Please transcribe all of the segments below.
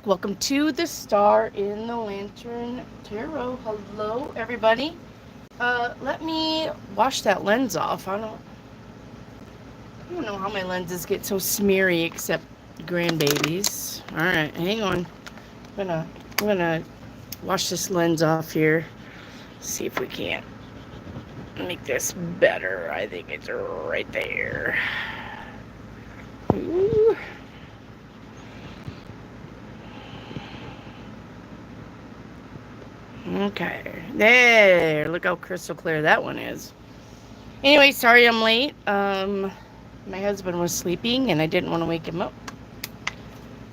back. Welcome to the Star in the Lantern Tarot. Hello, everybody. Let me wash that lens off. I don't know how my lenses get so smeary, except grandbabies. All right, hang on. I'm gonna wash this lens off here. See if we can't make this better. I think it's right there. Ooh. Okay, there. Look how crystal clear that one is. Anyway, sorry I'm late. My husband was sleeping and I didn't want to wake him up.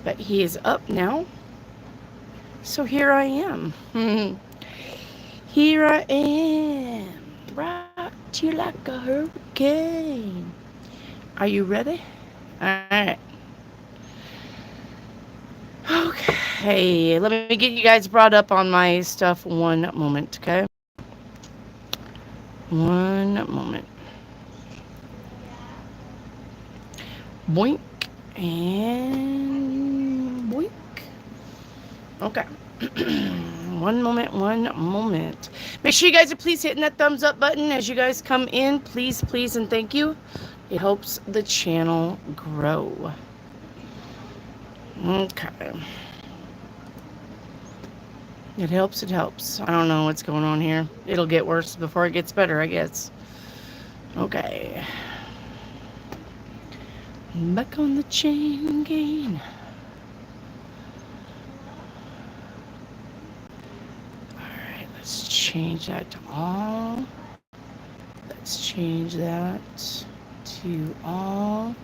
But he is up now. So here I am. Here I am. Rock you like a hurricane. Are you ready? Alright. Okay, let me get you guys brought up on my stuff one moment, okay? One moment. Boink and boink. Okay. One moment. Make sure you guys are please hitting that thumbs up button as you guys come in. Please, and thank you. It helps the channel grow. Okay. It helps. I don't know what's going on here. It'll get worse before it gets better, I guess. Okay. Back on the chain again. Alright, let's change that to all. Let's change that to all.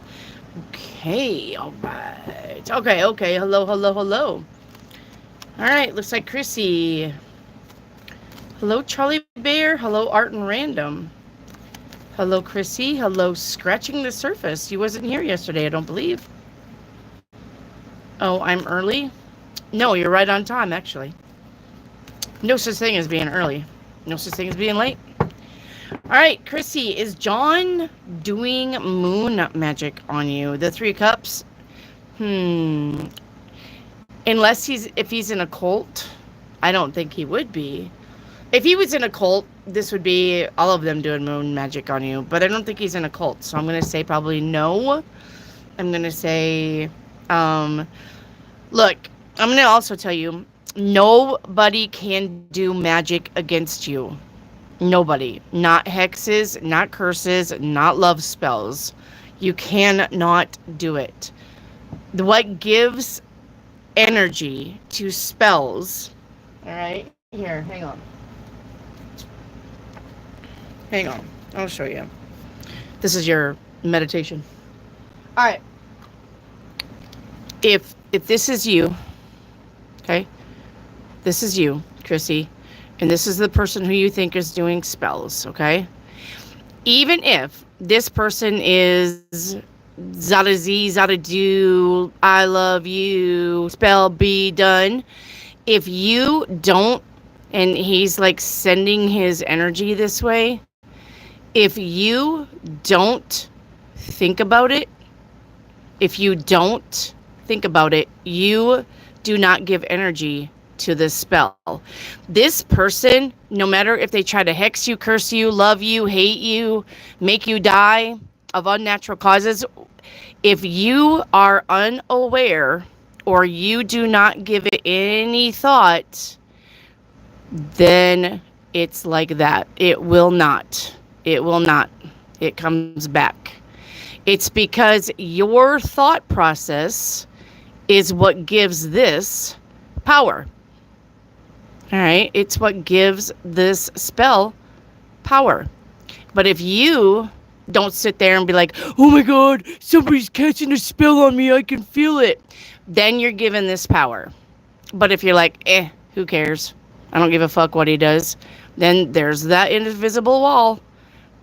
Okay, alright. Okay. Hello. Alright, looks like Chrissy. Hello, Charlie Bear. Hello, Art and Random. Hello, Chrissy. Hello, Scratching the Surface. You wasn't here yesterday, I don't believe. Oh, I'm early? No, you're right on time, actually. No such thing as being early. No such thing as being late. Alright, Chrissy, is John doing moon magic on you? The Three Cups? Unless if he's in a cult, I don't think he would be. If he was in a cult, this would be all of them doing moon magic on you. But I don't think he's in a cult, so I'm going to say probably no. I'm going to say, look, I'm going to also tell you, nobody can do magic against you. Nobody. Not hexes, not curses, not love spells. You cannot do it. What gives energy to spells, all right, here, hang on, I'll show you. This is your meditation. All right, if this is you, okay, this is you, Chrissy, and this is the person who you think is doing spells, okay, even if this person is Zada Z, Zada do, I love you, spell be done. If you don't, and he's like sending his energy this way, if you don't think about it, you do not give energy to this spell. This person, no matter if they try to hex you, curse you, love you, hate you, make you die of unnatural causes, if you are unaware or you do not give it any thought, then it's like that. It will not. It comes back. It's because your thought process is what gives this power. All right? It's what gives this spell power. But if you don't sit there and be like, oh my God, somebody's casting a spell on me, I can feel it, then you're given this power. But if you're like, who cares? I don't give a fuck what he does. Then there's that invisible wall.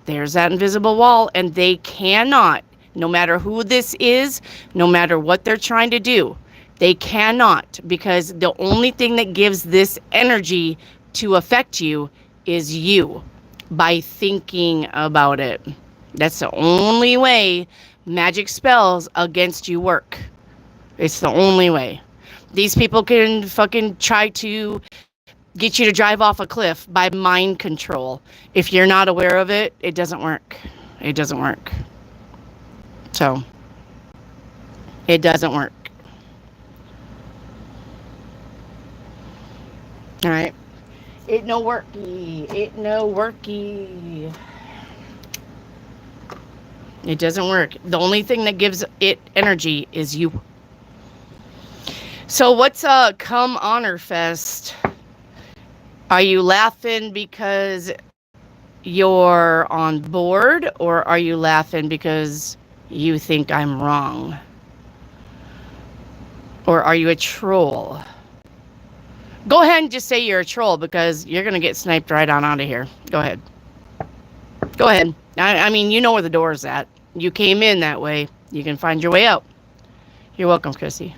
And they cannot, no matter who this is, no matter what they're trying to do, they cannot, because the only thing that gives this energy to affect you is you, by thinking about it. That's the only way magic spells against you work. It's the only way. These people can fucking try to get you to drive off a cliff by mind control. If you're not aware of it, it doesn't work. It doesn't work. So, it doesn't work. All right. It no worky. It no worky. It doesn't work. The only thing that gives it energy is you. So what's Come Honor Fest? Are you laughing because you're on board, or are you laughing because you think I'm wrong? Or are you a troll? Go ahead and just say you're a troll, because you're going to get sniped right on out of here. Go ahead. Go ahead. I mean, you know where the door is at. You came in that way. You can find your way out. You're welcome, Chrissy.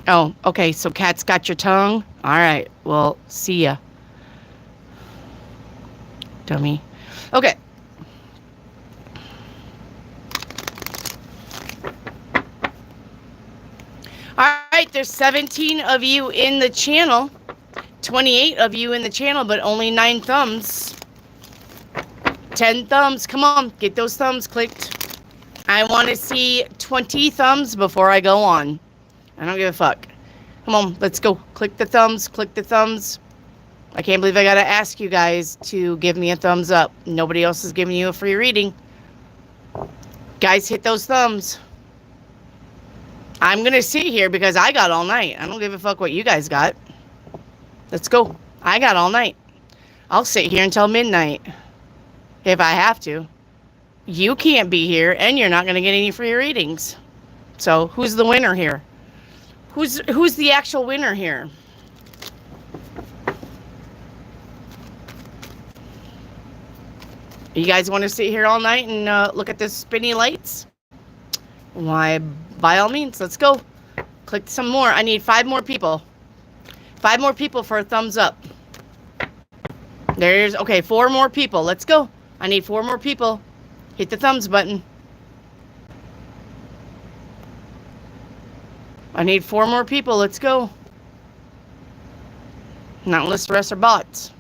Oh, okay. So Cat's got your tongue? All right. Well, see ya. Dummy. Okay. All right, there's 17 of you in the channel, 28 of you in the channel, but only 9 thumbs. 10 thumbs. Come on, get those thumbs clicked. I want to see 20 thumbs before I go on. I don't give a fuck. Come on, let's go. Click the thumbs, click the thumbs. I can't believe I got to ask you guys to give me a thumbs up. Nobody else is giving you a free reading. Guys, hit those thumbs. I'm going to sit here because I got all night. I don't give a fuck what you guys got. Let's go. I got all night. I'll sit here until midnight if I have to. You can't be here, and you're not going to get any free readings. So who's the winner here? Who's the actual winner here? You guys want to sit here all night and look at the spinny lights? Why, by all means, let's go. Click some more. I need 5 more people. 5 more people for a thumbs up. There's, okay, 4 more people. Let's go. I need 4 more people. Hit the thumbs button. I need 4 more people. Let's go. Not unless the rest are bots.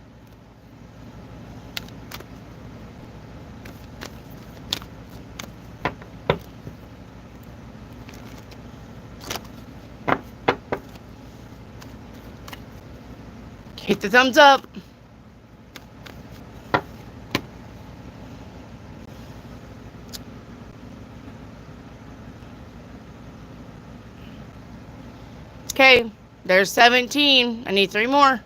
Hit the thumbs up. Okay, there's 17. I need 3 more.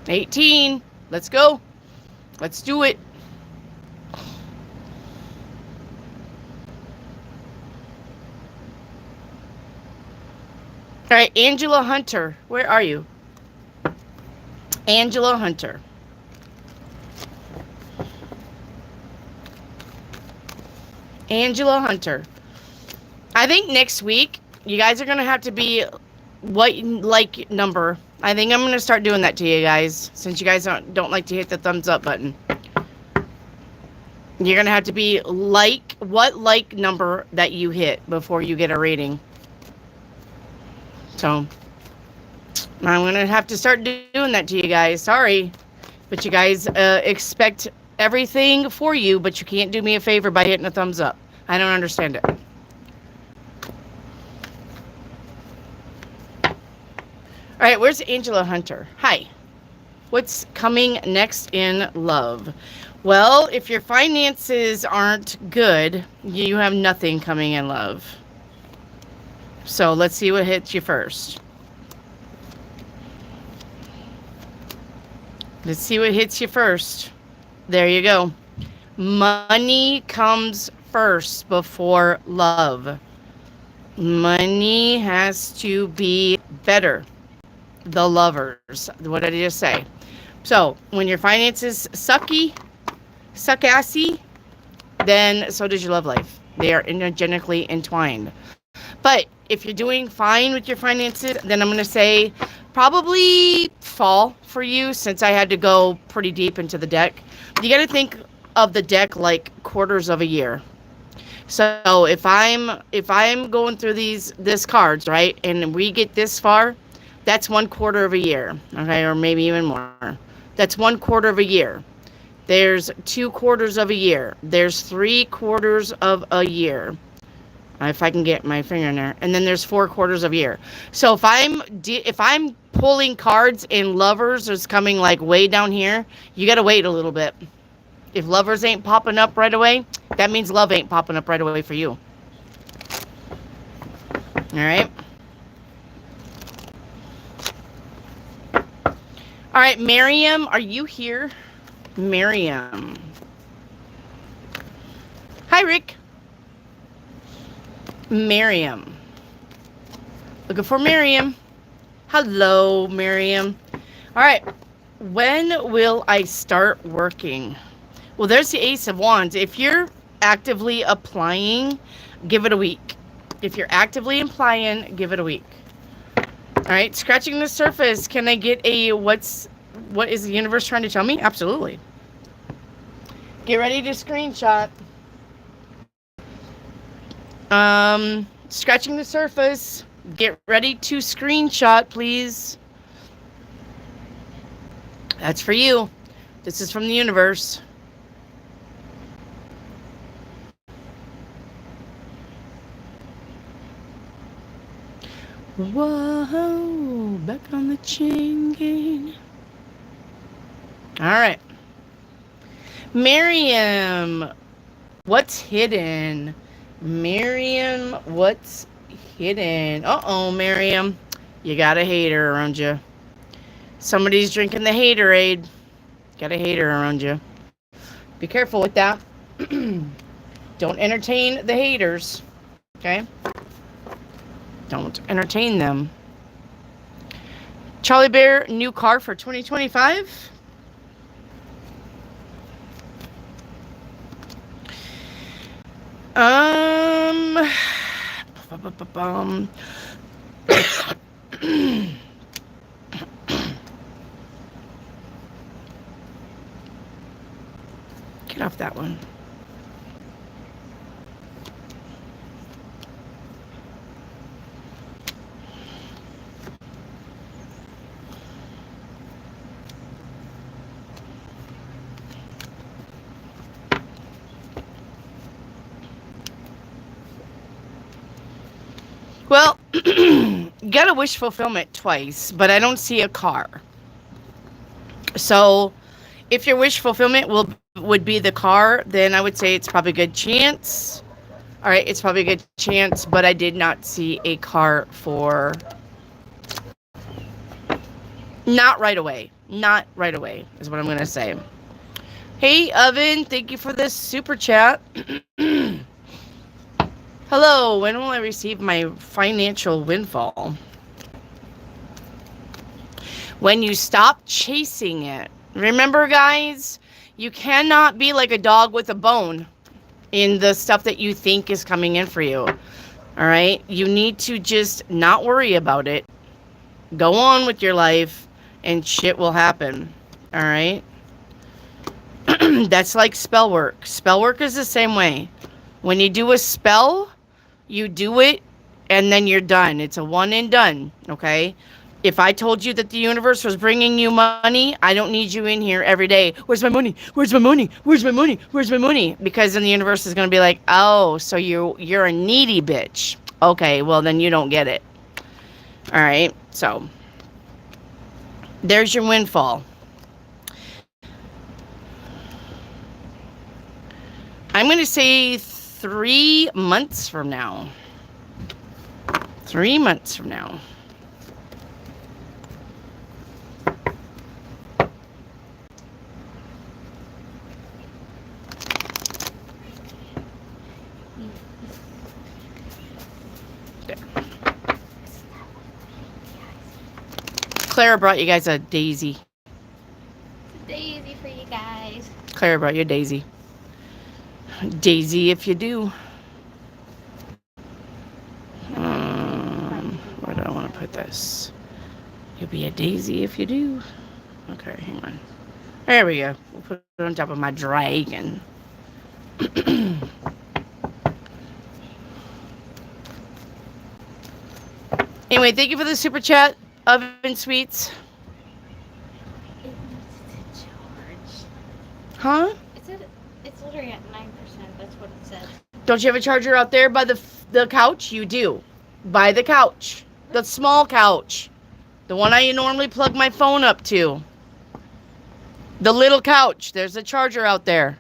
$18. Let's go. Let's do it. All right, Angela Hunter, where are you? Angela Hunter. Angela Hunter. I think next week, you guys are going to have to be what like number. I think I'm going to start doing that to you guys, since you guys don't like to hit the thumbs up button. You're going to have to be like, what like number that you hit before you get a rating. So, I'm going to have to start doing that to you guys. Sorry. But you guys expect everything for you, but you can't do me a favor by hitting a thumbs up. I don't understand it. All right, where's Angela Hunter? Hi. What's coming next in love? Well, if your finances aren't good, you have nothing coming in love. So let's see what hits you first. Let's see what hits you first. There you go. Money comes first before love. Money has to be better. The lovers. What did I just say? So when your finances suck assy, then so does your love life. They are energetically entwined. But If you're doing fine with your finances, then I'm going to say probably fall for you, since I had to go pretty deep into the deck. You got to think of the deck like quarters of a year. So if I'm going through this cards, right, and we get this far, that's 1/4 of a year, okay, or maybe even more. That's 1/4 of a year. There's 2/4 of a year. There's 3/4 of a year. If I can get my finger in there, and then there's 4/4 of a year. So if I'm pulling cards and lovers is coming like way down here, you got to wait a little bit. If lovers ain't popping up right away, that means love ain't popping up right away for you. All right. All right, Miriam, are you here? Miriam. Hi, Rick. Miriam. Looking for Miriam. Hello, Miriam. All right. When will I start working? Well, there's the Ace of Wands. If you're actively applying, give it a week. If you're actively applying, give it a week. All right, scratching the surface. Can I get a what is the universe trying to tell me? Absolutely. Get ready to screenshot. Scratching the surface. Get ready to screenshot, please. That's for you. This is from the universe. Whoa, back on the chain gang. All right. Miriam, what's hidden? Miriam, what's hidden? Uh-oh, Miriam. You got a hater around you. Somebody's drinking the haterade. Got a hater around you. Be careful with that. Don't entertain the haters. Okay? Don't entertain them. Charlie Bear, new car for 2025. Get off that one. Well, you got a wish fulfillment twice, but I don't see a car. So if your wish fulfillment would be the car, then I would say it's probably a good chance. All right, it's probably a good chance, but I did not see a car for... Not right away. Not right away is what I'm going to say. Hey, Oven, thank you for this super chat. Hello, when will I receive my financial windfall? When you stop chasing it. Remember, guys, you cannot be like a dog with a bone in the stuff that you think is coming in for you. All right? You need to just not worry about it. Go on with your life, and shit will happen. All right? That's like spell work. Spell work is the same way. When you do a spell, you do it, and then you're done. It's a one and done, okay? If I told you that the universe was bringing you money, I don't need you in here every day. Where's my money? Where's my money? Where's my money? Where's my money? Because then the universe is going to be like, oh, so you're a needy bitch. Okay, well, then you don't get it. All right, so there's your windfall. I'm going to say 3 months from now. 3 months from now. There. Clara brought you guys a daisy. It's a daisy for you guys. Clara brought you a daisy. Daisy if you do. this. You'll be a daisy if you do. Okay, hang on. There we go. We'll put it on top of my dragon. Anyway, thank you for the super chat, Oven Sweets. It needs to charge. Huh? It's literally at 9%. That's what it says. Don't you have a charger out there by the couch? You do. By the couch. The small couch. The one I normally plug my phone up to. The little couch. There's a charger out there.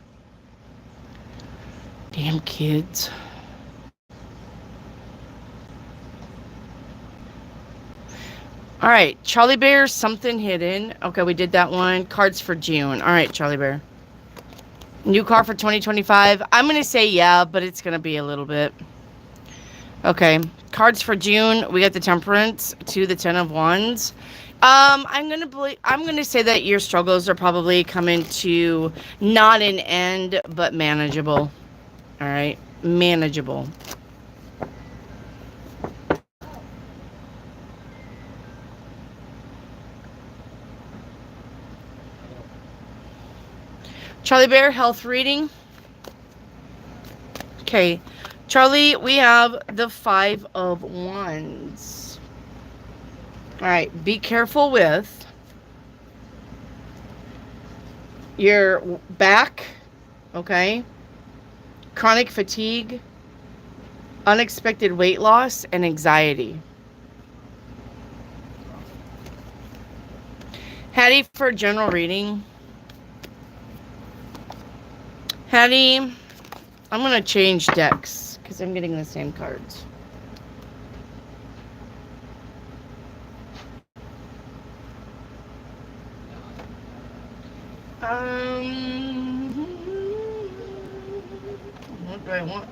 Damn kids. All right, Charlie Bear, something hidden. Okay, we did that one. Cards for June. All right, Charlie Bear. New car for 2025. I'm going to say yeah, but it's going to be a little bit. Okay, cards for June. We got the Temperance to the 10 of Wands. I'm going to say that your struggles are probably coming to not an end, but manageable. All right, manageable. Charlie Bear, health reading. Okay, Charlie, we have the 5 of Wands. All right, be careful with your back, okay? Chronic fatigue, unexpected weight loss, and anxiety. Hattie, for general reading. Hattie, I'm going to change decks because I'm getting the same cards. What do I want?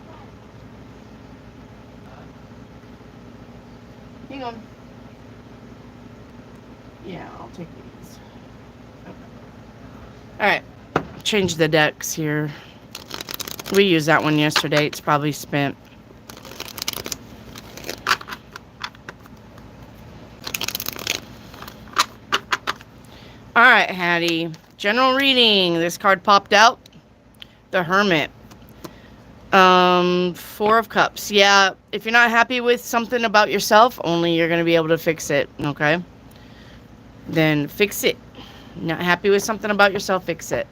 Hang on. Yeah, I'll take these. Okay. All right. Change the decks here. We used that one yesterday. It's probably spent. All right, Hattie. General reading. This card popped out. The Hermit. 4 of Cups. Yeah, if you're not happy with something about yourself, only you're going to be able to fix it, okay? Then fix it. Not happy with something about yourself, fix it.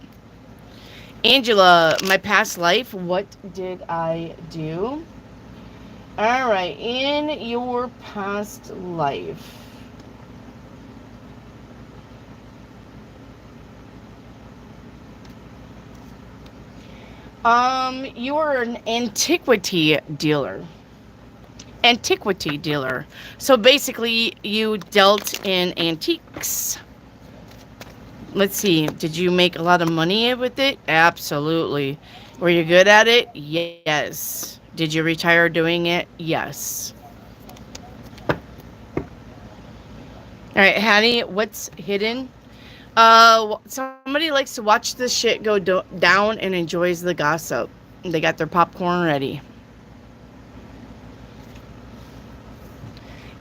Angela, my past life, what did I do? All right, in your past life. You are an antiquity dealer. Antiquity dealer. So basically, you dealt in antiques. Let's see. Did you make a lot of money with it? Absolutely. Were you good at it? Yes. Did you retire doing it? Yes. All right, Hattie, what's hidden? Somebody likes to watch this shit go down and enjoys the gossip. They got their popcorn ready.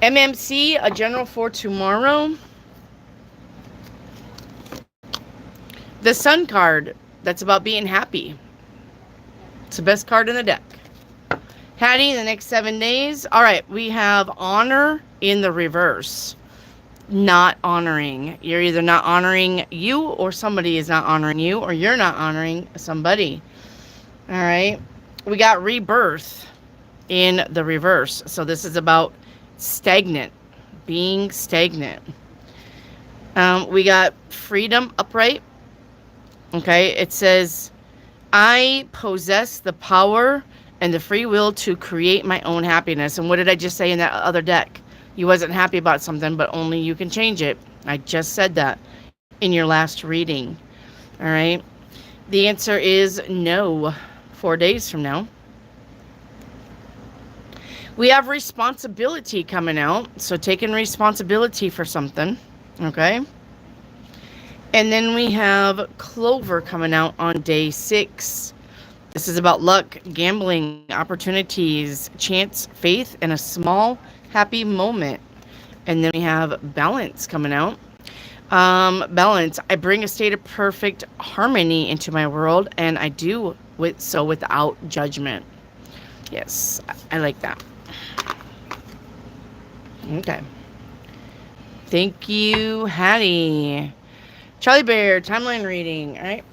MMC, a general for tomorrow. The Sun card, that's about being happy. It's the best card in the deck. Hattie, the next 7 days. All right, we have honor in the reverse. Not honoring. You're either not honoring you or somebody is not honoring you or you're not honoring somebody. All right. We got rebirth in the reverse. So this is about stagnant, being stagnant. We got freedom upright. Okay. It says, I possess the power and the free will to create my own happiness. And what did I just say in that other deck? You wasn't happy about something, but only you can change it. I just said that in your last reading. All right. The answer is no. 4 days from now. We have responsibility coming out. So taking responsibility for something. Okay. And then we have Clover coming out on day 6. This is about luck, gambling, opportunities, chance, faith, and a small happy moment. And then we have balance coming out. Balance. I bring a state of perfect harmony into my world, and I do so without judgment. Yes, I like that. Okay. Thank you, Hattie. Charlie Bear, timeline reading. All right.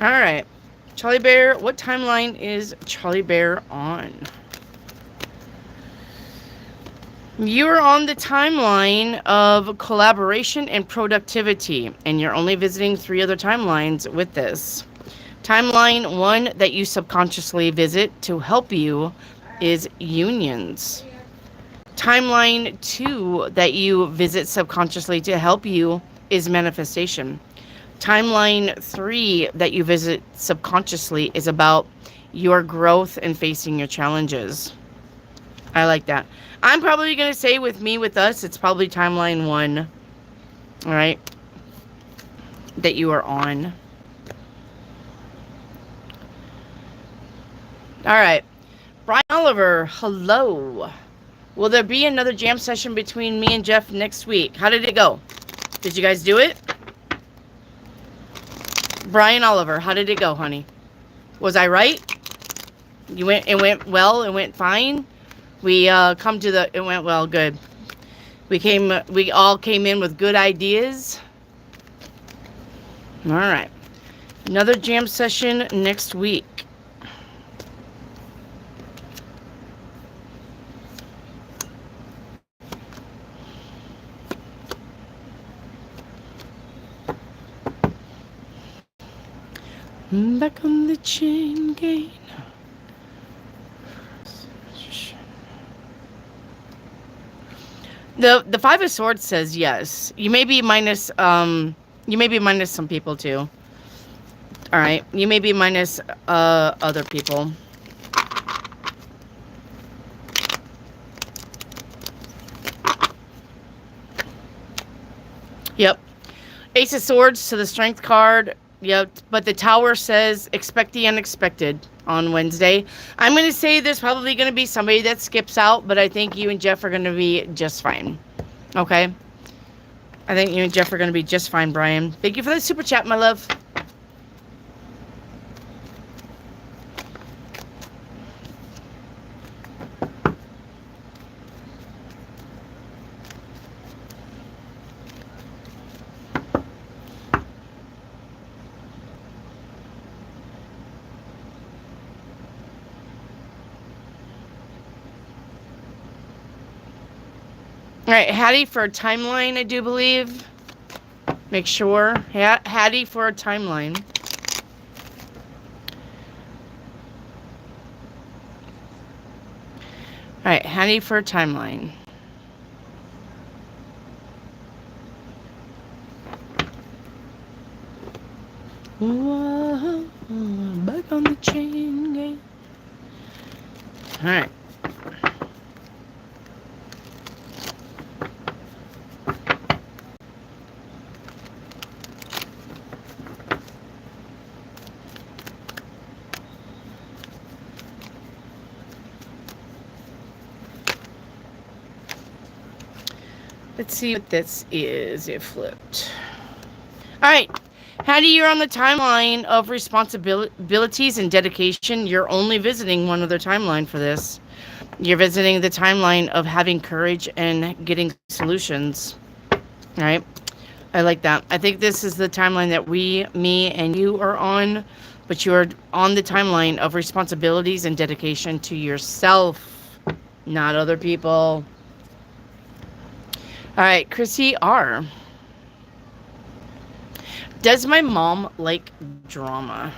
All right. Charlie Bear, what timeline is Charlie Bear on? You're on the timeline of collaboration and productivity, and you're only visiting 3 other timelines with this. Timeline 1 that you subconsciously visit to help you is unions. Timeline 2 that you visit subconsciously to help you is manifestation. Timeline 3 that you visit subconsciously is about your growth and facing your challenges. I like that. I'm probably going to say with us, it's probably timeline 1. All right. That you are on. All right. Brian Oliver, hello. Will there be another jam session between me and Jeff next week? How did it go? Did you guys do it? Brian Oliver, how did it go, honey? Was I right? It went well, it went fine. It went well, good. We all came in with good ideas. All right. Another jam session next week. Back on the chain gang. The 5 of Swords says yes. You may be minus some people too. All right. You may be minus other people. Yep. Ace of Swords to the Strength card. Yep, but the Tower says expect the unexpected on Wednesday. I'm going to say there's probably going to be somebody that skips out, but I think you and Jeff are going to be just fine. Okay? I think you and Jeff are going to be just fine, Brian. Thank you for the super chat, my love. All right, Hattie for a timeline, I do believe. Make sure. Hattie for a timeline. All right, Hattie for a timeline. Whoa, back on the chain gang. All right. Let's see what this is. It flipped. All right. Hattie, you're on the timeline of responsibilities and dedication. You're only visiting one other timeline for this. You're visiting the timeline of having courage and getting solutions. All right. I like that. I think this is the timeline that me and you are on, but you're on the timeline of responsibilities and dedication to yourself, not other people. All right, Chrissy R. Does my mom like drama?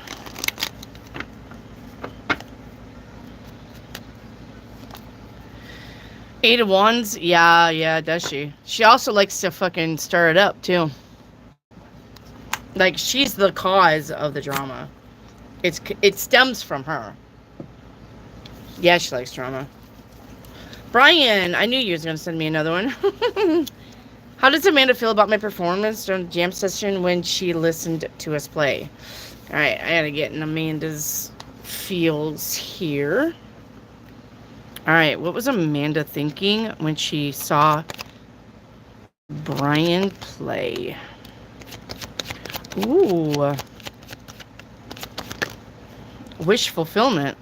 Eight of Wands? Yeah, does she? She also likes to fucking stir it up, too. Like, she's the cause of the drama. It stems from her. Yeah, she likes drama. Brian, I knew you was going to send me another one. How does Amanda feel about my performance during the jam session when she listened to us play? All right, I gotta get in Amanda's feels here. All right, what was Amanda thinking when she saw Brian play? Ooh. Wish fulfillment.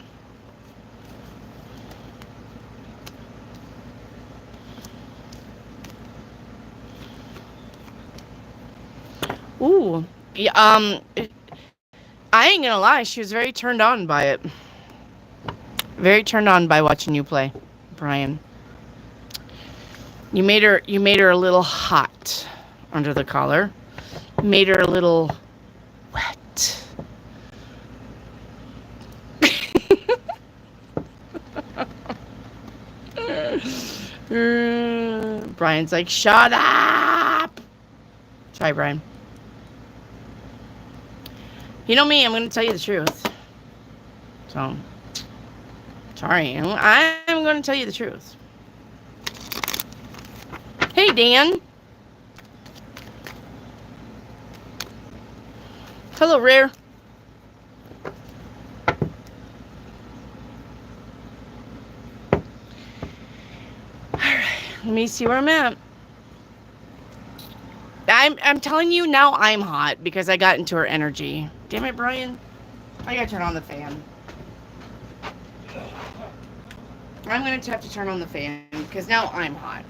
Ooh. Yeah, I ain't gonna lie, she was very turned on by it. Very turned on by watching you play, Brian. You made her a little hot under the collar. Made her a little wet. Brian's like, shut up. Sorry, Brian. You know me, I'm going to tell you the truth. So, sorry. I'm going to tell you the truth. Hey, Dan. Hello, Rare. Alright, let me see where I'm at. I'm telling you now I'm hot because I got into her energy. Damn it, Brian. I gotta turn on the fan. I'm gonna have to turn on the fan because now I'm hot.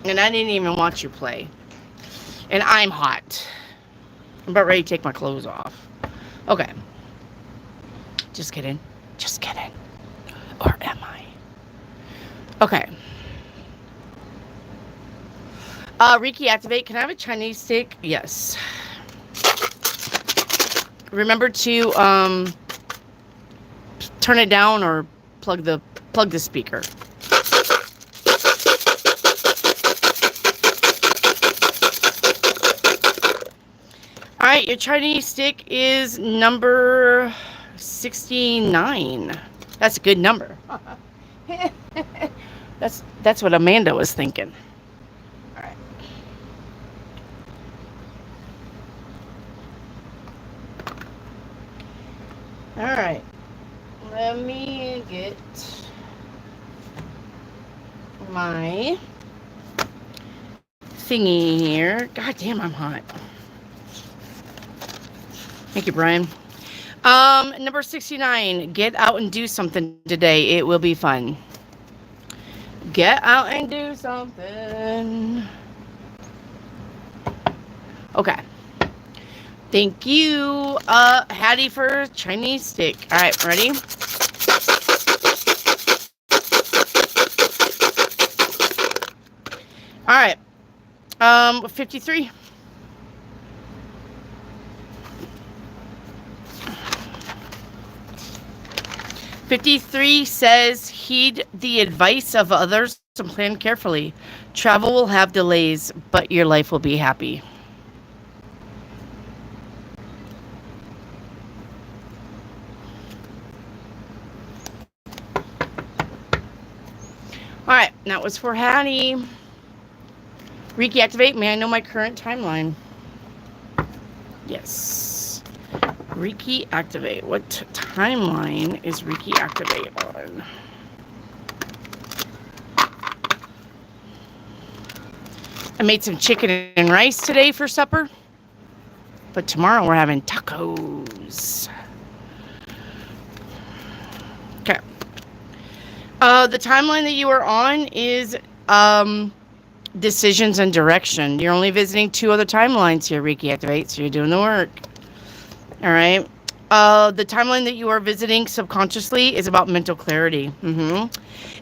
And I didn't even watch you play. And I'm hot. I'm about ready to take my clothes off. Okay. Just kidding. Just kidding. Or am I? Okay. Reiki activate. Can I have a Chinese stick? Yes. Remember to turn it down or plug the speaker. All right, your Chinese stick is number 69. That's a good number. That's what Amanda was thinking. All right. All right. Let me get my thingy here. God damn, I'm hot. Thank you, Brian. Number 69. Get out and do something today. It will be fun. Get out and do something. Okay. Thank you, Hattie, for Chinese stick. All right, ready? All right. 53. Says, heed the advice of others and plan carefully. Travel will have delays, but your life will be happy. All right, that was for Hattie. Reiki activate. May I know my current timeline? Yes. Reiki activate. What timeline is Reiki activate on? I made some chicken and rice today for supper, but tomorrow we're having tacos. Okay. The timeline that you are on is decisions and direction. You're only visiting 2 other timelines here, Reiki activate, so you're doing the work. All right. The timeline that you are visiting subconsciously is about mental clarity. And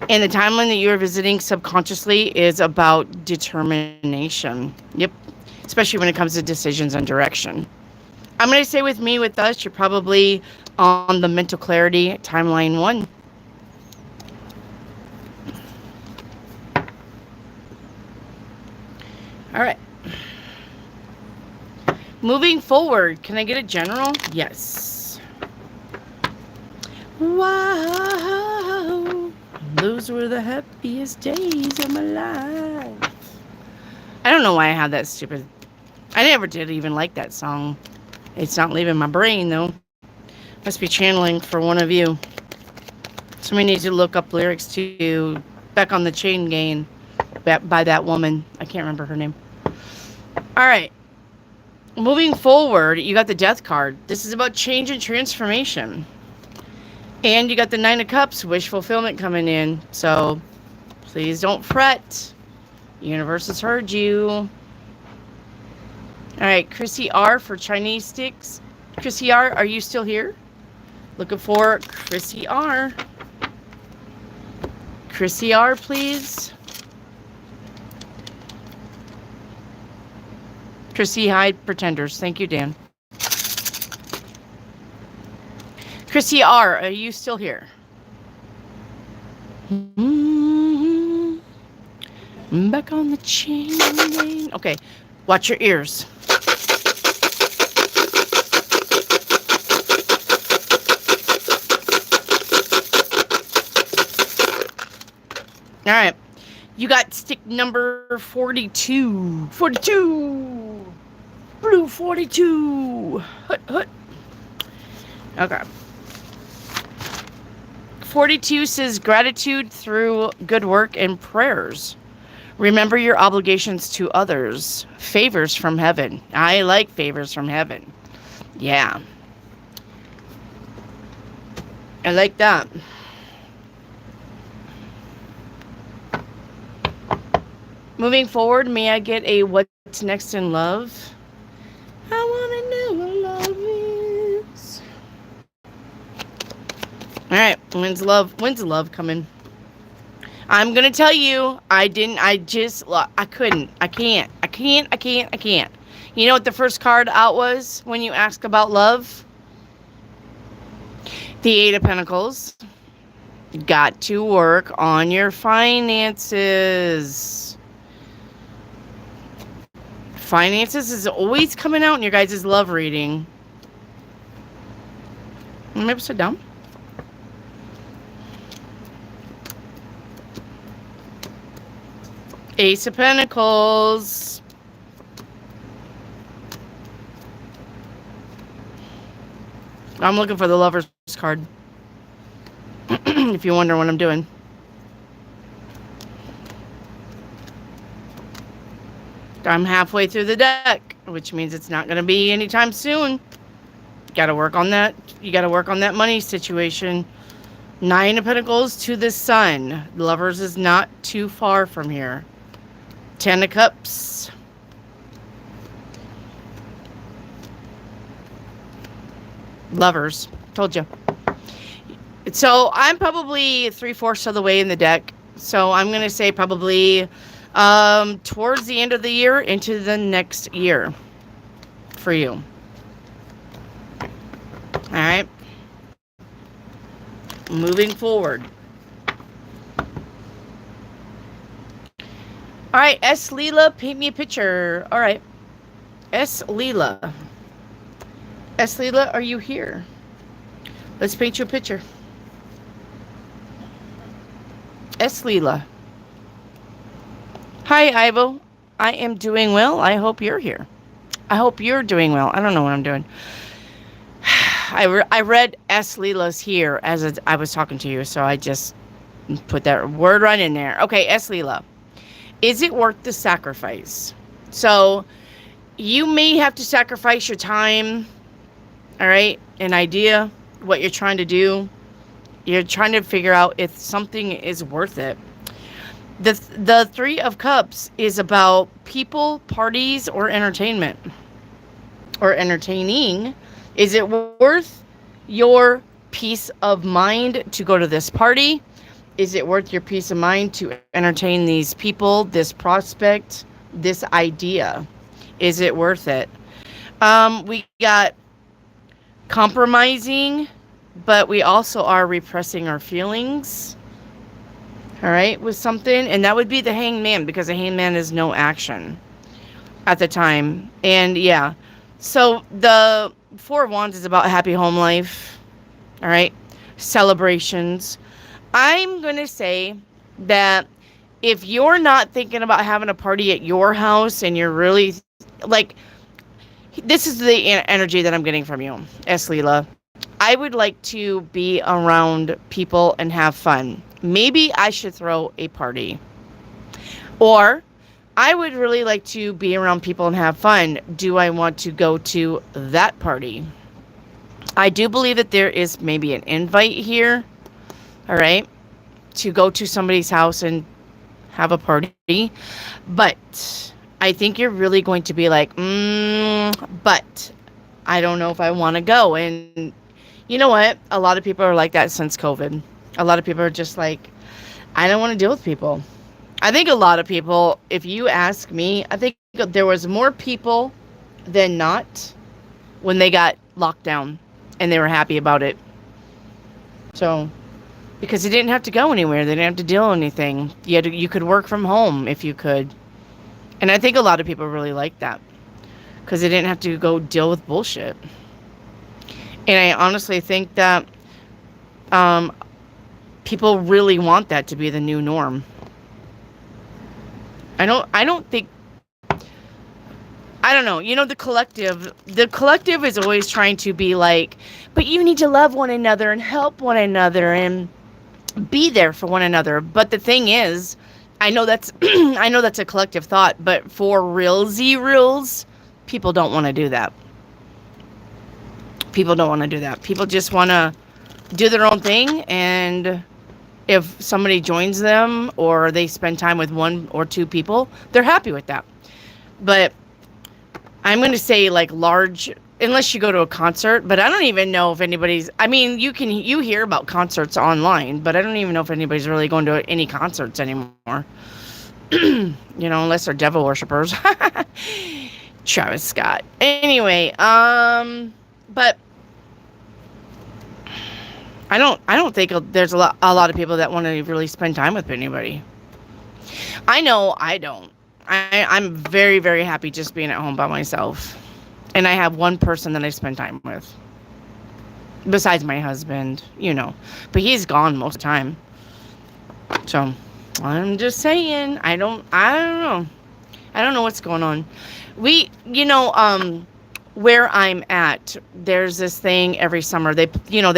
the timeline that you are visiting subconsciously is about determination. Yep. Especially when it comes to decisions and direction. I'm going to say with us, you're probably on the mental clarity timeline 1. All right. Moving forward, can I get a general? Yes. Wow. Those were the happiest days of my life. I don't know why I have that stupid. I never did even like that song. It's not leaving my brain though. Must be channeling for one of you. Somebody needs to look up lyrics to Back on the Chain Gang by that woman. I can't remember her name. All right. Moving forward, you got the Death card. This is about change and transformation. And you got the Nine of Cups, wish fulfillment coming in. So please don't fret. The universe has heard you. All right, Chrissy R for Chinese sticks. Chrissy R, are you still here? Looking for Chrissy R. Chrissy R, please. Chrissy Hyde Pretenders. Thank you, Dan. Chrissy R, are you still here? Back on the chain. Okay, watch your ears. All right. You got stick number 42. 42. Blue 42. Hut, hut. Okay. 42 says gratitude through good work and prayers. Remember your obligations to others. Favors from heaven. I like favors from heaven. Yeah. I like that. Moving forward, may I get a what's next in love? I want to know what love is. All right, when's the love coming? I'm going to tell you, I can't. You know what the first card out was when you ask about love? The Eight of Pentacles. Got to work on your finances. Finances is always coming out in your guys' love reading. I'm upside down. Ace of Pentacles. I'm looking for the Lover's card. If you wonder what I'm doing. I'm halfway through the deck, which means it's not going to be anytime soon. Got to work on that. You got to work on that money situation. Nine of Pentacles to the Sun. Lovers is not too far from here. Ten of Cups. Lovers. Told you. So I'm probably 3/4 of the way in the deck. So I'm going to say probably towards the end of the year into the next year for you. All right. Moving forward. All right, S. Leela, paint me a picture. All right. S. Leela. S. Leela, are you here? Let's paint you a picture. S. Leela. Hi, Ivo. I am doing well. I hope you're here. I hope you're doing well. I don't know what I'm doing. I read S. Leela's here as I was talking to you, so I just put that word right in there. Okay, S. Leela. Is it worth the sacrifice? So you may have to sacrifice your time, all right, an idea, what you're trying to do. You're trying to figure out if something is worth it. The Three of Cups is about people, parties, or entertainment. Or entertaining. Is it worth your peace of mind to go to this party? Is it worth your peace of mind to entertain these people, this prospect, this idea? Is it worth it? We got compromising, but we also are repressing our feelings. All right, with something. And that would be the Hangman, because the Hangman is no action at the time. And yeah, so the Four of Wands is about happy home life. All right, celebrations. I'm going to say that if you're not thinking about having a party at your house and you're really like, this is the energy that I'm getting from you, S. Leela. I would like to be around people and have fun. Maybe I should throw a party. Or I would really like to be around people and have fun. Do I want to go to that party? I do believe that there is maybe an invite here. All right. To go to somebody's house and have a party. But I think you're really going to be like, but I don't know if I want to go. And you know what? A lot of people are like that since COVID. A lot of people are just like, I don't want to deal with people. I think a lot of people, if you ask me, I think there was more people than not when they got locked down and they were happy about it. So, because they didn't have to go anywhere. They didn't have to deal with anything. You could work from home if you could. And I think a lot of people really like that because they didn't have to go deal with bullshit. And I honestly think that people really want that to be the new norm. I don't think, I don't know. You know, the collective is always trying to be like, but you need to love one another and help one another and be there for one another. But the thing is, I know that's a collective thought, but for realsy, people don't want to do that. People don't want to do that. People just want to do their own thing, and if somebody joins them or they spend time with one or two people, they're happy with that. But I'm going to say like large, unless you go to a concert, but I don't even know if anybody's, I mean, you hear about concerts online, but I don't even know if anybody's really going to any concerts anymore. You know, unless they're devil worshippers. Travis Scott. Anyway, but I don't think there's a lot of people that want to really spend time with anybody. I know I don't. I'm very, very happy just being at home by myself. And I have one person that I spend time with. Besides my husband, you know. But he's gone most of the time. So, I'm just saying, I don't know. I don't know what's going on. Where I'm at, there's this thing every summer. They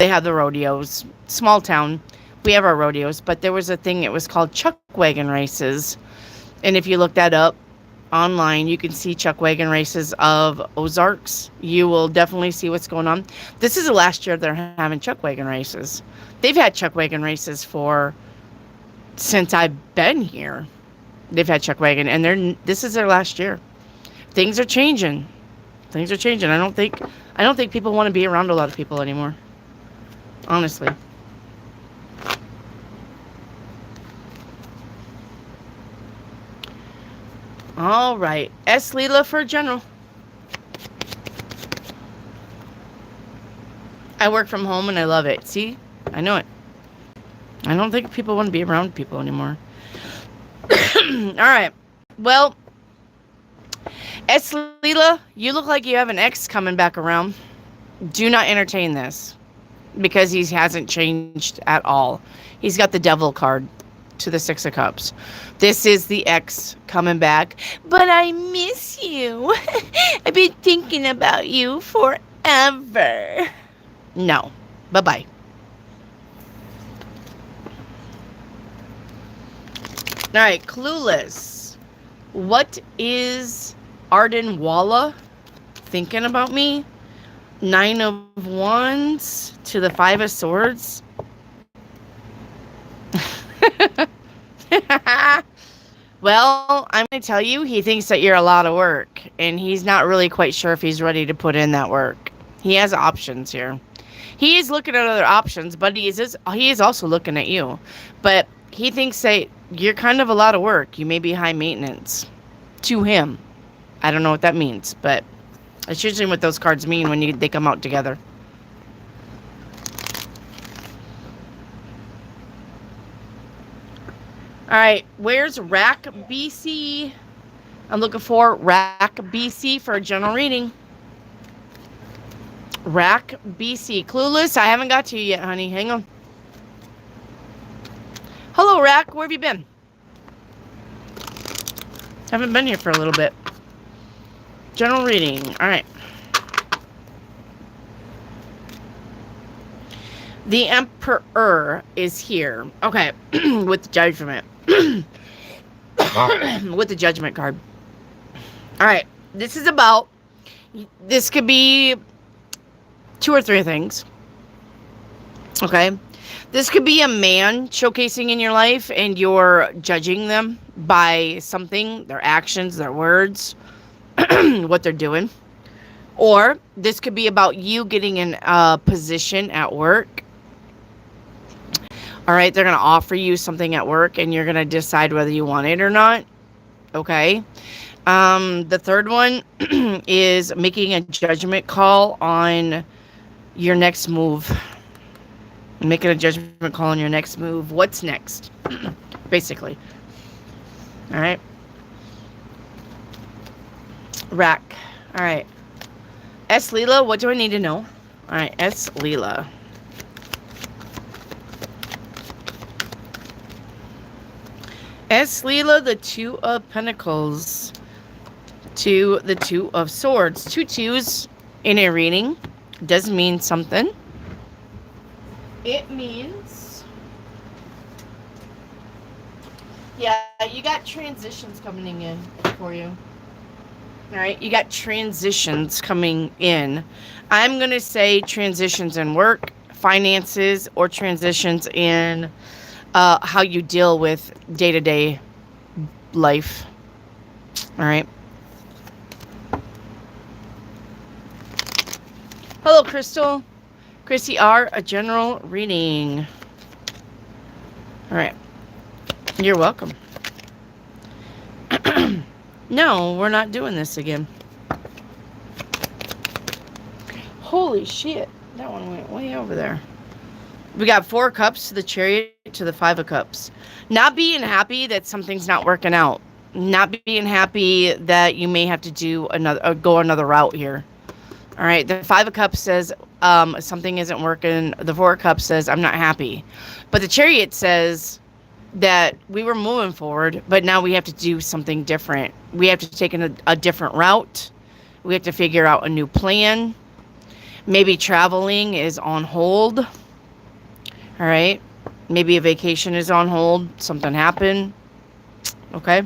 have the rodeos. Small town. We have our rodeos. But there was a thing, it was called chuck wagon races. And if you look that up online, you can see chuck wagon races of Ozarks. You will definitely see what's going on. This is the last year they're having chuck wagon races. They've had chuck wagon races since I've been here. They've had chuck wagon, and this is their last year. Things are changing. I don't think people want to be around a lot of people anymore. Honestly. All right. S. Leela for general. I work from home and I love it. See? I know it. I don't think people want to be around people anymore. All right. Well, S. Leela, you look like you have an ex coming back around. Do not entertain this because he hasn't changed at all. He's got the devil card to the Six of Cups. This is the ex coming back. But I miss you. I've been thinking about you forever. No. Bye-bye. All right, Clueless. What is Arden Walla thinking about me? 9 of Wands to the 5 of Swords. Well, I'm going to tell you, he thinks that you're a lot of work, and he's not really quite sure if he's ready to put in that work. He has options here. He is looking at other options, but he is also looking at you. But he thinks that you're kind of a lot of work. You may be high maintenance to him. I don't know what that means, but it's usually what those cards mean when they come out together. All right, where's Rack BC? I'm looking for Rack BC for a general reading. Rack BC. Clueless, I haven't got to you yet, honey. Hang on. Hello, Rack. Where have you been? Haven't been here for a little bit. General reading. All right. The Emperor is here. Okay. With the Judgment. With the Judgment card. All right. This is about... This could be 2 or 3 things. Okay. This could be a man showcasing in your life and you're judging them by something, their actions, their words, what they're doing. Or this could be about you getting in a position at work. All right, they're going to offer you something at work and you're going to decide whether you want it or not. Okay. The third one is making a judgment call on your next move. Making a judgment call on your next move. What's next? Basically. All right. Rack. All right. S. Leela, what do I need to know? All right, S. Leela. S. Leela, the 2 of Pentacles to the 2 of Swords. 2 2s in a reading does mean something. It means, yeah, you got transitions coming in for you. All right, you got transitions coming in. I'm going to say transitions in work, finances, or transitions in how you deal with day-to-day life. All right. Hello, Crystal. Chrissy R., a general reading. All right. You're welcome. No, we're not doing this again. Holy shit. That one went way over there. We got 4 cups to the Chariot to the 5 of Cups. Not being happy that something's not working out. Not being happy that you may have to do go another route here. All right. The 5 of Cups says something isn't working. The 4 of Cups says I'm not happy. But the Chariot says that we were moving forward, but now we have to do something different. We have to take a different route. We have to figure out a new plan. Maybe traveling is on hold. All right. Maybe a vacation is on hold. Something happened. Okay.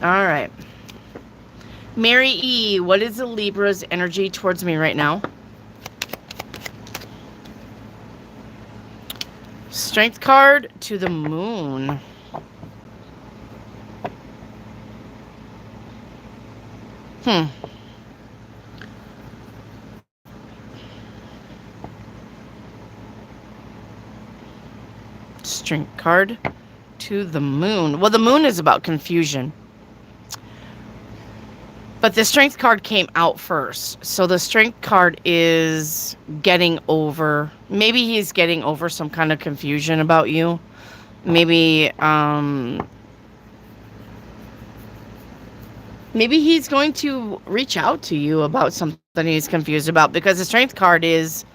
All right. Mary E., what is the Libra's energy towards me right now? Strength card to the Moon. Strength card to the Moon. Well, the Moon is about confusion. But the Strength card came out first. So the Strength card is getting over. Maybe he's getting over some kind of confusion about you. Maybe, maybe he's going to reach out to you about something he's confused about. Because the Strength card is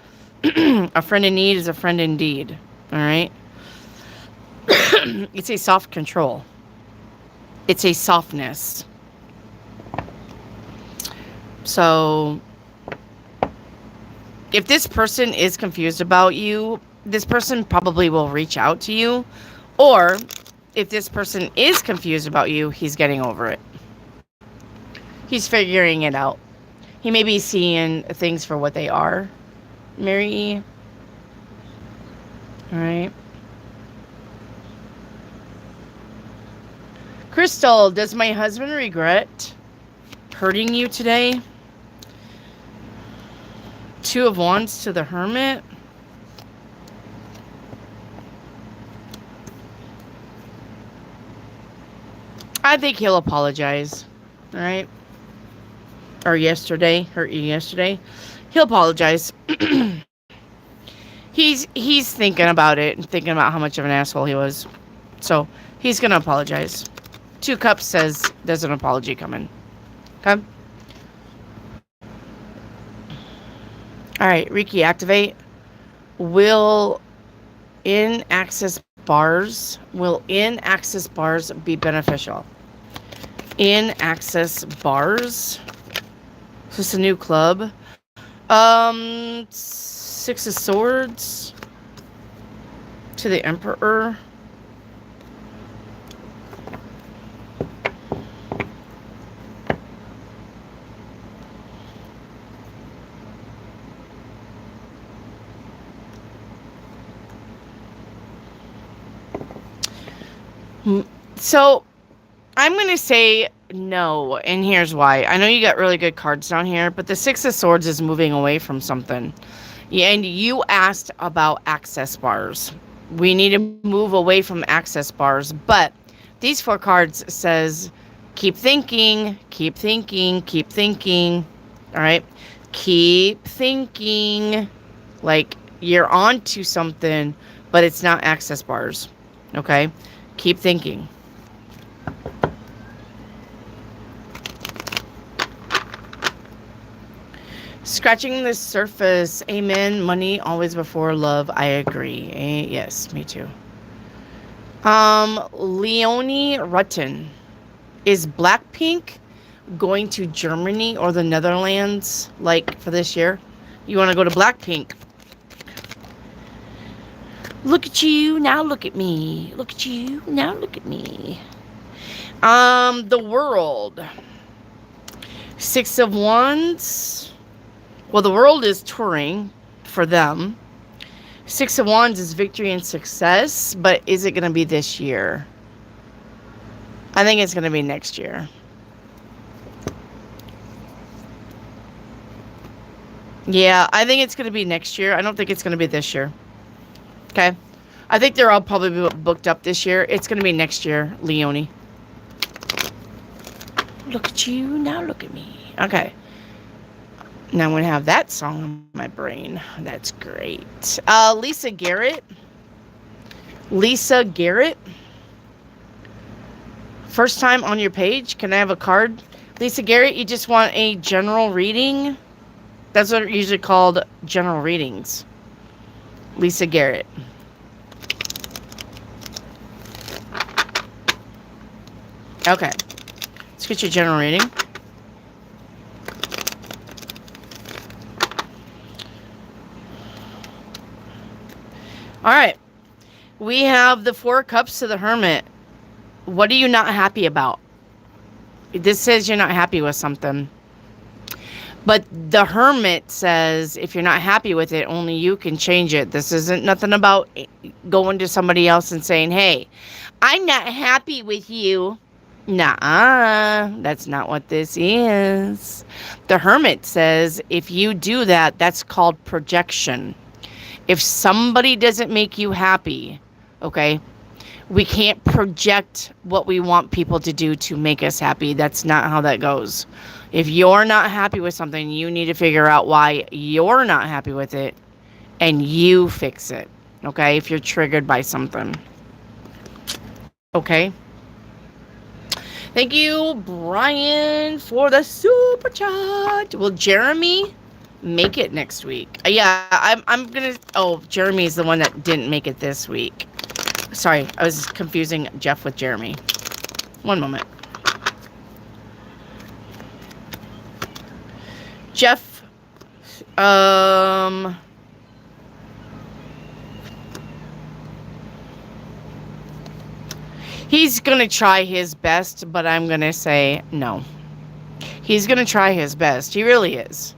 a friend in need is a friend indeed. All right. It's a soft control. It's a softness. So, if this person is confused about you, this person probably will reach out to you. Or, if this person is confused about you, he's getting over it. He's figuring it out. He may be seeing things for what they are. Mary E. All right. Crystal, does my husband regret hurting you today? 2 of Wands to the Hermit. I think he'll apologize. All right. Or yesterday. Hurt you yesterday. He'll apologize. He's thinking about it and thinking about how much of an asshole he was. So he's going to apologize. 2 Cups says there's an apology coming. Okay. All right, Reiki activate. Will In-access bars. Will in-access bars be beneficial? In-access bars. Is this a new club? Six of Swords. To the Emperor. So I'm going to say no, and here's why. I know you got really good cards down here, but the Six of Swords is moving away from something. Yeah, and you asked about access bars. We need to move away from access bars, but these 4 cards says keep thinking, keep thinking, keep thinking. All right? Keep thinking. Like you're on to something, but it's not access bars. Okay? Keep thinking. Scratching the surface. Amen. Money always before love. I agree. Yes, me too. Leonie Rutten. Is Blackpink going to Germany or the Netherlands, like, for this year? You want to go to Blackpink. Look at you. Now look at me. Look at you. Now look at me. The World. 6 of Wands. Well, the World is touring for them. 6 of Wands is victory and success, but is it going to be this year? I think it's going to be next year. Yeah, I think it's going to be next year. I don't think it's going to be this year. Okay? I think they're all probably booked up this year. It's going to be next year, Leonie. Look at you. Now look at me. Okay. Now I'm going to have that song in my brain. That's great. Lisa Garrett. Lisa Garrett. First time on your page. Can I have a card? Lisa Garrett, you just want a general reading? That's what are usually called, general readings. Lisa Garrett. Okay. Let's get your general reading. All right. We have the 4 Cups to the Hermit. What are you not happy about? This says you're not happy with something. But the Hermit says if you're not happy with it, only you can change it. This isn't nothing about going to somebody else and saying, hey, I'm not happy with you. Nuh-uh. That's not what this is. The Hermit says if you do that, that's called projection. If somebody doesn't make you happy, okay, we can't project what we want people to do to make us happy. That's not how that goes. If you're not happy with something, you need to figure out why you're not happy with it and you fix it, okay, if you're triggered by something. Okay? Thank you, Brian, for the super chat. Will Jeremy make it next week? Yeah, I'm gonna. Oh, Jeremy's the one that didn't make it this week. Sorry, I was confusing Jeff with Jeremy. One moment. Jeff, he's gonna try his best, but I'm gonna say no. He's gonna try his best. He really is.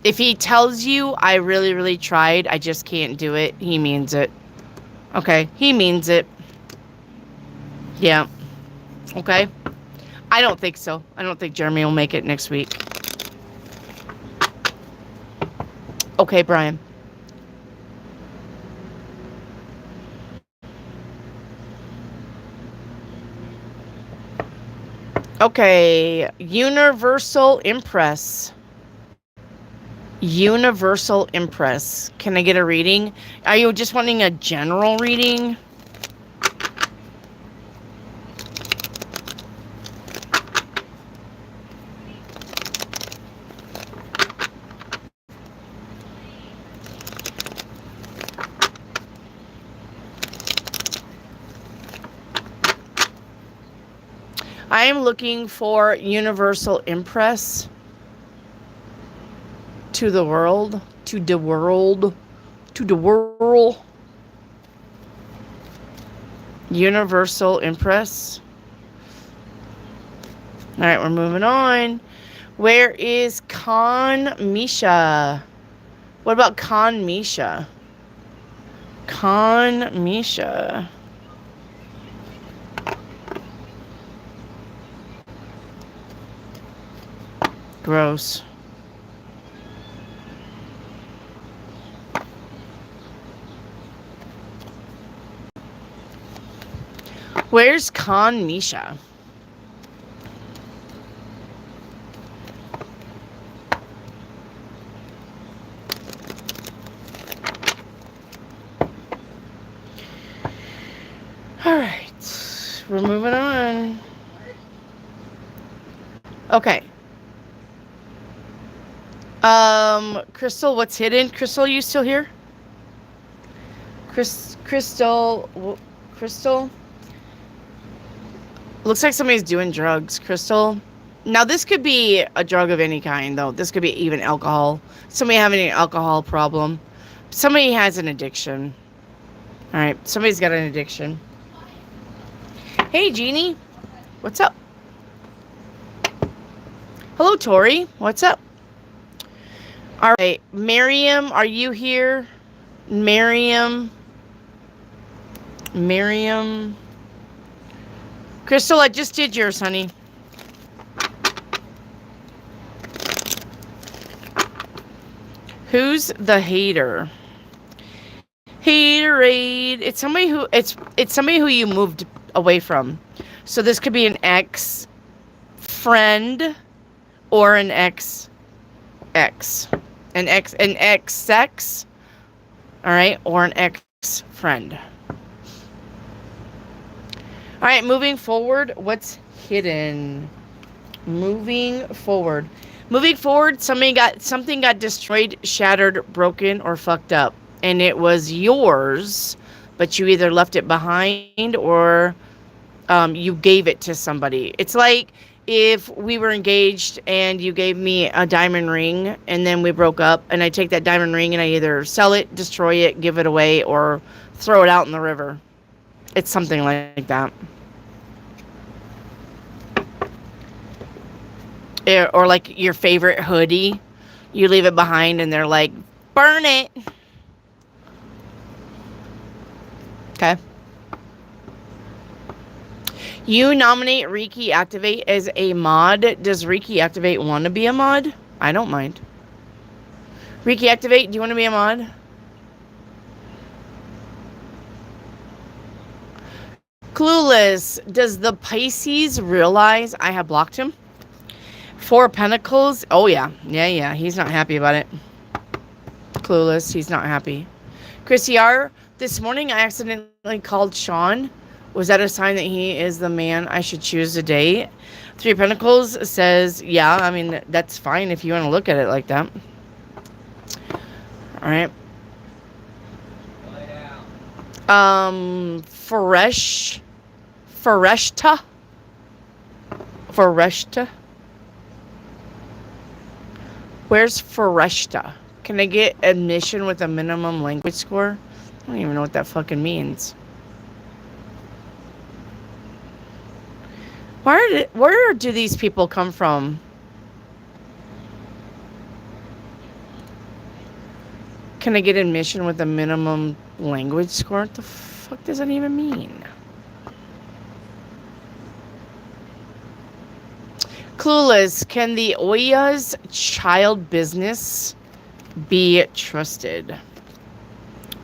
If he tells you, I really, really tried, I just can't do it, he means it. Okay, he means it. Yeah. Okay. I don't think so. I don't think Jeremy will make it next week. Okay, Brian. Okay, Universal Impress. Universal Impress. Can I get a reading? Are you just wanting a general reading? I am looking for universal impress to the world, to the world, to the world. Universal impress. All right, we're moving on. Where is Khan Misha? What about Khan Misha? Khan Misha. Gross. Where's Khan Misha? All right, we're moving on. Okay. Crystal, what's hidden? Crystal, you still here? Crystal. Looks like somebody's doing drugs. Crystal. Now, this could be a drug of any kind, though. This could be even alcohol. Somebody having an alcohol problem. Somebody has an addiction. All right, somebody's got an addiction. Hey, Jeannie. What's up? Hello, Tori. What's up? All right, Miriam, are you here? Miriam. Crystal, I just did yours, honey. Who's the hater? Haterade. It's somebody who somebody who you moved away from. So this could be an ex friend or an ex sex, all right, or an ex friend. All right, moving forward, what's hidden? Moving forward, something got destroyed, shattered, broken, or fucked up, and it was yours, but you either left it behind or you gave it to somebody. It's like if we were engaged and you gave me a diamond ring and then we broke up, and I take that diamond ring and I either sell it, destroy it, give it away, or throw it out in the river. It's something like that. Or like your favorite hoodie, you leave it behind and they're like, burn it. Okay. You nominate Reiki Activate as a mod. Does Reiki Activate want to be a mod? I don't mind. Reiki Activate, do you want to be a mod? Clueless. Does the Pisces realize I have blocked him? Four Pentacles. Oh, yeah. Yeah. He's not happy about it. Clueless. He's not happy. Chrissy R. This morning I accidentally called Sean. Was that a sign that he is the man I should choose to date? Three Pentacles says, yeah, I mean, that's fine if you want to look at it like that. All right. Foreshta. Where's Foreshta? Can I get admission with a minimum language score? I don't even know what that fucking means. Where do these people come from? Can I get admission with a minimum language score? What the fuck does that even mean? Clueless. Can the Oya's child business be trusted?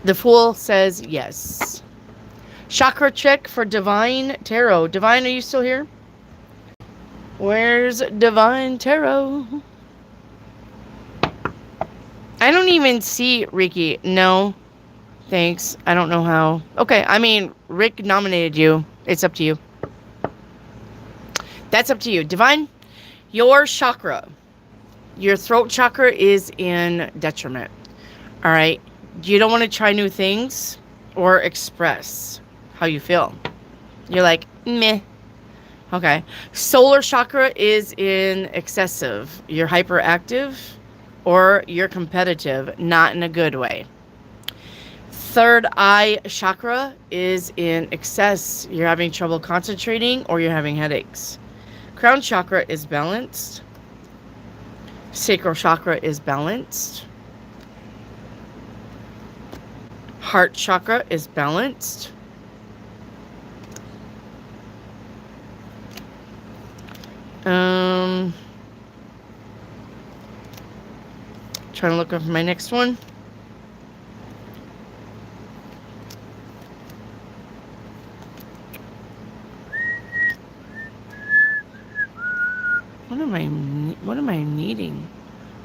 The Fool says yes. Chakra check for Divine Tarot. Divine, are you still here? Where's Divine Tarot? I don't even see Ricky. No. Thanks. I don't know how. Okay, I mean, Rick nominated you. It's up to you. That's up to you. Divine, your chakra, your throat chakra is in detriment. All right? You don't want to try new things or express how you feel. You're like, meh. Okay. Solar chakra is in excessive. You're hyperactive or you're competitive, not in a good way. Third eye chakra is in excess. You're having trouble concentrating or you're having headaches. Crown chakra is balanced. Sacral chakra is balanced. Heart chakra is balanced. Trying to look up for my next one. What am I needing?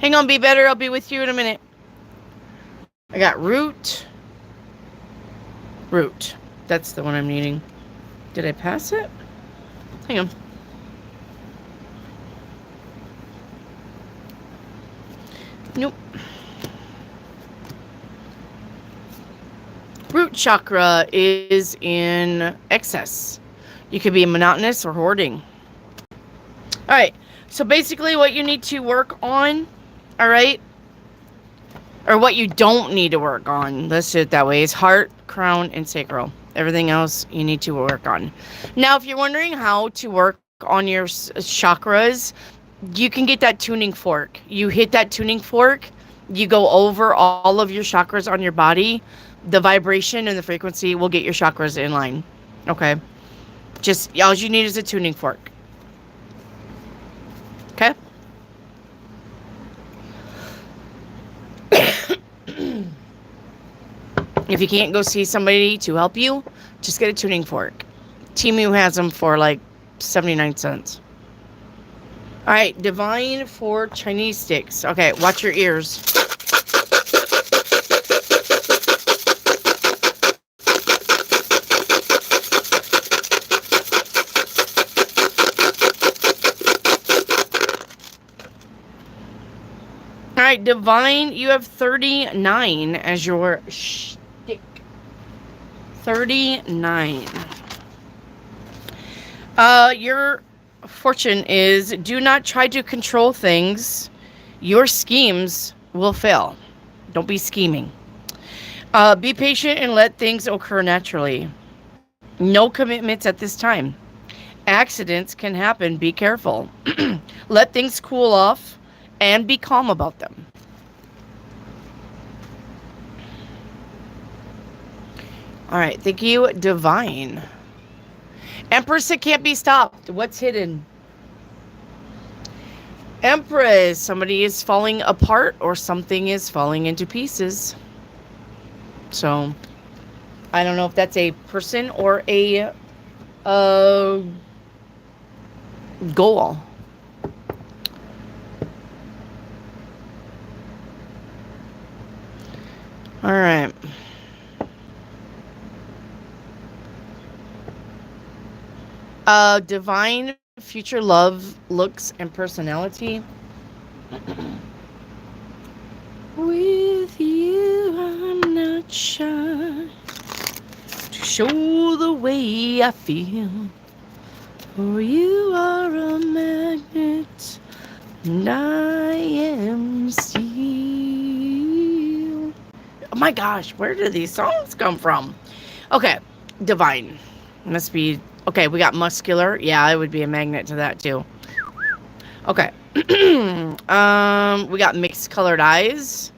Hang on, be better. I'll be with you in a minute. I got root. Root. That's the one I'm needing. Did I pass it? Hang on. Nope. Root chakra is in excess. You could be monotonous or hoarding. All right. So basically what you need to work on, all right, or what you don't need to work on, let's do it that way, is heart, crown, and sacral. Everything else you need to work on. Now, if you're wondering how to work on your chakras, you can get that tuning fork. You hit that tuning fork, you go over all of your chakras on your body, the vibration and the frequency will get your chakras in line. Okay? Just, all you need is a tuning fork. Okay? If you can't go see somebody to help you, just get a tuning fork. Temu has them for like 79 cents. All right, divine for Chinese sticks. Okay, watch your ears. All right, divine, you have 39 as your stick. 39. Your fortune is, do not try to control things. Your schemes will fail. Don't be scheming. Be patient and let things occur naturally. No commitments at this time. Accidents can happen. Be careful. Let things cool off and be calm about them. All right. Thank you, divine. Empress, it can't be stopped. What's hidden? Empress, somebody is falling apart or something is falling into pieces. So, I don't know if that's a person or a goal. All right. Divine future love, looks, and personality. With you, I'm not shy to show the way I feel. For you are a magnet, and I am steel. Oh my gosh, where do these songs come from? Okay, divine. Must be, okay, we got muscular. Yeah, I would be a magnet to that too. Okay. We got mixed colored eyes.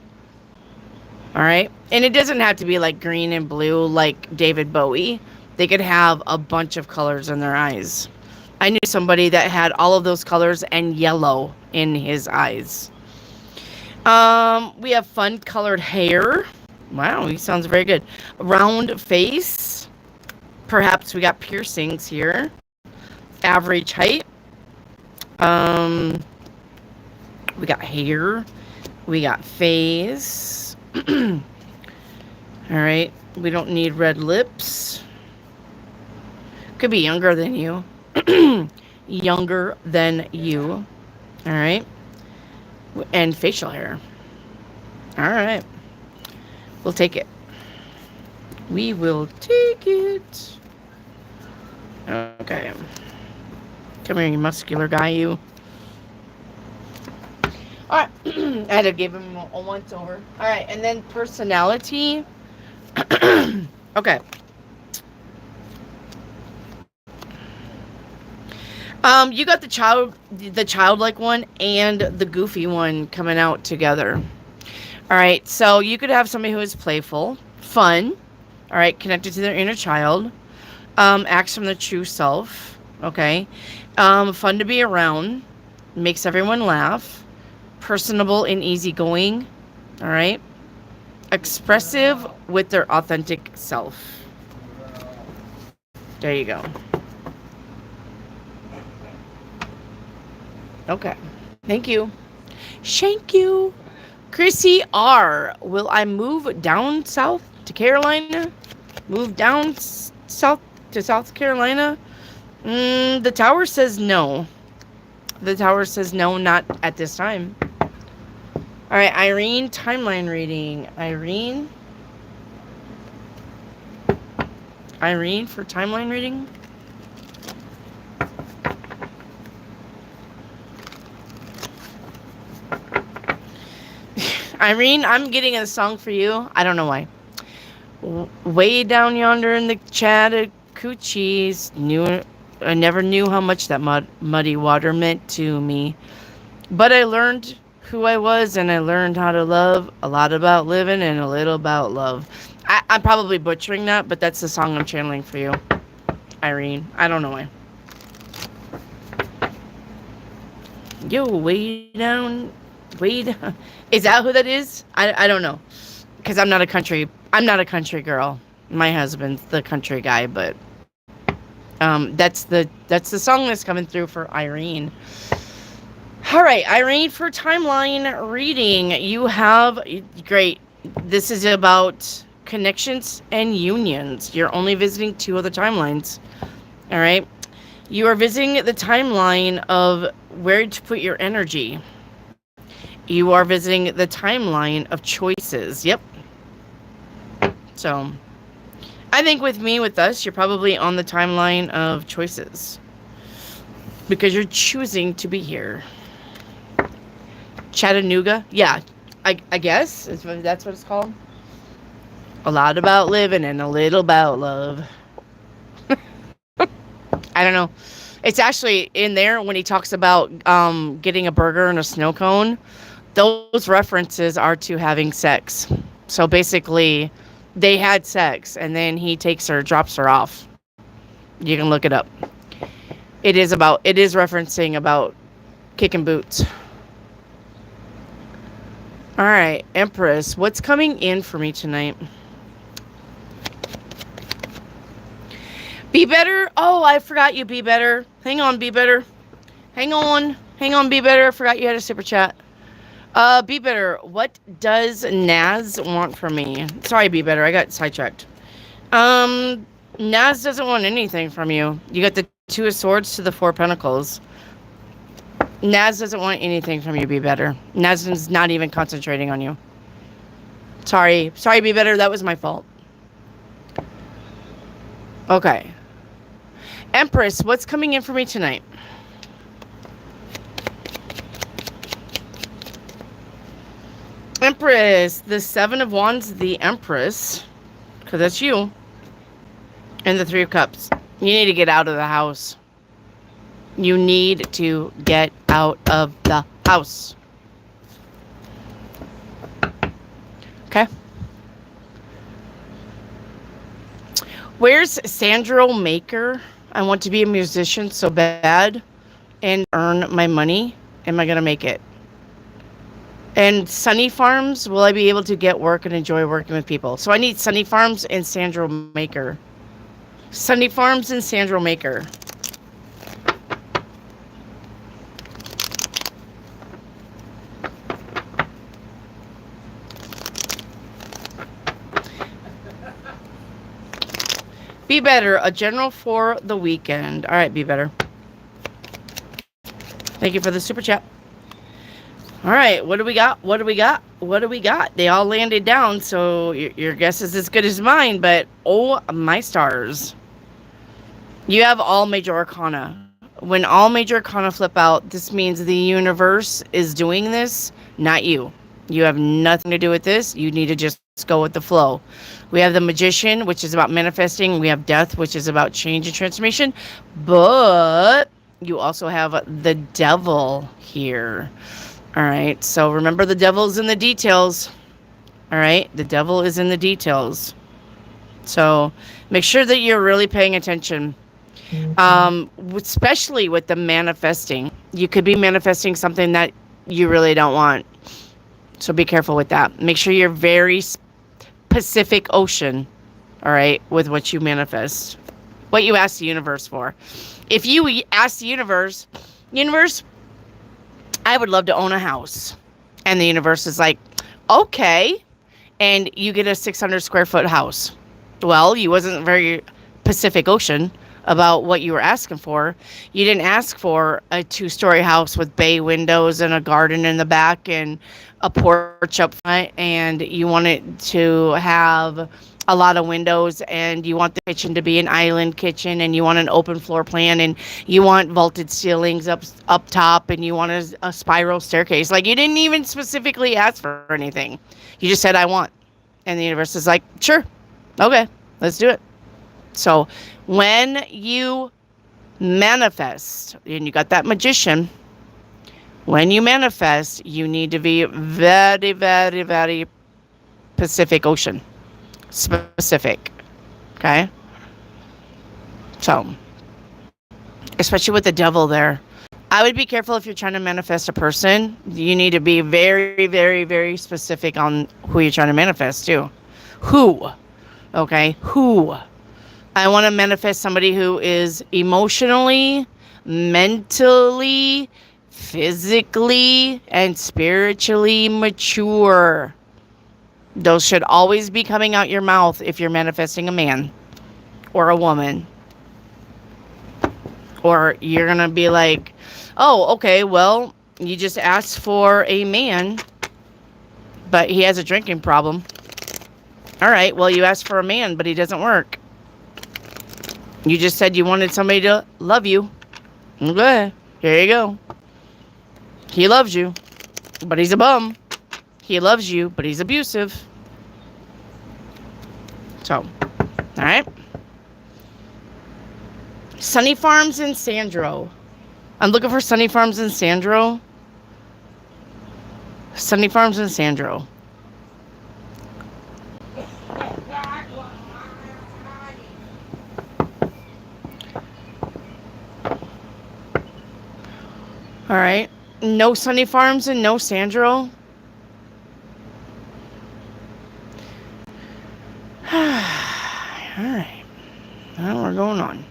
All right. And it doesn't have to be like green and blue like David Bowie. They could have a bunch of colors in their eyes. I knew somebody that had all of those colors and yellow in his eyes. We have fun colored hair. Wow, he sounds very good. Round face. Perhaps we got piercings here. Average height. We got hair. We got face. All right. We don't need red lips. Could be younger than you. Younger than you. All right. And facial hair. All right. We'll take it. We will take it. Okay. Come here, you muscular guy, you. Alright. I had to give him a once over. Alright, and then personality. Okay. You got the childlike one and the goofy one coming out together. All right, so you could have somebody who is playful, fun, all right, connected to their inner child, acts from their true self, okay, fun to be around, makes everyone laugh, personable and easygoing, all right, expressive with their authentic self. There you go. Okay. Thank you. Thank you. Chrissy R. Will I move down south to Carolina? Move down south to South Carolina? The tower says no. The tower says no, not at this time. All right, Irene, timeline reading. Irene for timeline reading. Irene, I'm getting a song for you. I don't know why. Way down yonder in the Chattahoochees, I never knew how much that muddy water meant to me. But I learned who I was, and I learned how to love, a lot about living and a little about love. I'm probably butchering that, but that's the song I'm channeling for you, Irene. I don't know why. Yo, way down. Is that who that is? I don't know, because I'm not a country girl. My husband's the country guy, but that's the song that's coming through for Irene. All right, Irene, for timeline reading, you have great. This is about connections and unions. You're only visiting 2 other timelines. All right, you are visiting the timeline of where to put your energy. You are visiting the timeline of choices. Yep. So, I think with us, you're probably on the timeline of choices. Because you're choosing to be here. Chattanooga? Yeah, I guess. That's what it's called. A lot about living and a little about love. I don't know. It's actually in there when he talks about getting a burger and a snow cone. Those references are to having sex. So basically, they had sex, and then he drops her off. You can look it up. It is referencing about kicking boots. All right, Empress, what's coming in for me tonight? Be better. Oh, I forgot you, Be Better. Hang on, Be Better. Hang on, Be Better. I forgot you had a super chat. Be Better, what does Naz want from me? Sorry, Be Better, I got sidetracked. Naz doesn't want anything from you. You got the 2 of Swords to the 4 of Pentacles. Naz doesn't want anything from you, Be Better. Naz is not even concentrating on you. Sorry, Be Better, that was my fault. Okay. Empress, what's coming in for me tonight? Empress, the 7 of Wands, the Empress, because that's you, and the 3 of Cups. You need to get out of the house. You need to get out of the house. Okay. Where's Sandro Maker? I want to be a musician so bad and earn my money. Am I going to make it? And Sunny Farms, will I be able to get work and enjoy working with people? So I need Sunny Farms and Sandro Maker. Sunny Farms and Sandro Maker. Be Better, a general for the weekend. All right, Be Better. Thank you for the super chat. All right, what do we got? They all landed down, so your guess is as good as mine, but oh my stars. You have all major arcana. When all major arcana flip out, this means the universe is doing this, not you. You have nothing to do with this. You need to just go with the flow. We have the magician, which is about manifesting. We have death, which is about change and transformation. But you also have the devil here. All right. So remember, the devil's in the details. All right. The devil is in the details. So make sure that you're really paying attention. Especially with the manifesting. You could be manifesting something that you really don't want. So be careful with that. Make sure you're very Pacific Ocean, all right, with what you manifest, what you ask the universe for. If you ask the universe, I would love to own a house. And the universe is like, okay. And you get a 600 square foot house. Well, you wasn't very Pacific Ocean about what you were asking for. You didn't ask for a 2-story house with bay windows and a garden in the back and a porch up front, and you want it to have a lot of windows, and you want the kitchen to be an island kitchen, and you want an open floor plan, and you want vaulted ceilings up top, and you want a spiral staircase. Like, you didn't even specifically ask for anything. You just said, I want. And the universe is like, sure, okay, let's do it. So when you manifest, and you got that magician, when you manifest, you need to be very, very, very Pacific Ocean specific. Okay? So, especially with the devil there, I would be careful if you're trying to manifest a person. You need to be very, very, very specific on who you're trying to manifest too. Who? Okay? Who? I want to manifest somebody who is emotionally, mentally, physically, and spiritually mature. Those should always be coming out your mouth if you're manifesting a man or a woman. Or you're going to be like, oh, okay, well, you just asked for a man, but he has a drinking problem. All right, well, you asked for a man, but he doesn't work. You just said you wanted somebody to love you. Okay, here you go. He loves you, but he's a bum. He loves you, but he's abusive. So, all right. Sunny Farms in Sandro. I'm looking for Sunny Farms in Sandro. Sunny Farms in Sandro. All right. No Sunny Farms and no Sandro. All right. Now we're going on.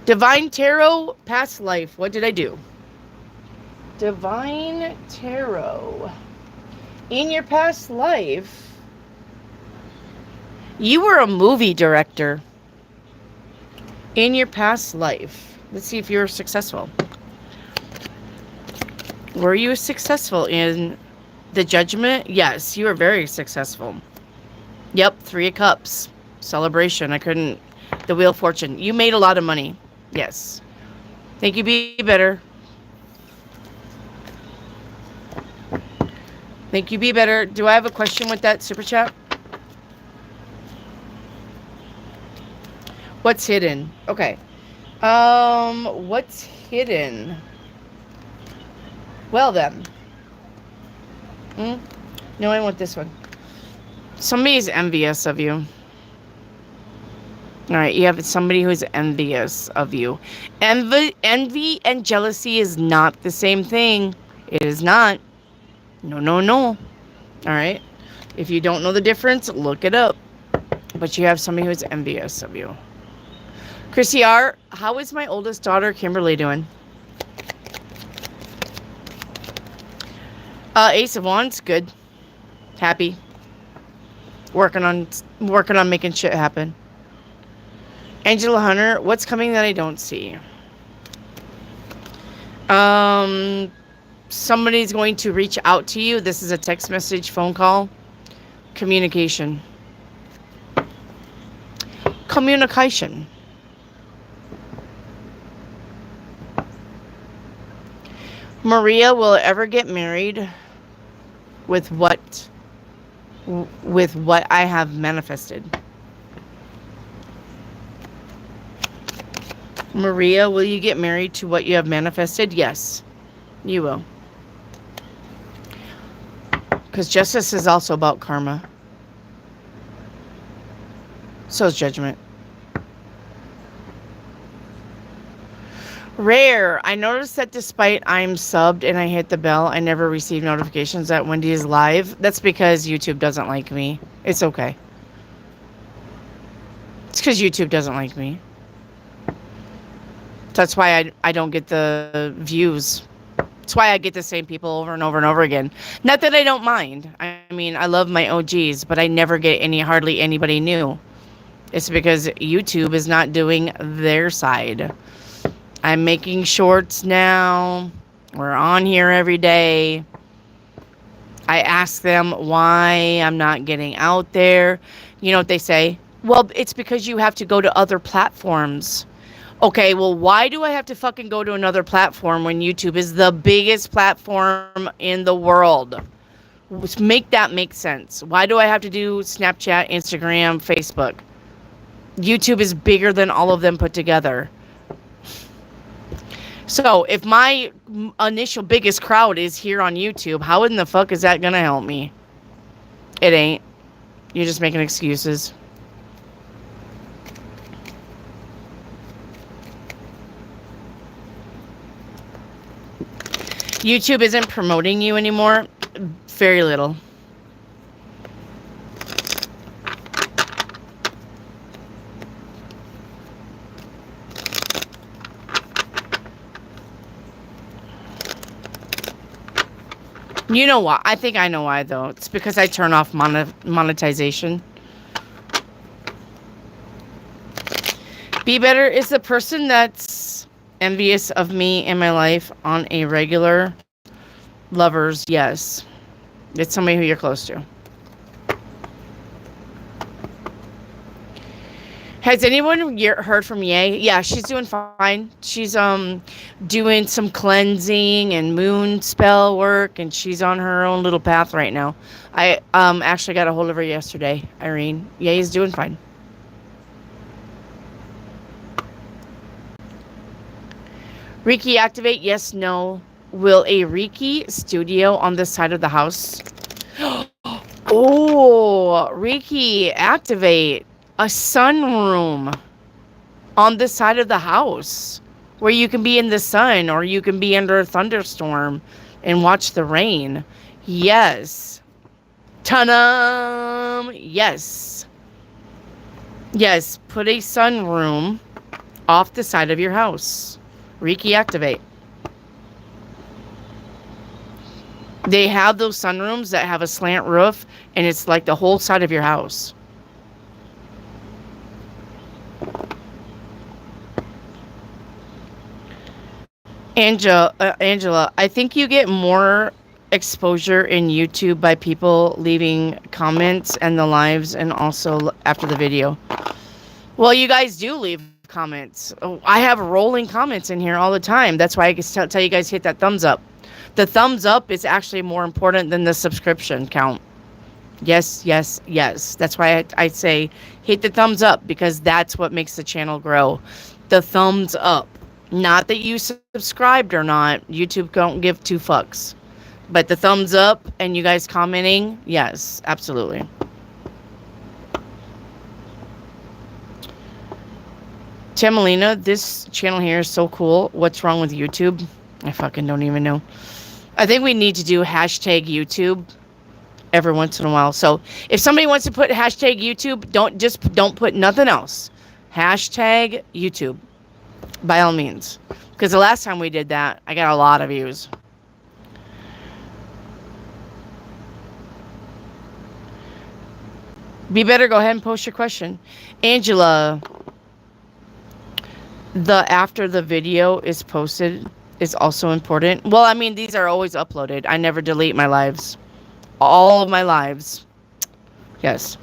Divine Tarot, past life. What did I do? Divine Tarot. In your past life, you were a movie director. In your past life. Let's see if you're successful. Were you successful in the Judgment? Yes, you were very successful. Yep, 3 of Cups. Celebration. The Wheel of Fortune. You made a lot of money. Yes. Think you be better. Think you be better. Do I have a question with that super chat? What's hidden? Okay. What's hidden? Well then. No, I want this one. Somebody's envious of you. All right, you have somebody who's envious of you. Envy and jealousy is not the same thing. It is not. No, no, no. All right. If you don't know the difference, look it up. But you have somebody who's envious of you. Chrissy R., how is my oldest daughter, Kimberly, doing? Ace of Wands, good. Happy. Working on making shit happen. Angela Hunter, what's coming that I don't see? Somebody's going to reach out to you. This is a text message, phone call. Communication. Communication. Maria will ever get married with what I have manifested. Maria, will you get married to what you have manifested? Yes, you will. Because justice is also about karma. So is judgment. Rare. I noticed that despite I'm subbed and I hit the bell, I never receive notifications that Wendy is live. That's because YouTube doesn't like me. It's okay. It's because YouTube doesn't like me. That's why I don't get the views. That's why I get the same people over and over and over again. Not that I don't mind. I mean, I love my OGs, but I never get hardly anybody new. It's because YouTube is not doing their side. I'm making shorts now. We're on here every day. I ask them why I'm not getting out there. You know what they say? Well, it's because you have to go to other platforms. Okay, well, why do I have to fucking go to another platform when YouTube is the biggest platform in the world? Make that make sense. Why do I have to do Snapchat, Instagram, Facebook? YouTube is bigger than all of them put together. So if my initial biggest crowd is here on YouTube, how in the fuck is that gonna help me? It ain't. You're just making excuses. YouTube isn't promoting you anymore. Very little. You know why? I think I know why, though. It's because I turn off monetization. Be better is the person that's envious of me in my life on a regular. Lovers, yes. It's somebody who you're close to. Has anyone heard from Ye? Yeah, she's doing fine. She's doing some cleansing and moon spell work, and she's on her own little path right now. I actually got a hold of her yesterday, Irene. Ye's doing fine. Reiki activate? Yes, no. Will a Reiki studio on the side of the house? Oh, Reiki activate. A sunroom on the side of the house where you can be in the sun or you can be under a thunderstorm and watch the rain. Yes. Ta-da! Yes. Yes, put a sunroom off the side of your house. Reiki activate. They have those sunrooms that have a slant roof and it's like the whole side of your house. Angela, I think you get more exposure in YouTube by people leaving comments and the lives and also after the video. Well, you guys do leave comments. Oh, I have rolling comments in here all the time. That's why I can tell you guys hit that thumbs up. The thumbs up is actually more important than the subscription count. Yes, yes, yes. That's why I say hit the thumbs up because that's what makes the channel grow. The thumbs up. Not that you subscribed or not. YouTube don't give two fucks. But the thumbs up and you guys commenting, yes, absolutely. Tamalina, this channel here is so cool. What's wrong with YouTube? I fucking don't even know. I think we need to do hashtag YouTube every once in a while. So if somebody wants to put hashtag YouTube, don't put nothing else. Hashtag YouTube. By all means. Because the last time we did that, I got a lot of views. Be better, go ahead and post your question. Angela, the after the video is posted is also important. Well, I mean, these are always uploaded. I never delete my lives. All of my lives. Yes.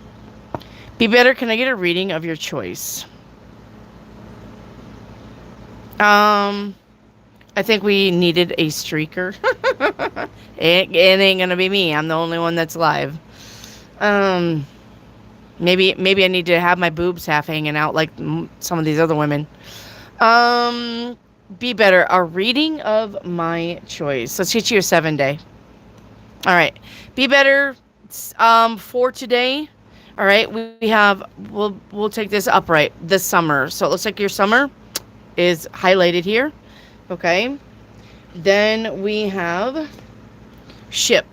Be better, can I get a reading of your choice? I think we needed a streaker. It ain't gonna be me. I'm the only one that's live. Um, maybe I need to have my boobs half hanging out like some of these other women. Um, be better. A reading of my choice. Let's get you a 7-day. All right. Be better. For today. All right. We have. We'll take this upright. The summer. So it looks like your summer is highlighted here. Okay. Then we have ship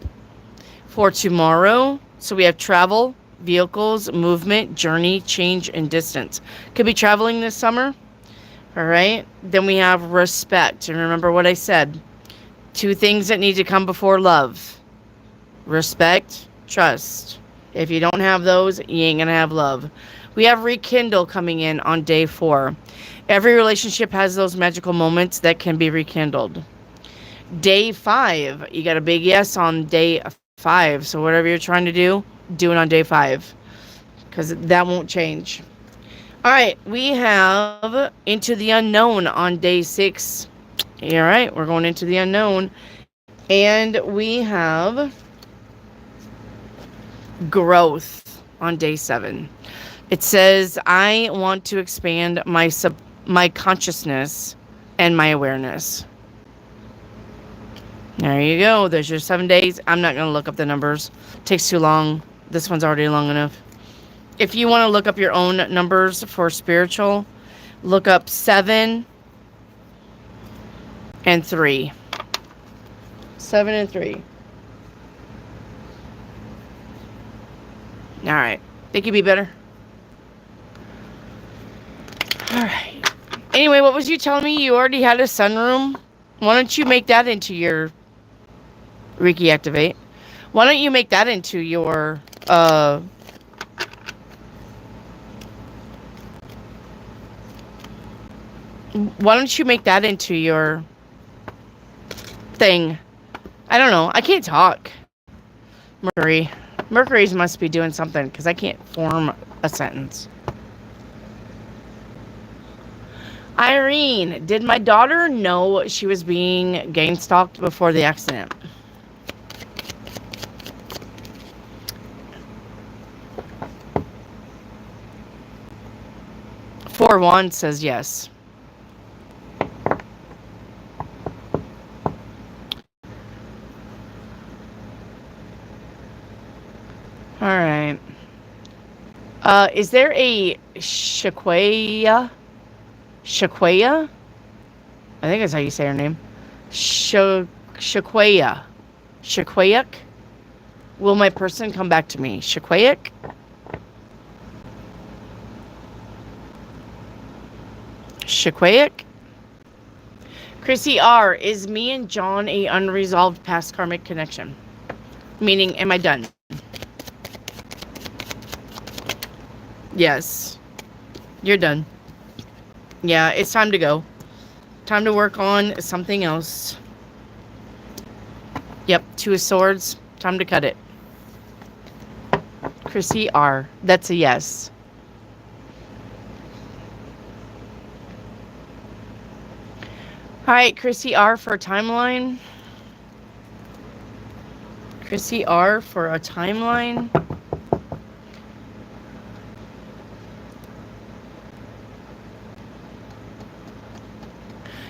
for tomorrow. So we have travel, vehicles, movement, journey, change, and distance. Could be traveling this summer. All right. Then we have respect. And remember what I said. 2 things that need to come before love. Respect, trust. If you don't have those, you ain't going to have love. We have rekindle coming in on day 4. Every relationship has those magical moments that can be rekindled. Day 5, you got a big yes on day 5. So whatever you're trying to do it on day 5. Because that won't change. All right, we have into the unknown on day 6. All right, we're going into the unknown. And we have growth on day 7. It says, I want to expand my consciousness and my awareness. There you go. There's your 7 days. I'm not going to look up the numbers. It takes too long. This one's already long enough. If you want to look up your own numbers for spiritual, look up 7 and 3. 7 and 3. All right. Think you'd be better? All right. Anyway, what was you telling me? You already had a sunroom? Why don't you make that into your Reiki Activate? Why don't you make that into your why don't you make that into your thing? I don't know. I can't talk. Mercury's must be doing something because I can't form a sentence. Irene, did my daughter know she was being gang stalked before the accident? Four One says yes. All right. Is there a Shaquaya? Shaquaya? I think that's how you say her name. Shaquaya. Shaquayak? Will my person come back to me? Shaquayak? Shaquayak? Chrissy R. Is me and John a unresolved past karmic connection? Meaning, am I done? Yes. You're done. Yeah, it's time to go. Time to work on something else. Yep, 2 of Swords. Time to cut it. Chrissy R. That's a yes. All right, Chrissy R. for a timeline. Chrissy R. for a timeline.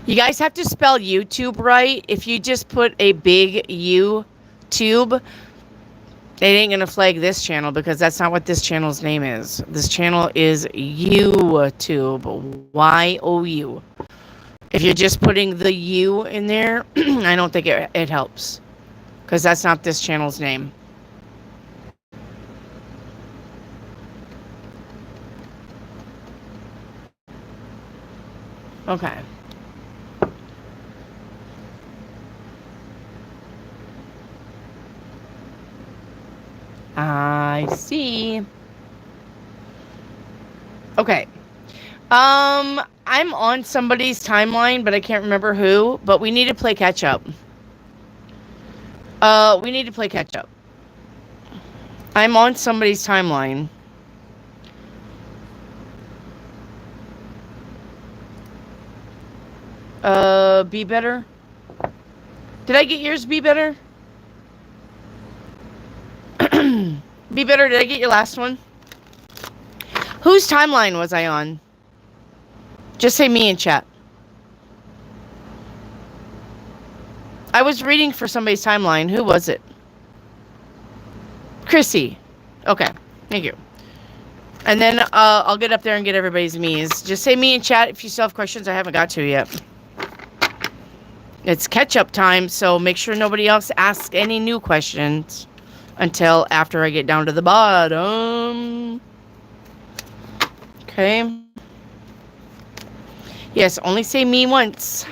You guys have to spell YouTube right. If you just put a big YouTube, it ain't going to flag this channel because that's not what this channel's name is. This channel is YouTube. Y-O-U. If you're just putting the U in there, I don't think it helps because that's not this channel's name. Okay. I see. Okay. I'm on somebody's timeline, but I can't remember who. But we need to play catch up. We need to play catch up. I'm on somebody's timeline. Be better. Did I get yours? Be better. Be better. Did I get your last one? Whose timeline was I on? Just say me in chat. I was reading for somebody's timeline. Who was it? Chrissy. Okay. Thank you. And then I'll get up there and get everybody's me's. Just say me in chat if you still have questions I haven't got to yet. It's catch-up time, so make sure nobody else asks any new questions until after I get down to the bottom. Okay. Yes, only say me once.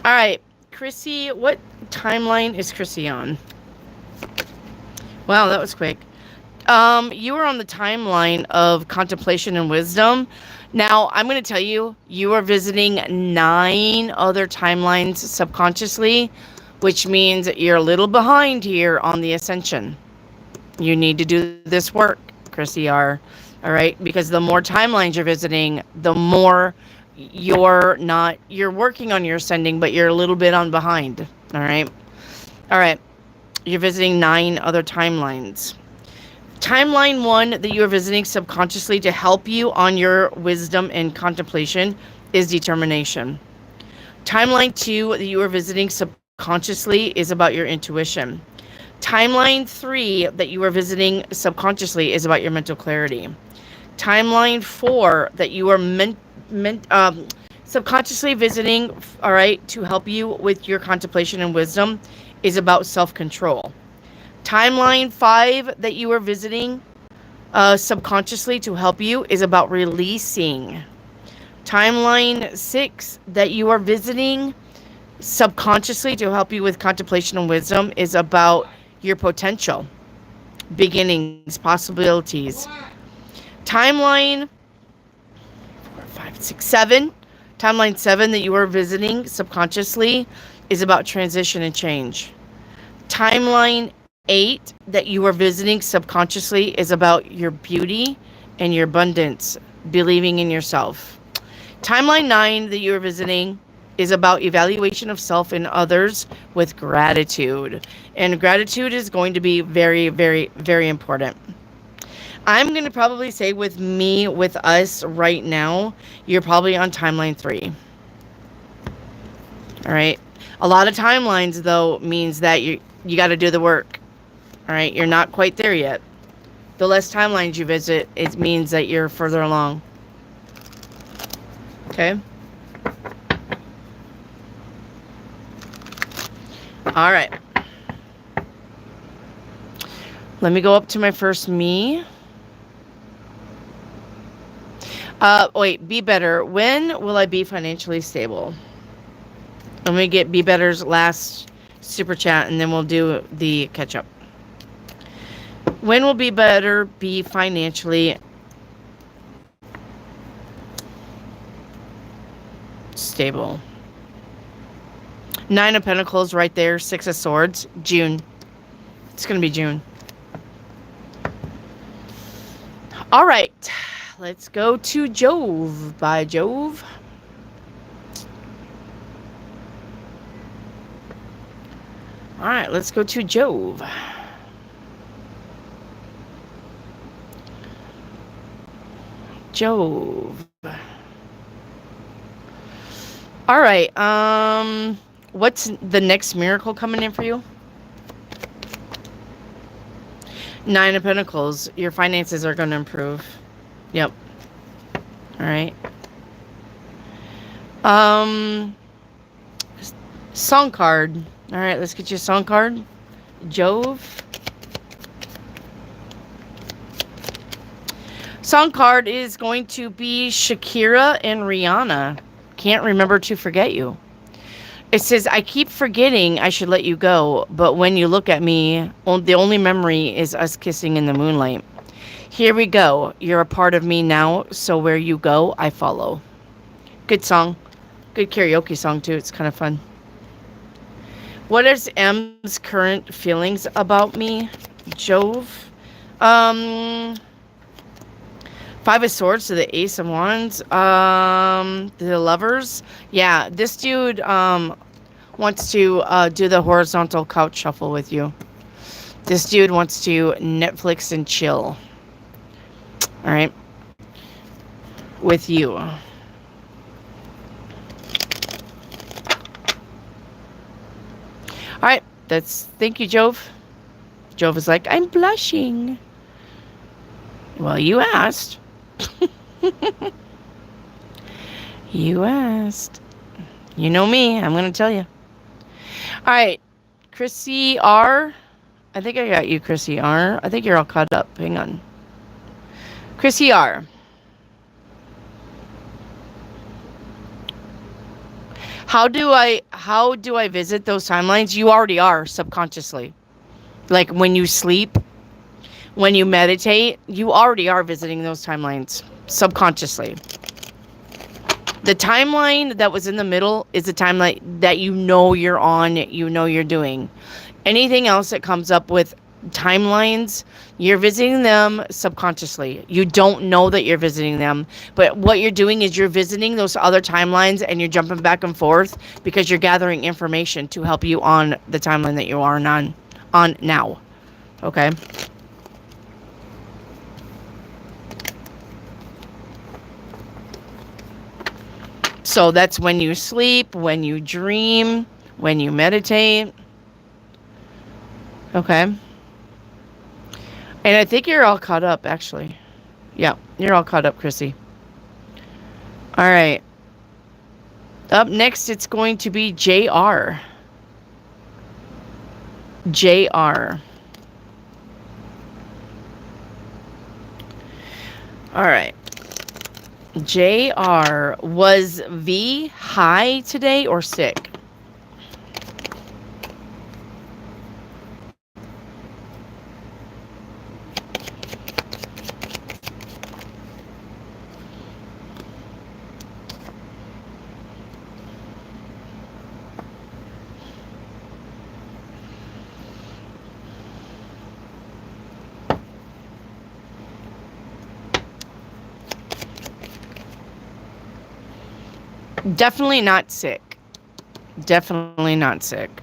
All right, Chrissy, what timeline is Chrissy on? Wow, that was quick. You were on the timeline of contemplation and wisdom. Now, I'm going to tell you, you are visiting 9 other timelines subconsciously, which means you're a little behind here on the ascension. You need to do this work, Chrissy R. All right? Because the more timelines you're visiting, the more you're working on your ascending, but you're a little bit on behind. All right? All right. You're visiting 9 other timelines. Timeline 1 that you are visiting subconsciously to help you on your wisdom and contemplation is determination. Timeline 2 that you are visiting subconsciously is about your intuition. Timeline 3 that you are visiting subconsciously is about your mental clarity. Timeline 4 that you are subconsciously visiting, all right, to help you with your contemplation and wisdom is about self-control. Timeline 5 that you are visiting subconsciously to help you is about releasing. Timeline 6 that you are visiting subconsciously to help you with contemplation and wisdom is about your potential, beginnings, possibilities. Timeline 4, 5, 6, 7. Timeline 7 that you are visiting subconsciously is about transition and change. Timeline 8 that you are visiting subconsciously is about your beauty and your abundance, believing in yourself. Timeline 9 that you are visiting is about evaluation of self and others with gratitude. And gratitude is going to be very, very, very important. I'm going to probably say with us right now, you're probably on timeline 3. All right. A lot of timelines, though, means that you got to do the work. All right, you're not quite there yet. The less timelines you visit, it means that you're further along. Okay? All right. Let me go up to my first me. Wait, be better. When will I be financially stable? Let me get Be Better's last super chat, and then we'll do the catch-up. When will Be Better be financially stable? 9 of Pentacles right there. 6 of Swords. June. It's going to be June. All right. Let's go to Jove by Jove. All right. Let's go to Jove. Jove. All right. What's the next miracle coming in for you? 9 of Pentacles. Your finances are going to improve. Yep. All right. Song card. All right. Let's get you a song card. Jove. Song card is going to be Shakira and Rihanna. Can't remember to forget you. It says, I keep forgetting I should let you go, but when you look at me, the only memory is us kissing in the moonlight. Here we go. You're a part of me now, so where you go, I follow. Good song. Good karaoke song, too. It's kind of fun. What is M's current feelings about me? Jove. Five of Swords to the Ace of Wands. The Lovers. Yeah, this dude wants to do the horizontal couch shuffle with you. This dude wants to Netflix and chill. All right. With you. All right. Thank you, Jove. Jove is like, I'm blushing. Well, you asked. You asked. You know me. I'm going to tell you. All right. Chrissy R. I think I got you, Chrissy R. I think you're all caught up. Hang on. Chrissy R. How do I visit those timelines? You already are subconsciously. Like when you sleep, when you meditate, you already are visiting those timelines subconsciously. The timeline that was in the middle is a timeline that you know you're on, you know you're doing. Anything else that comes up with timelines, you're visiting them subconsciously. You don't know that you're visiting them, but what you're doing is you're visiting those other timelines and you're jumping back and forth because you're gathering information to help you on the timeline that you are on now. Okay? So that's when you sleep, when you dream, when you meditate. Okay. And I think you're all caught up, actually. Yeah, you're all caught up, Chrissy. All right. Up next, it's going to be JR. JR. All right. JR, was V high today or sick? Definitely not sick. Definitely not sick.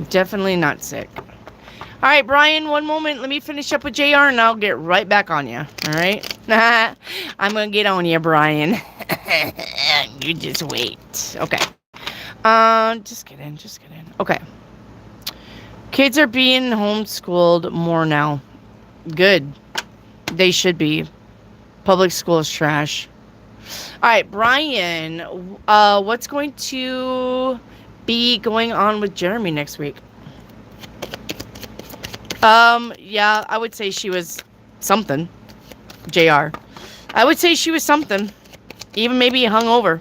Definitely not sick. All right, Brian, one moment. Let me finish up with JR and I'll get right back on you. All right? I'm going to get on you, Brian. You just wait. Okay. Just get in. Just get in. Okay. Kids are being homeschooled more now. Good. They should be. Public school is trash. All right, Brian, what's going to be going on with Jeremy next week? Yeah, I would say she was something. JR. I would say she was something. Even maybe hungover.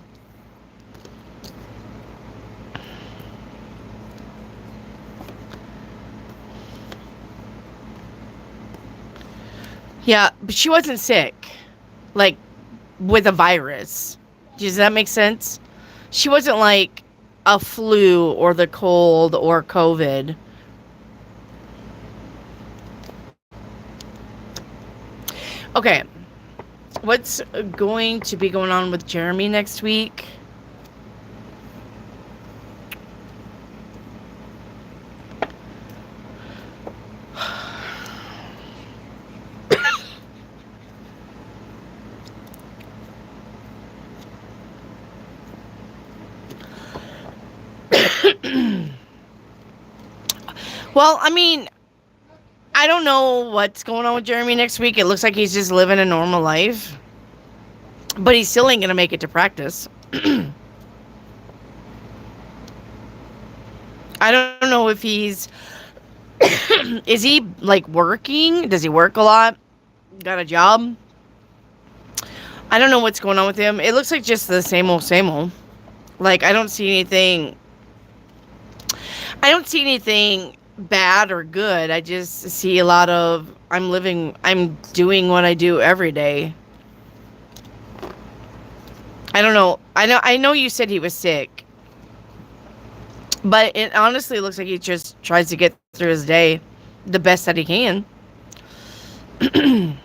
Yeah, but she wasn't sick. Like, with a virus. Does that make sense? She wasn't like a flu or the cold or COVID. Okay. What's going to be going on with Jeremy next week? Well, I mean, I don't know what's going on with Jeremy next week. It looks like he's just living a normal life. But he still ain't going to make it to practice. I don't know if he's... Is he, like, working? Does he work a lot? Got a job? I don't know what's going on with him. It looks like just the same old, same old. Like, I don't see anything bad or good. I just see a lot of I'm doing what I do every day. I don't know. I know you said he was sick. But it honestly looks like he just tries to get through his day the best that he can. All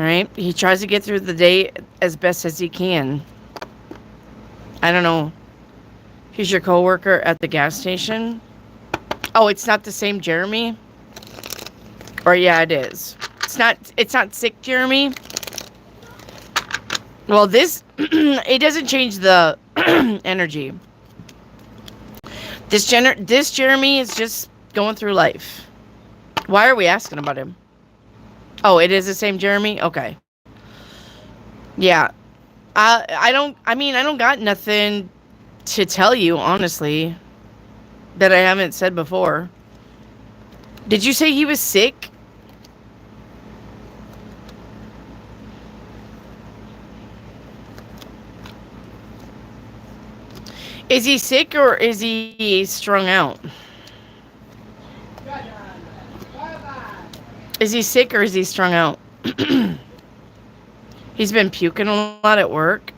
right. He tries to get through the day as best as he can. I don't know. He's your coworker at the gas station. Oh, it's not the same Jeremy? Or yeah, it is. It's not sick Jeremy. Well, this it doesn't change the energy. This Jeremy is just going through life. Why are we asking about him? Oh, it is the same Jeremy? Okay. Yeah. I don't got nothing to tell you, honestly, that I haven't said before. Did you say he was sick? Is he sick or is he strung out? Is he sick or is he strung out? He's been puking a lot at work.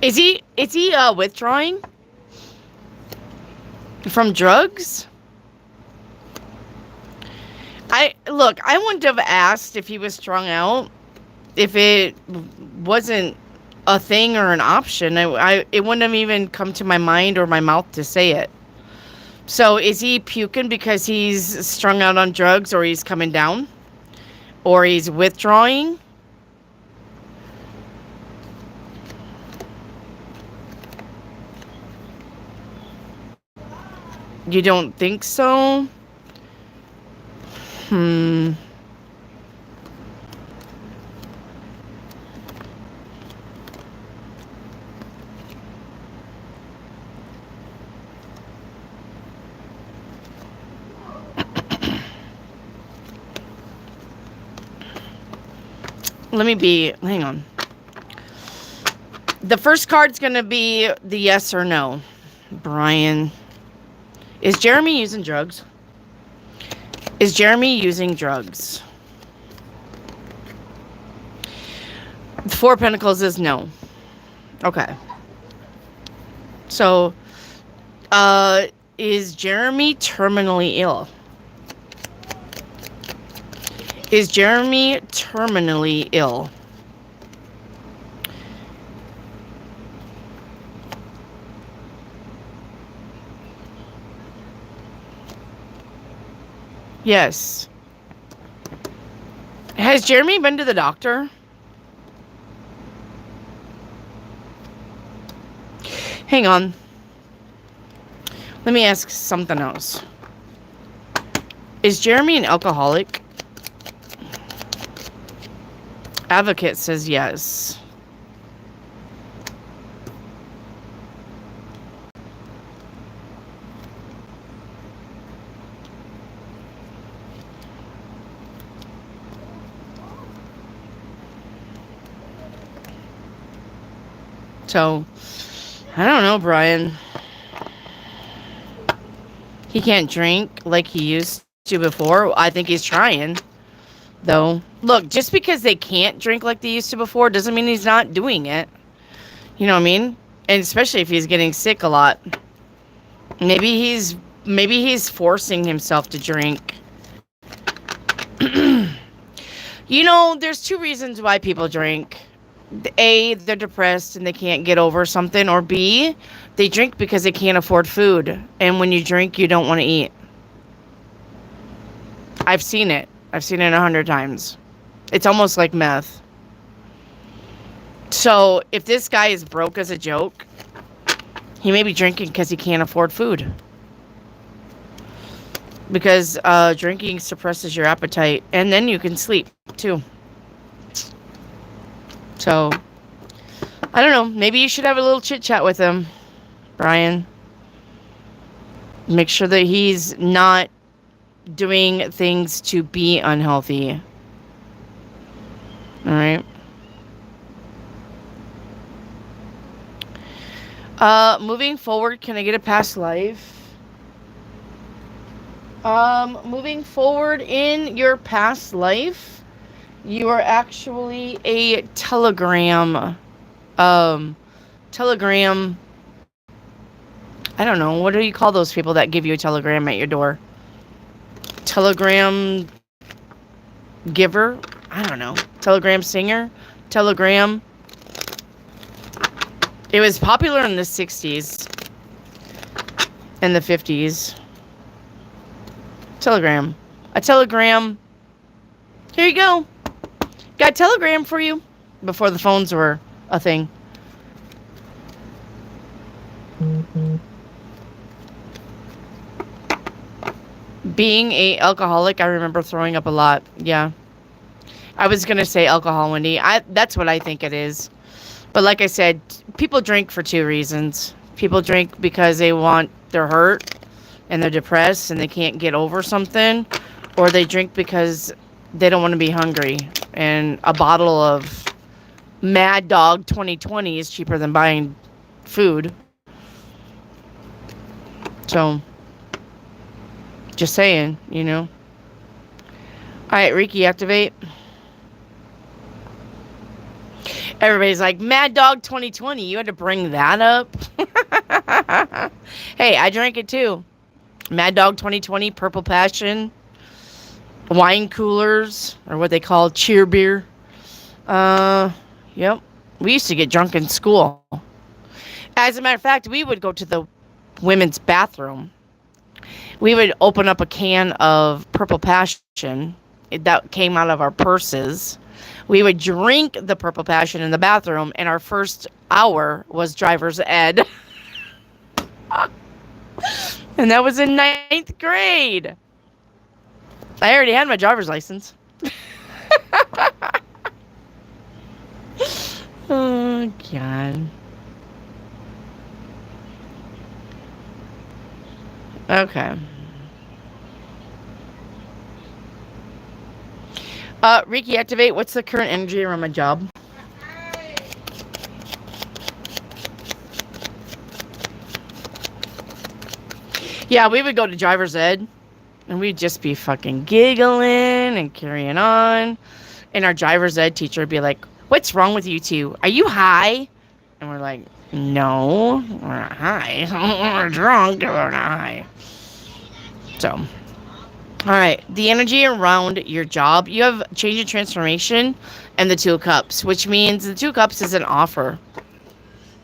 Is he withdrawing from drugs? I wouldn't have asked if he was strung out if it wasn't a thing or an option. It wouldn't have even come to my mind or my mouth to say it. So is he puking because he's strung out on drugs, or he's coming down, or he's withdrawing? You don't think so? Hang on. The first card's going to be the yes or no. Brian. Is Jeremy using drugs? Is Jeremy using drugs? The Four of Pentacles is no. Okay. So, is Jeremy terminally ill? Is Jeremy terminally ill? Yes. Has Jeremy been to the doctor? Hang on. Let me ask something else. Is Jeremy an alcoholic? Advocate says yes. So, I don't know, Brian. He can't drink like he used to before. I think he's trying, though. Look, just because they can't drink like they used to before doesn't mean he's not doing it. You know what I mean? And especially if he's getting sick a lot. Maybe he's forcing himself to drink. You know, there's two reasons why people drink. A, they're depressed and they can't get over something. Or B, they drink because they can't afford food. And when you drink, you don't want to eat. I've seen it. I've seen it 100 times. It's almost like meth. So, if this guy is broke as a joke, he may be drinking because he can't afford food. Because drinking suppresses your appetite. And then you can sleep, too. So, I don't know. Maybe you should have a little chit-chat with him, Brian. Make sure that he's not doing things to be unhealthy. All right. Moving forward, can I get a past life? Moving forward in your past life, You are actually a um, telegram, I don't know, what do you call those people that give you a telegram at your door? Telegram giver? I don't know. Telegram singer? Telegram. It was popular in the 60s and the 50s. Telegram. A telegram. Here you go. Got a telegram for you. Before the phones were a thing. Being a alcoholic, I remember throwing up a lot. Yeah. I was going to say alcohol, Wendy. That's what I think it is. But like I said, people drink for two reasons. People drink because they're hurt and they're depressed and they can't get over something. Or they drink because they don't want to be hungry. And a bottle of Mad Dog 2020 is cheaper than buying food. So, just saying, you know. Alright, Reiki, activate. Everybody's like, Mad Dog 2020, you had to bring that up? Hey, I drank it too. Mad Dog 2020, Purple Passion, wine coolers, or what they call cheer beer. Yep. We used to get drunk in school. As a matter of fact, we would go to the women's bathroom. We would open up a can of Purple Passion that came out of our purses. We would drink the Purple Passion in the bathroom, and our first hour was driver's ed. And that was in 9th grade. I already had my driver's license. Oh, God. Okay. Reiki, activate. What's the current energy around my job? Yeah, we would go to driver's ed, and we'd just be fucking giggling and carrying on. And our driver's ed teacher would be like, "What's wrong with you two? Are you high?" And we're like, "No, we're not high. We're drunk, but we're not high." So, all right. The energy around your job, you have change and transformation and the 2 of Cups, which means the 2 of Cups is an offer.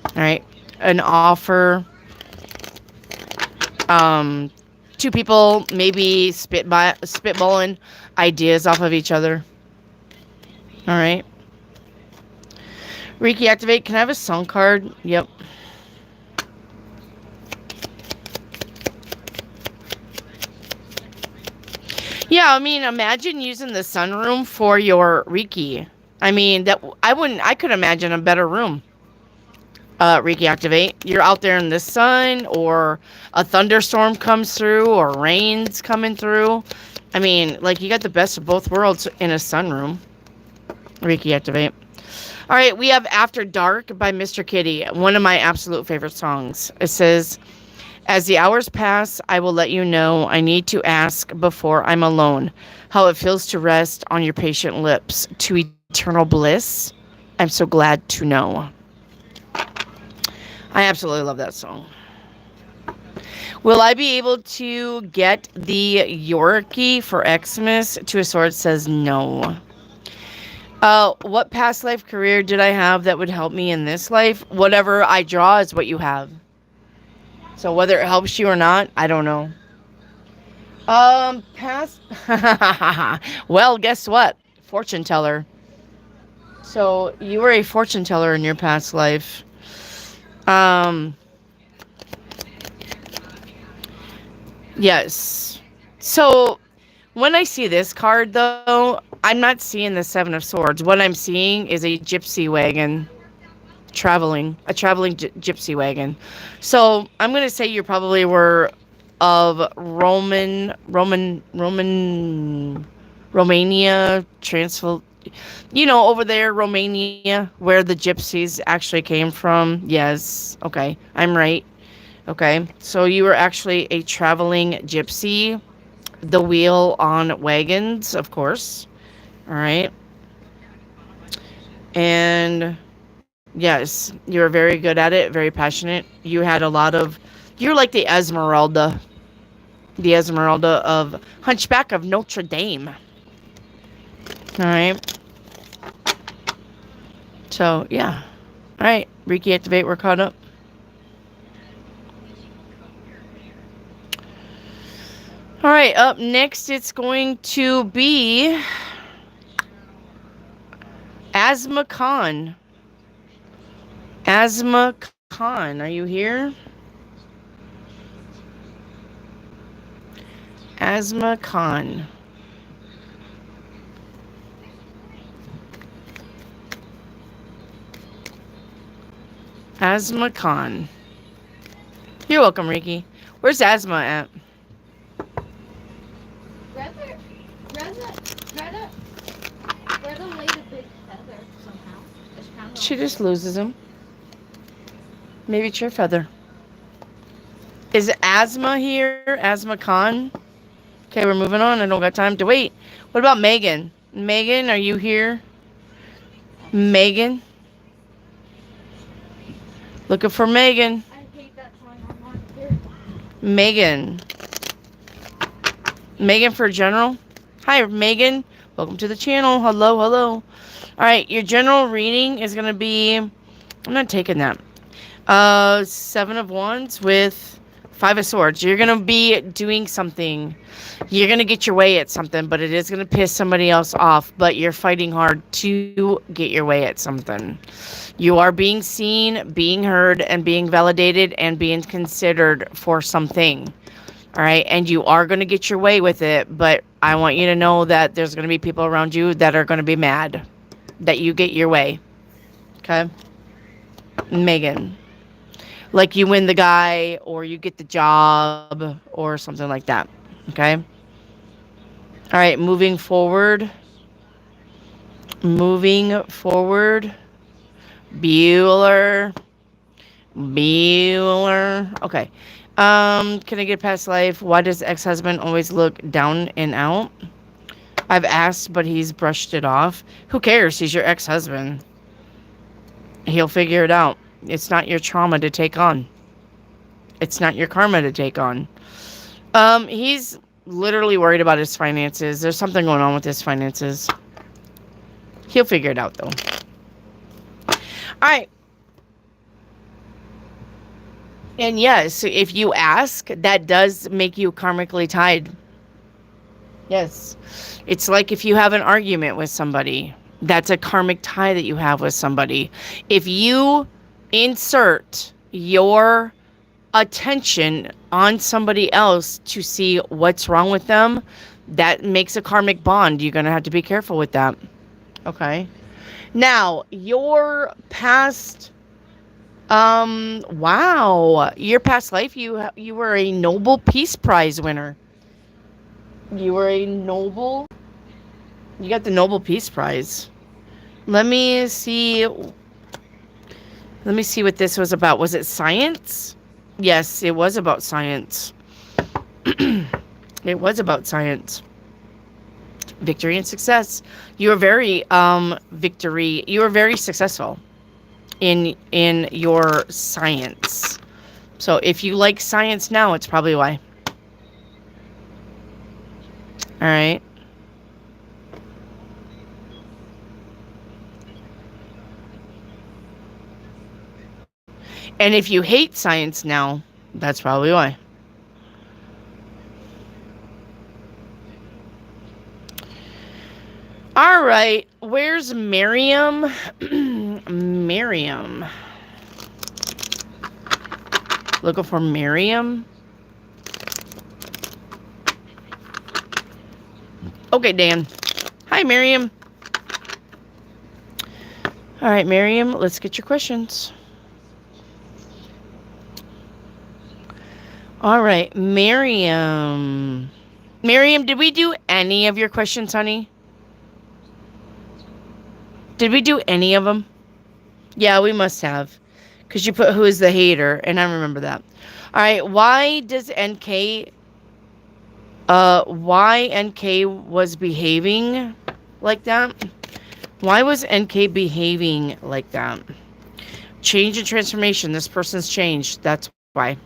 All right. An offer. 2 people maybe spitballing ideas off of each other. All right. Reiki, activate. Can I have a song card? Yep. Yeah, I mean, imagine using the sunroom for your Reiki. I mean, I could imagine a better room. Reiki, activate. You're out there in the sun, or a thunderstorm comes through, or rain's coming through. I mean, like, you got the best of both worlds in a sunroom. Reiki, activate. All right, we have After Dark by Mr. Kitty, one of my absolute favorite songs. It says, "As the hours pass, I will let you know I need to ask before I'm alone how it feels to rest on your patient lips to eternal bliss. I'm so glad to know." I absolutely love that song. Will I be able to get the Yorkie for Xmas? Two of Swords says no. What past life career did I have that would help me in this life? Whatever I draw is what you have. So whether it helps you or not, I don't know. Past. Well, guess what? Fortune teller. So you were a fortune teller in your past life. Yes. So when I see this card, though, I'm not seeing the 7 of Swords. What I'm seeing is a gypsy wagon a traveling gypsy wagon. So I'm going to say you probably were of Romania, over there, Romania, where the gypsies actually came from. Yes. Okay. I'm right. Okay. So you were actually a traveling gypsy. The wheel on wagons, of course. All right. And yes, you were very good at it, very passionate. You had a lot of, you're like the Esmeralda of Hunchback of Notre Dame. All right. So, yeah. All right. Reiki activate. We're caught up. All right. Up next, it's going to be Asma Khan. Asma Khan, are you here? Asma Khan. Asma Khan. You're welcome, Ricky. Where's Asma at? Greta laid a big feather somehow. She just loses him. Maybe it's your feather. Is Asma here? Asma Khan? Okay, we're moving on. I don't got time to wait. What about Megan? Megan, are you here? Megan? Looking for Megan. I hate that song. I'm on here. Megan. Megan for general. Hi, Megan. Welcome to the channel. Hello, hello. All right, your general reading is going to be... I'm not taking that. 7 of Wands with 5 of Swords. You're going to be doing something. You're going to get your way at something, but it is going to piss somebody else off. But you're fighting hard to get your way at something. You are being seen, being heard, and being validated, and being considered for something. All right, and you are going to get your way with it, but I want you to know that there's going to be people around you that are going to be mad that you get your way. Okay? Megan. Like you win the guy, or you get the job, or something like that. Okay? All right, moving forward. Moving forward. Bueller. Okay. Can I get past life? Why does ex-husband always look down and out? I've asked, but he's brushed it off. Who cares? He's your ex-husband. He'll figure it out. It's not your trauma to take on. It's not your karma to take on. He's literally worried about his finances. There's something going on with his finances. He'll figure it out, though. All right. And yes, if you ask, that does make you karmically tied. Yes. It's like if you have an argument with somebody, that's a karmic tie that you have with somebody. If you insert your attention on somebody else to see what's wrong with them, that makes a karmic bond. You're going to have to be careful with that. Okay. Now, your past... wow. Your past life, you were a Nobel Peace Prize winner. You were a Nobel... You got the Nobel Peace Prize. Let me see what this was about. Was it science? Yes, it was about science. It was about science. Victory and success. You were very, you were very successful in your science. So if you like science now, it's probably why. All right. And if you hate science now, that's probably why. All right. Where's Miriam? Miriam. Looking for Miriam. Okay, Dan. Hi, Miriam. All right, Miriam, let's get your questions. All right, Miriam. Miriam, did we do any of your questions, honey? Did we do any of them? Yeah, we must have. Because you put who is the hater, and I remember that. All right, why NK was behaving like that? Why was NK behaving like that? Change and transformation. This person's changed. That's why.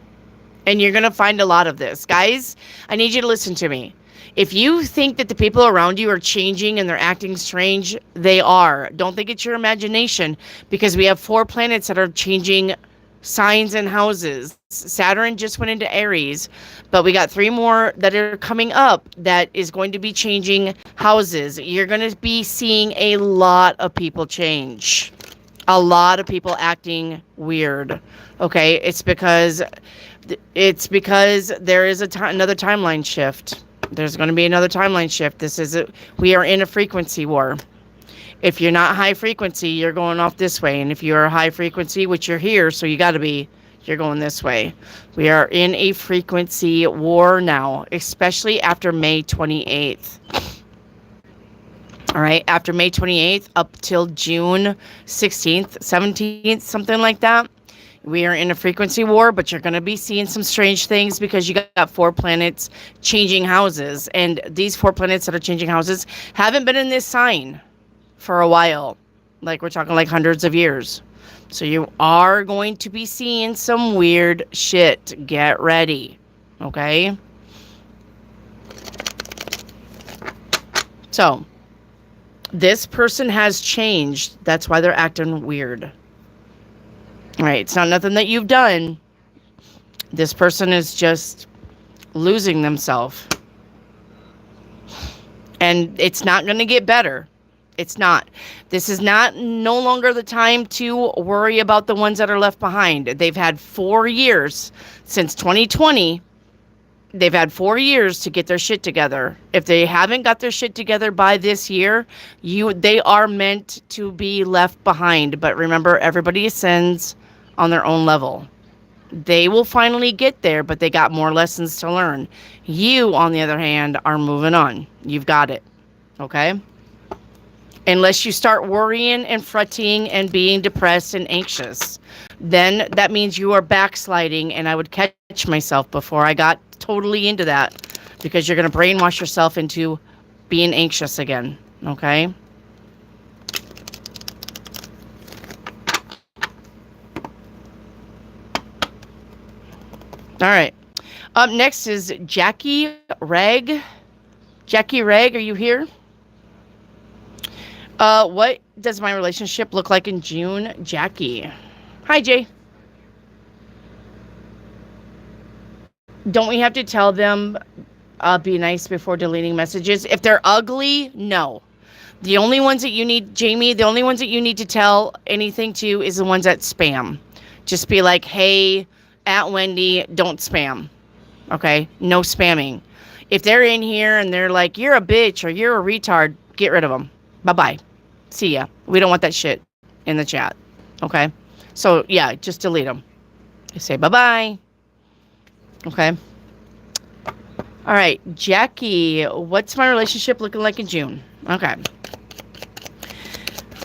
And you're going to find a lot of this. Guys, I need you to listen to me. If you think that the people around you are changing and they're acting strange, they are. Don't think it's your imagination, because we have 4 planets that are changing signs and houses. Saturn just went into Aries, but we got 3 more that are coming up that is going to be changing houses. You're going to be seeing a lot of people change. A lot of people acting weird. Okay, it's because there is another timeline shift. There's going to be another timeline shift. We are in a frequency war. If you're not high frequency, you're going off this way. And if you're high frequency, which you're here, so you got to be, you're going this way. We are in a frequency war now, especially after May 28th. All right, after May 28th up till June 16th, 17th, something like that. We are in a frequency war, but you're going to be seeing some strange things because you got 4 planets changing houses. And these 4 planets that are changing houses haven't been in this sign for a while. Like, we're talking like hundreds of years. So you are going to be seeing some weird shit. Get ready. Okay? So, this person has changed. That's why they're acting weird. All right, it's not nothing that you've done. This person is just losing themselves. And it's not going to get better. It's not. This is no longer the time to worry about the ones that are left behind. They've had 4 years since 2020. They've had 4 years to get their shit together. If they haven't got their shit together by this year, they are meant to be left behind. But remember, everybody ascends on their own level. They will finally get there, but they got more lessons to learn. You, on the other hand, are moving on. You've got it. Okay? Unless you start worrying and fretting and being depressed and anxious, then that means you are backsliding, and I would catch myself before I got totally into that, because you're going to brainwash yourself into being anxious again. Okay? All right. Up next is Jackie Reg. Jackie Reg, are you here? What does my relationship look like in June? Jackie. Hi, Jay. Don't we have to tell them be nice before deleting messages? If they're ugly, no. The only ones that you need, Jamie, the only ones that you need to tell anything to is the ones that spam. Just be like, hey, at Wendy, don't spam. Okay? No spamming. If they're in here and they're like, you're a bitch or you're a retard, get rid of them. Bye-bye. See ya. We don't want that shit in the chat. Okay? So, yeah, just delete them. Say bye-bye. Okay? All right. Jackie, what's my relationship looking like in June? Okay.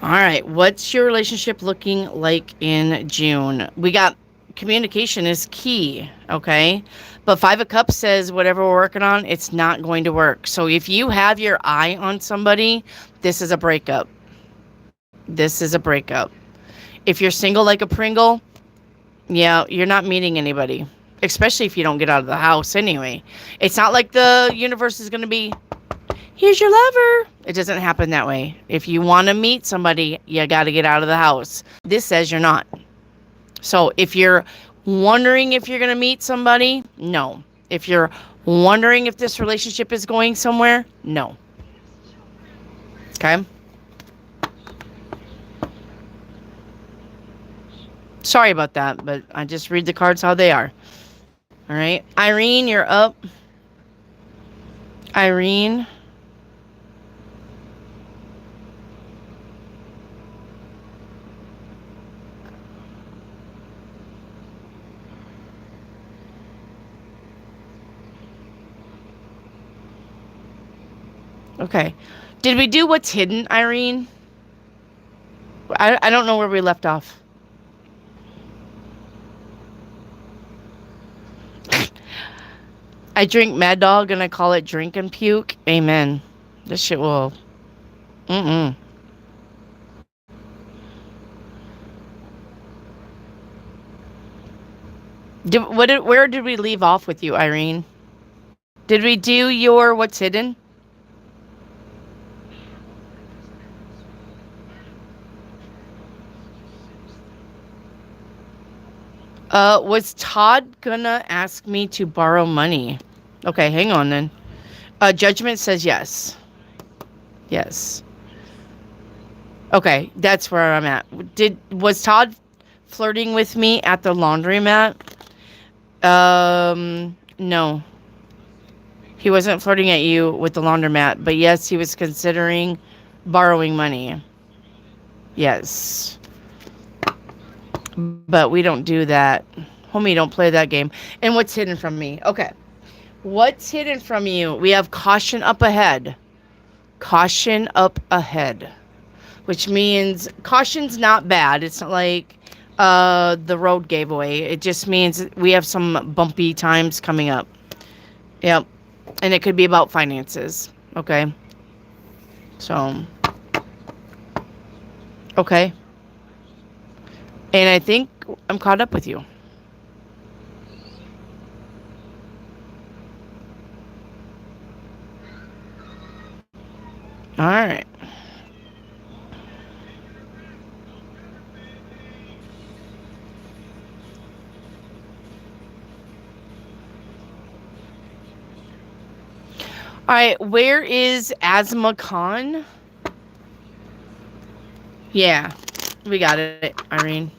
All right. What's your relationship looking like in June? We got communication is key. Okay? But 5 of Cups says whatever we're working on, it's not going to work. So if you have your eye on somebody, this is a breakup. This is a breakup. If you're single like a Pringle, yeah, you're not meeting anybody. Especially if you don't get out of the house anyway. It's not like the universe is going to be, here's your lover. It doesn't happen that way. If you want to meet somebody, you got to get out of the house. This says you're not. So if you're wondering if you're going to meet somebody, no. If you're wondering if this relationship is going somewhere, no. Okay? Sorry about that, but I just read the cards how they are. All right. Irene, you're up. Irene. Okay. Did we do what's hidden, Irene? I don't know where we left off. I drink Mad Dog and I call it drink and puke. Amen. This shit will... Where did we leave off with you, Irene? Did we do your what's hidden? Was Todd gonna ask me to borrow money? Okay, hang on then. Judgment says yes. Yes. Okay, that's where I'm at. Was Todd flirting with me at the laundromat? No. He wasn't flirting at you with the laundromat, but yes, he was considering borrowing money. Yes. But we don't do that. Homie, don't play that game. And what's hidden from me? Okay. What's hidden from you? We have caution up ahead. Caution up ahead. Which means caution's not bad. It's not like the road gave away. It just means we have some bumpy times coming up. Yep. And it could be about finances. Okay. So. Okay. And I think I'm caught up with you. All right. All right, where is Asthma Khan? Yeah, we got it, Irene.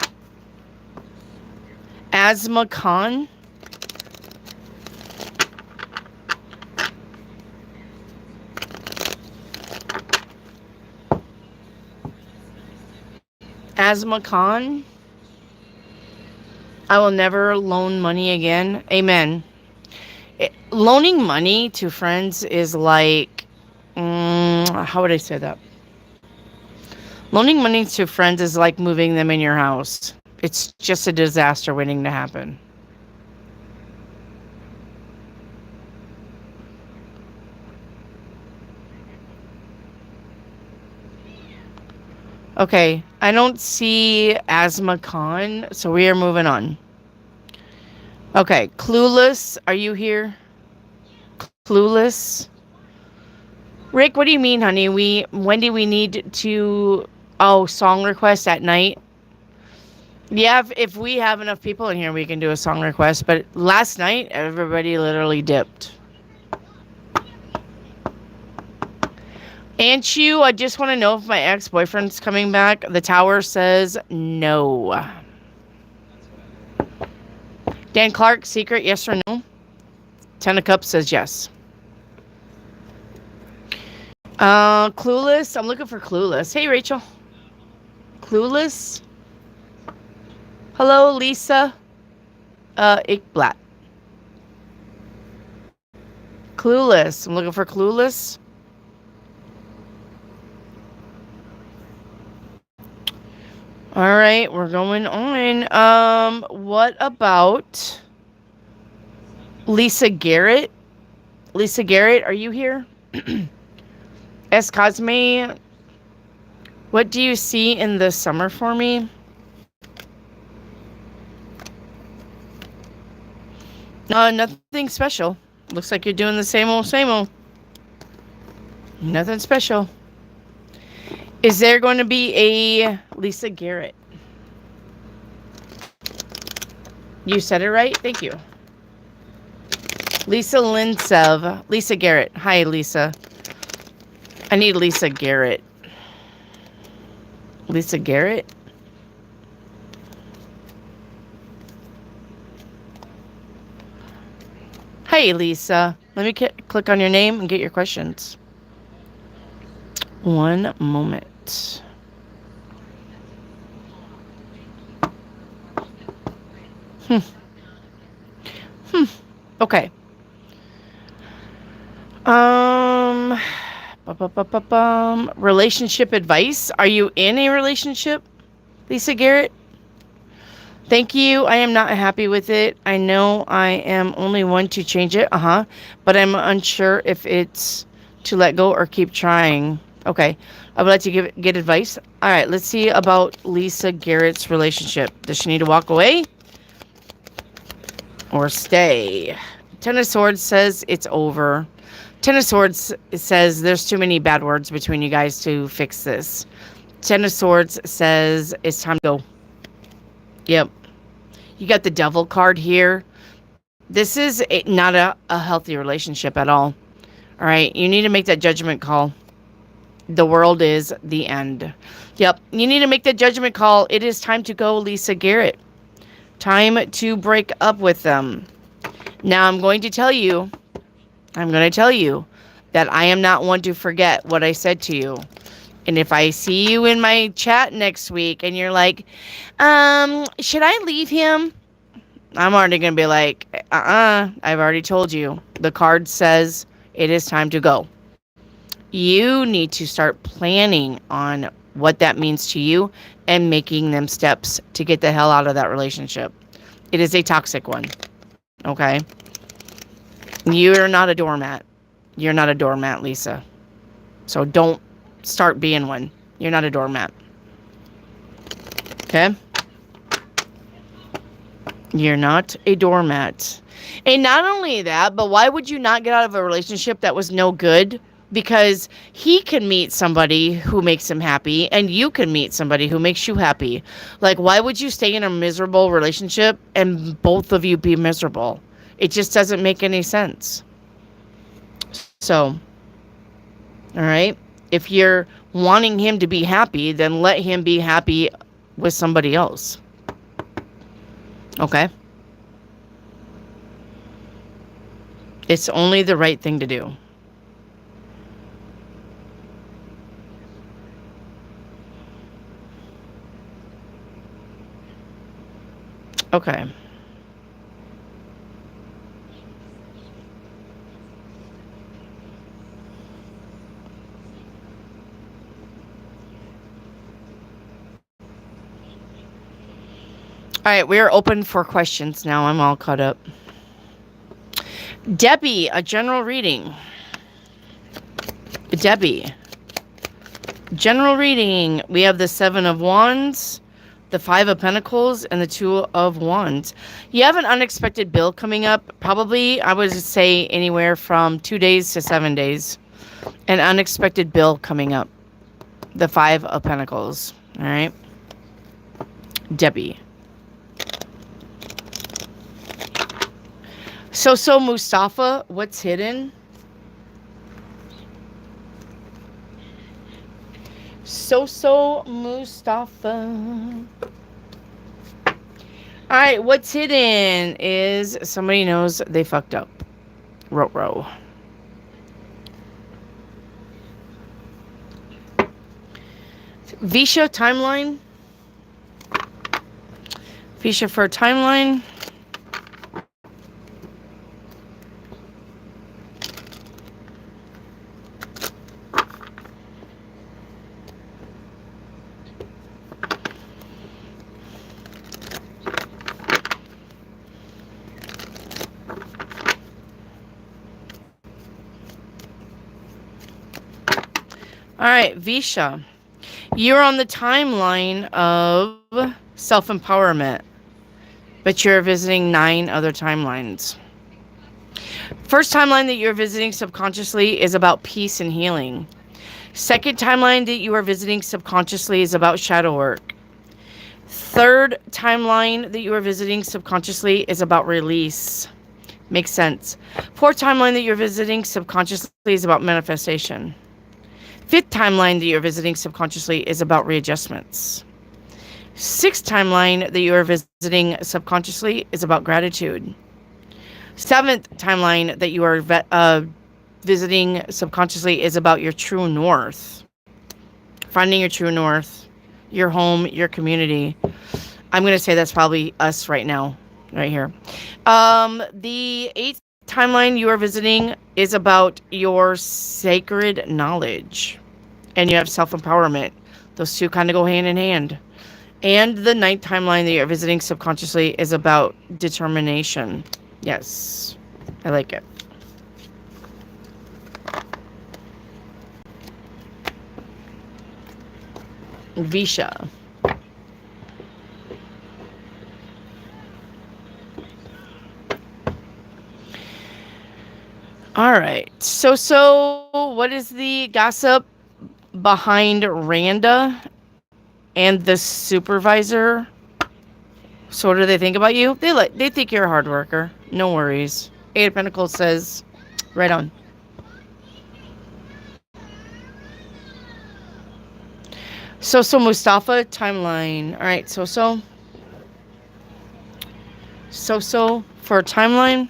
Asthma Khan. Asthma Khan. I will never loan money again. Amen. Loaning money to friends is like, how would I say that? Loaning money to friends is like moving them in your house. It's just a disaster waiting to happen. Okay, I don't see Asthma Khan, so we are moving on. Okay, Clueless, are you here? Clueless? Rick, what do you mean, honey? When do we need to... Oh, song request at night? Yeah, if we have enough people in here, we can do a song request. But last night, everybody literally dipped. And you, I just want to know if my ex-boyfriend's coming back. The tower says no. Dan Clark, secret, yes or no? Ten of Cups says yes. Clueless. I'm looking for Clueless. Hey, Rachel. Clueless. Hello, Lisa. Ickblatt. Clueless. I'm looking for Clueless. All right, we're going on. What about Lisa Garrett? Lisa Garrett, are you here? S. Cosme, what do you see in the summer for me? Nothing special. Looks like you're doing the same old, same old. Nothing special. Is there going to be a Lisa Garrett? You said it right. Thank you. Lisa Linsev. Lisa Garrett. Hi, Lisa. I need Lisa Garrett. Lisa Garrett? Hey, Lisa. Let me click on your name and get your questions. One moment. Okay. Relationship advice. Are you in a relationship, Lisa Garrett? Thank you. I am not happy with it. I know I am only one to change it. But I'm unsure if it's to let go or keep trying. Okay. I would like to get advice. All right. Let's see about Lisa Garrett's relationship. Does she need to walk away? or stay. Ten of Swords says it's over. Ten of Swords says there's too many bad words between you guys to fix this. Ten of Swords says it's time to go. Yep. You got the Devil card here. This is not a healthy relationship at all. All right. You need to make that judgment call. The world is the end. Yep. You need to make that judgment call. It is time to go, Lisa Garrett. Time to break up with them. Now I'm going to tell you that I am not one to forget what I said to you. And if I see you in my chat next week and you're like, should I leave him? I'm already going to be like, I've already told you. The card says it is time to go. You need to start planning on what that means to you and making them steps to get the hell out of that relationship. It is a toxic one. Okay? You're not a doormat. You're not a doormat, Lisa. So don't start being one. You're not a doormat. Okay? You're not a doormat. And not only that, but why would you not get out of a relationship that was no good? Because he can meet somebody who makes him happy, and you can meet somebody who makes you happy. Like, why would you stay in a miserable relationship and both of you be miserable? It just doesn't make any sense. So, all right, if you're wanting him to be happy, then let him be happy with somebody else. Okay? It's only the right thing to do. Okay. All right, we are open for questions now. I'm all caught up. Debbie, a general reading. Debbie. General reading. We have the Seven of Wands, the Five of Pentacles, and the Two of Wands. You have an unexpected bill coming up. Probably, I would say, anywhere from 2 days to 7 days. An unexpected bill coming up. The Five of Pentacles. All right. Debbie. So Mustafa, what's hidden? So Mustafa. All right, what's hidden is somebody knows they fucked up. Row. Visha timeline. Visha for timeline. All right, Visha, you're on the timeline of self-empowerment, but you're visiting 9 other timelines. First timeline that you're visiting subconsciously is about peace and healing. Second timeline that you are visiting subconsciously is about shadow work. Third timeline that you are visiting subconsciously is about release. Makes sense. Fourth timeline that you're visiting subconsciously is about manifestation. Fifth timeline that you're visiting subconsciously is about readjustments. Sixth timeline that you are visiting subconsciously is about gratitude. Seventh timeline that you are visiting subconsciously is about your true north. Finding your true north, your home, your community. I'm going to say that's probably us right now, right here. The 8th timeline you are visiting is about your sacred knowledge. And you have self-empowerment. Those two kind of go hand in hand. And the 9th timeline that you're visiting subconsciously is about determination. Yes, I like it. Visha. All right. So what is the gossip behind Randa and the supervisor? So what do they think about you? They think you're a hard worker. No worries. Eight of Pentacles says, right on. So Mustafa timeline. All right. So for a timeline.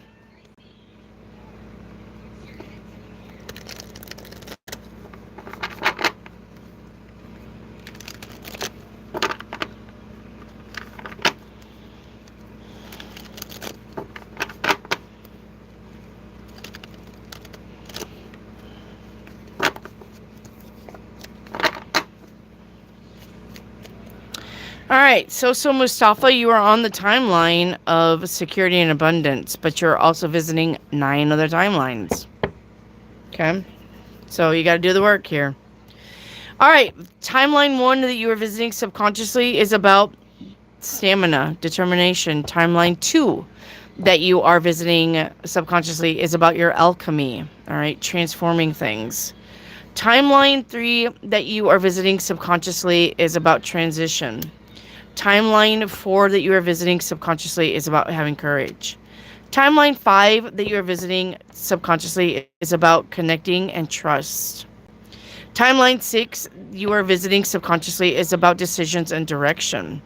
All right, so Mustafa, you are on the timeline of security and abundance, but you're also visiting 9 other timelines. Okay, so you got to do the work here. All right, timeline 1 that you are visiting subconsciously is about stamina, determination. Timeline 2 that you are visiting subconsciously is about your alchemy. All right, transforming things. Timeline 3 that you are visiting subconsciously is about transition. Timeline 4 that you are visiting subconsciously is about having courage. Timeline 5 that you are visiting subconsciously is about connecting and trust. Timeline 6 you are visiting subconsciously is about decisions and direction.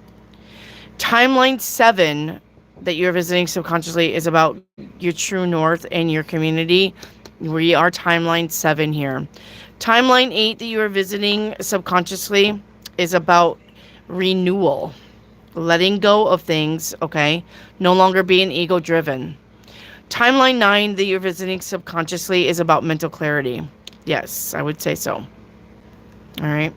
Timeline 7 that you're visiting subconsciously is about your true north and your community. We are timeline 7 here. Timeline 8 that you are visiting subconsciously is about renewal, letting go of things, okay? No longer being ego driven. Timeline 9 that you're visiting subconsciously is about mental clarity. Yes, I would say so. All right.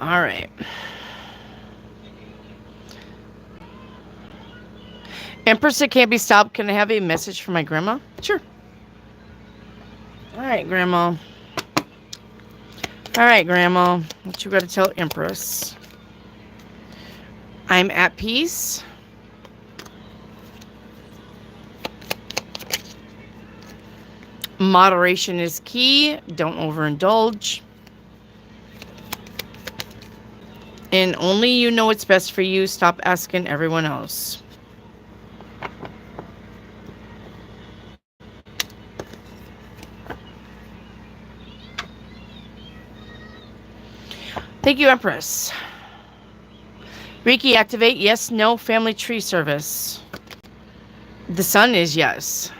All right. Empress that can't be stopped. Can I have a message for my grandma? Sure. All right, Grandma. All right, Grandma. What you got to tell Empress? I'm at peace. Moderation is key. Don't overindulge. And only you know what's best for you. Stop asking everyone else. Thank you, Empress. Reiki activate. Yes, no. Family tree service. The sun is yes.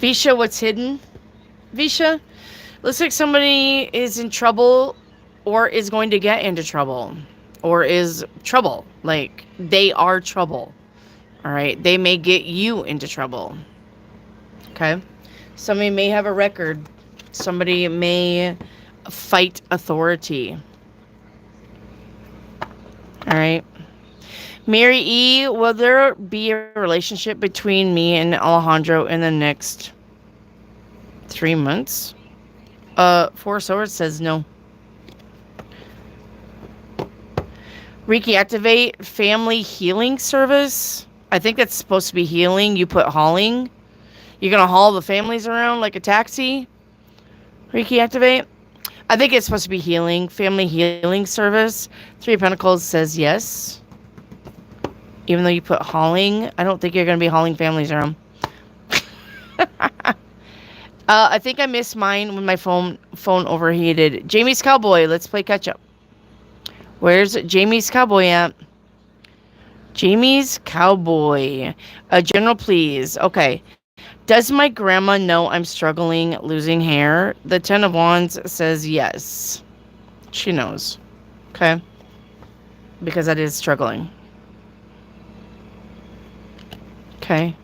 Visha, what's hidden? Visha, looks like somebody is in trouble or is going to get into trouble or is trouble. Like, they are trouble. All right? They may get you into trouble. Okay? Somebody may have a record. Somebody may fight authority. All right? Mary E., will there be a relationship between me and Alejandro in the next 3 months? Four Swords says no. Reiki activate family healing service. I think that's supposed to be healing. You put hauling. You're going to haul the families around like a taxi. Reiki activate. I think it's supposed to be healing. Family healing service. 3 of Pentacles says yes. Even though you put hauling, I don't think you're going to be hauling families around. I think I missed mine when my phone overheated. Jamie's Cowboy. Let's play catch up. Where's Jamie's Cowboy at? Jamie's Cowboy. General, please. Okay. Does my grandma know I'm struggling losing hair? The 10 of Wands says yes. She knows. Okay. Because that is struggling. Okay.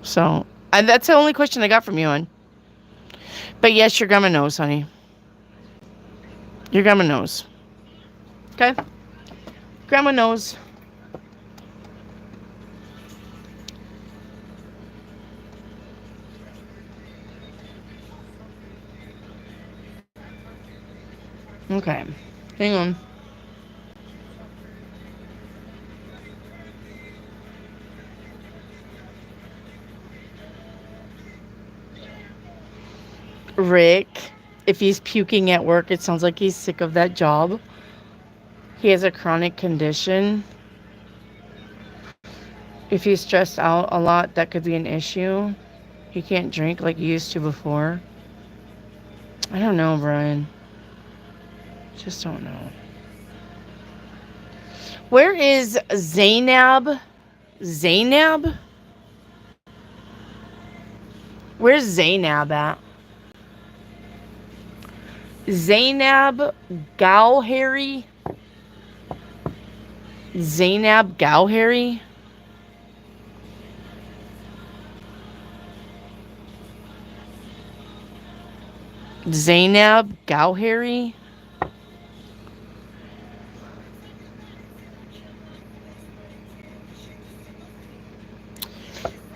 So, that's the only question I got from you, hon. But yes, your grandma knows, honey. Your grandma knows. Okay? Grandma knows. Okay. Hang on. Rick, if he's puking at work, it sounds like he's sick of that job. He has a chronic condition. If he's stressed out a lot, that could be an issue. He can't drink like he used to before. I don't know, Brian. Just don't know. Where is Zainab? Zainab? Where's Zainab at? Zainab Gowhary? Zainab Gowhary? Zainab Gowhary?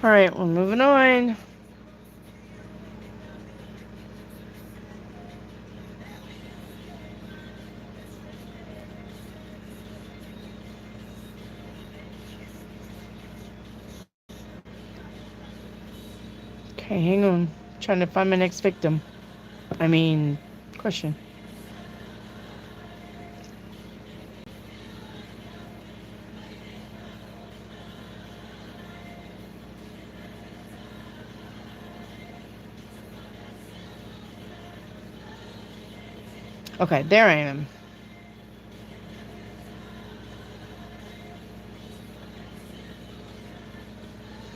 Alright, we're moving on. Okay, hang on. Trying to find my next victim. I mean, question. Okay, there I am.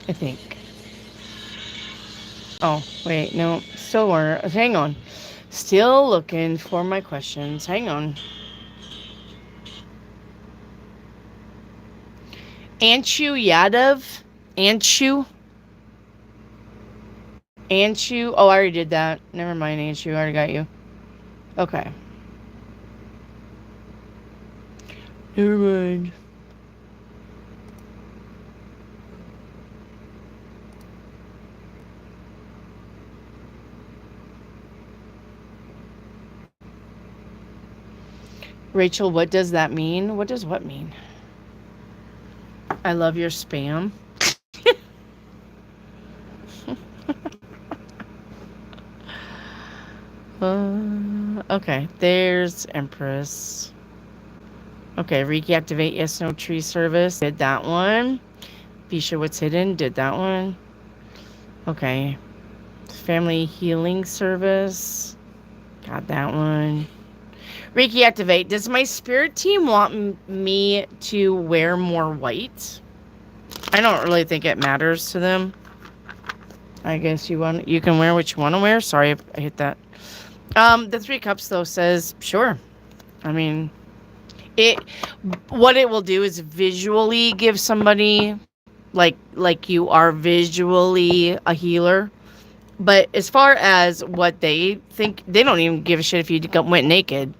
I think. Oh, wait, no. Still weren't. Hang on. Still looking for my questions. Hang on. Anshu Yadav? Anshu? Anshu? Oh, I already did that. Never mind, Anshu. I already got you. Okay. Never mind. Rachel, what does that mean? What does what mean? I love your spam. Okay, there's Empress. Okay, reactivate yes, no tree service. Did that one. Be sure what's hidden. Did that one. Okay. Family healing service. Got that one. Reiki activate. Does my spirit team want me to wear more white? I don't really think it matters to them. I guess you can wear what you want to wear. Sorry if I hit that. The 3 cups though says sure. I mean, what it will do is visually give somebody like you are visually a healer. But as far as what they think, they don't even give a shit if you went naked.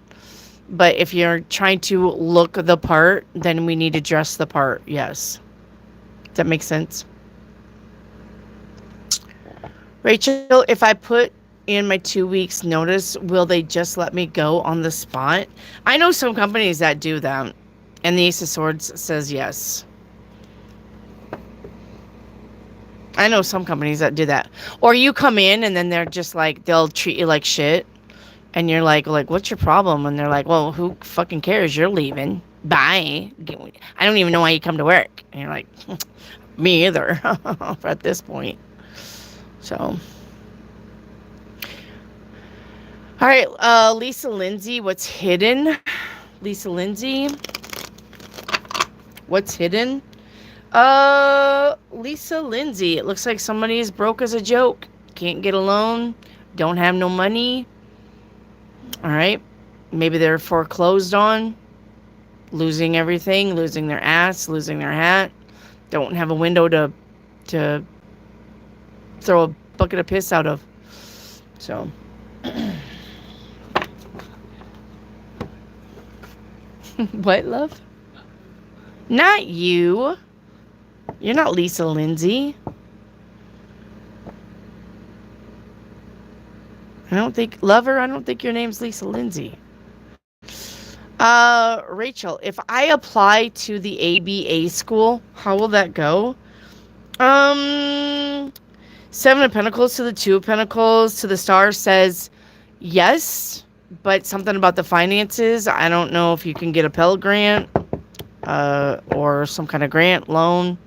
But if you're trying to look the part, then we need to dress the part. Yes. Does that make sense? Rachel, if I put in my 2 weeks notice, will they just let me go on the spot? I know some companies that do that. And the Ace of Swords says yes. I know some companies that do that. Or you come in and then they're just like, they'll treat you like shit. And you're like, what's your problem? And they're like, well, who fucking cares? You're leaving. Bye. I don't even know why you come to work. And you're like, me either at this point. So. All right. Lisa Lindsay, what's hidden? Lisa Lindsay. What's hidden? Lisa Lindsay. It looks like somebody's broke as a joke. Can't get a loan. Don't have no money. All right. Maybe they're foreclosed on. Losing everything. Losing their ass. Losing their hat. Don't have a window to throw a bucket of piss out of. So. What, love? Not you. You're not Lisa Lindsay. I don't think your name's Lisa Lindsay. Rachel, if I apply to the ABA school, how will that go? Um, Seven of Pentacles to the Two of Pentacles to the Star says yes, but something about the finances. I don't know if you can get a Pell Grant, or some kind of grant, loan,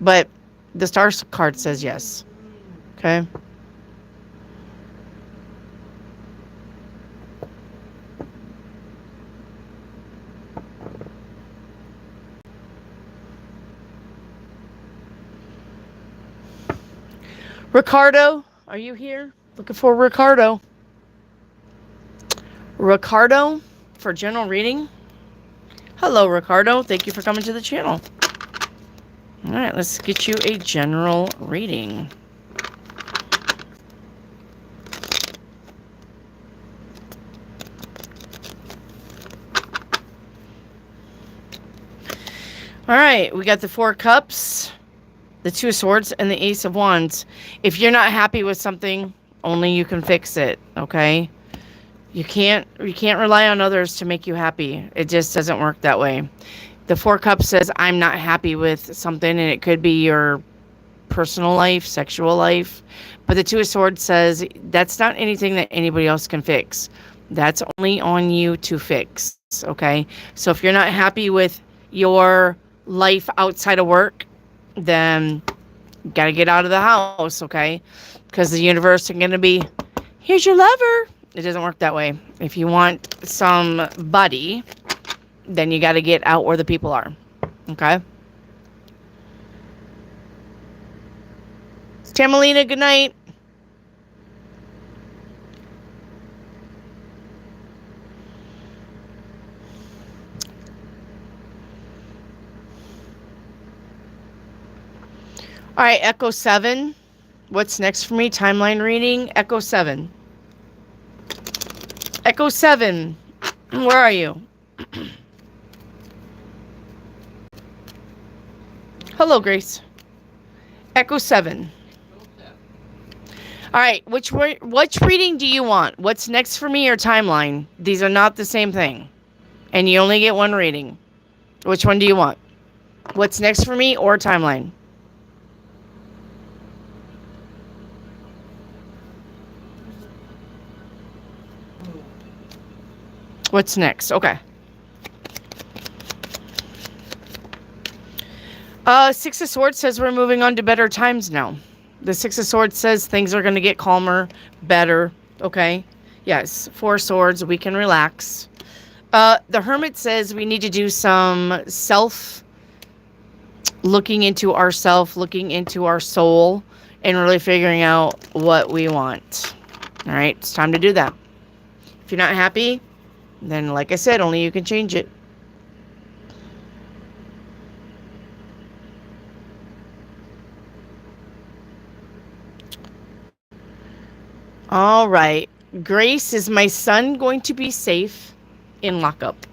but the Star card says yes. Okay. Ricardo, are you here? Looking for Ricardo. Ricardo for general reading. Hello, Ricardo. Thank you for coming to the channel. All right, let's get you a general reading. All right, we got the Four Cups, the Two of Swords, and the Ace of Wands. If you're not happy with something, only you can fix it, okay? You can't rely on others to make you happy. It just doesn't work that way. The Four Cups says, I'm not happy with something, and it could be your personal life, sexual life. But the Two of Swords says, that's not anything that anybody else can fix. That's only on you to fix, okay? So if you're not happy with your life outside of work, then you got to get out of the house, okay? Because the universe is going to be, here's your lover. It doesn't work that way. If you want somebody, then you got to get out where the people are, okay? Tamalina, good night. All right, Echo 7. What's next for me? Timeline reading. Echo 7. Echo 7. Where are you? Hello, Grace. Echo 7. All right, which reading do you want? What's next for me or timeline? These are not the same thing. And you only get one reading. Which one do you want? What's next for me or timeline? What's next? Okay. Six of Swords says we're moving on to better times now. The Six of Swords says things are going to get calmer, better. Okay. Yes. Four Swords. We can relax. The Hermit says we need to do some looking into ourself, looking into our soul, and really figuring out what we want. All right. It's time to do that. If you're not happy, then like I said, only you can change it. All right. Grace, is my son going to be safe in lockup?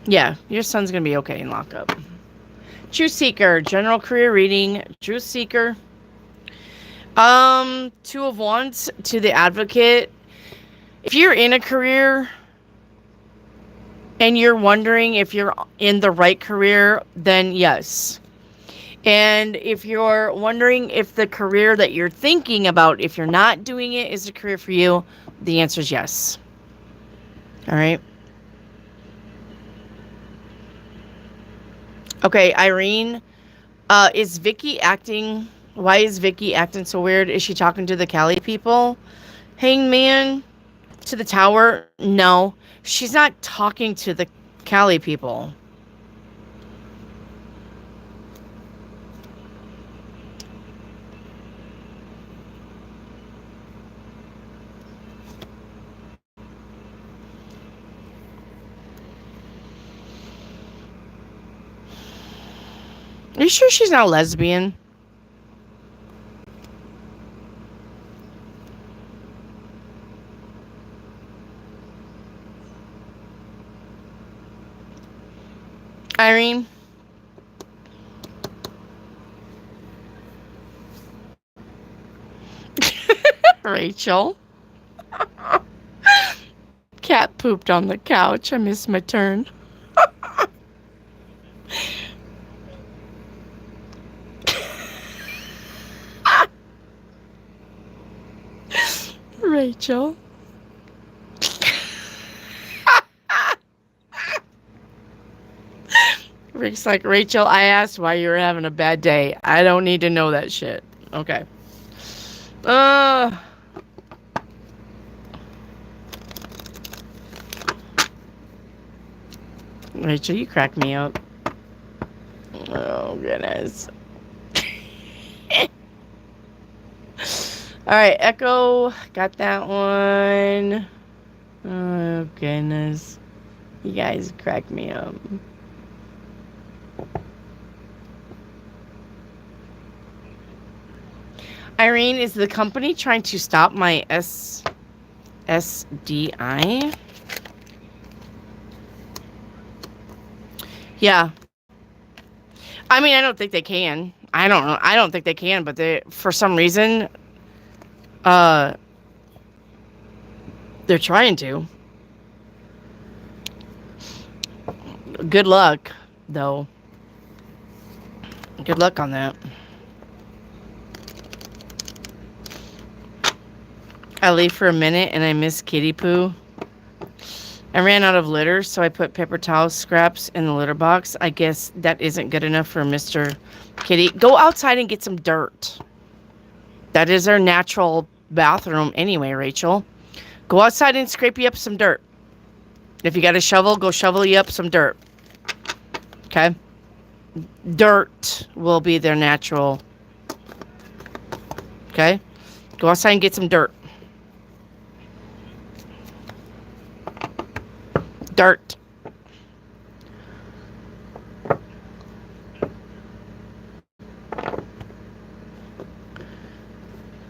Yeah, your son's going to be okay in lockup. Truth Seeker, general career reading. Truth Seeker. Two of Wands to the Advocate. If you're in a career and you're wondering if you're in the right career, then yes. And if you're wondering if the career that you're thinking about, if you're not doing it, is a career for you, the answer is yes. All right. Okay, Irene, is Vicky acting... Why is Vicky acting so weird? Is she talking to the Cali people? Hangman to the Tower? No, she's not talking to the Cali people. Are you sure she's not a lesbian? Irene? Rachel? Cat pooped on the couch. I missed my turn. Rachel. Rick's like, Rachel, I asked why you were having a bad day. I don't need to know that shit. Okay. Rachel, you crack me up. Oh, goodness. All right, Echo. Got that one. Oh, goodness. You guys crack me up. Irene, is the company trying to stop my SDI? Yeah. I mean, I don't think they can. I don't know. I don't think they can, but they, for some reason, they're trying to. Good luck, though. Good luck on that. I leave for a minute and I miss kitty poo. I ran out of litter, so I put paper towel scraps in the litter box. I guess that isn't good enough for Mr. Kitty. Go outside and get some dirt. That is our natural bathroom anyway, Rachel. Go outside and scrape you up some dirt. If you got a shovel, go shovel you up some dirt. Okay? Dirt will be their natural. Okay? Go outside and get some dirt. Dirt. All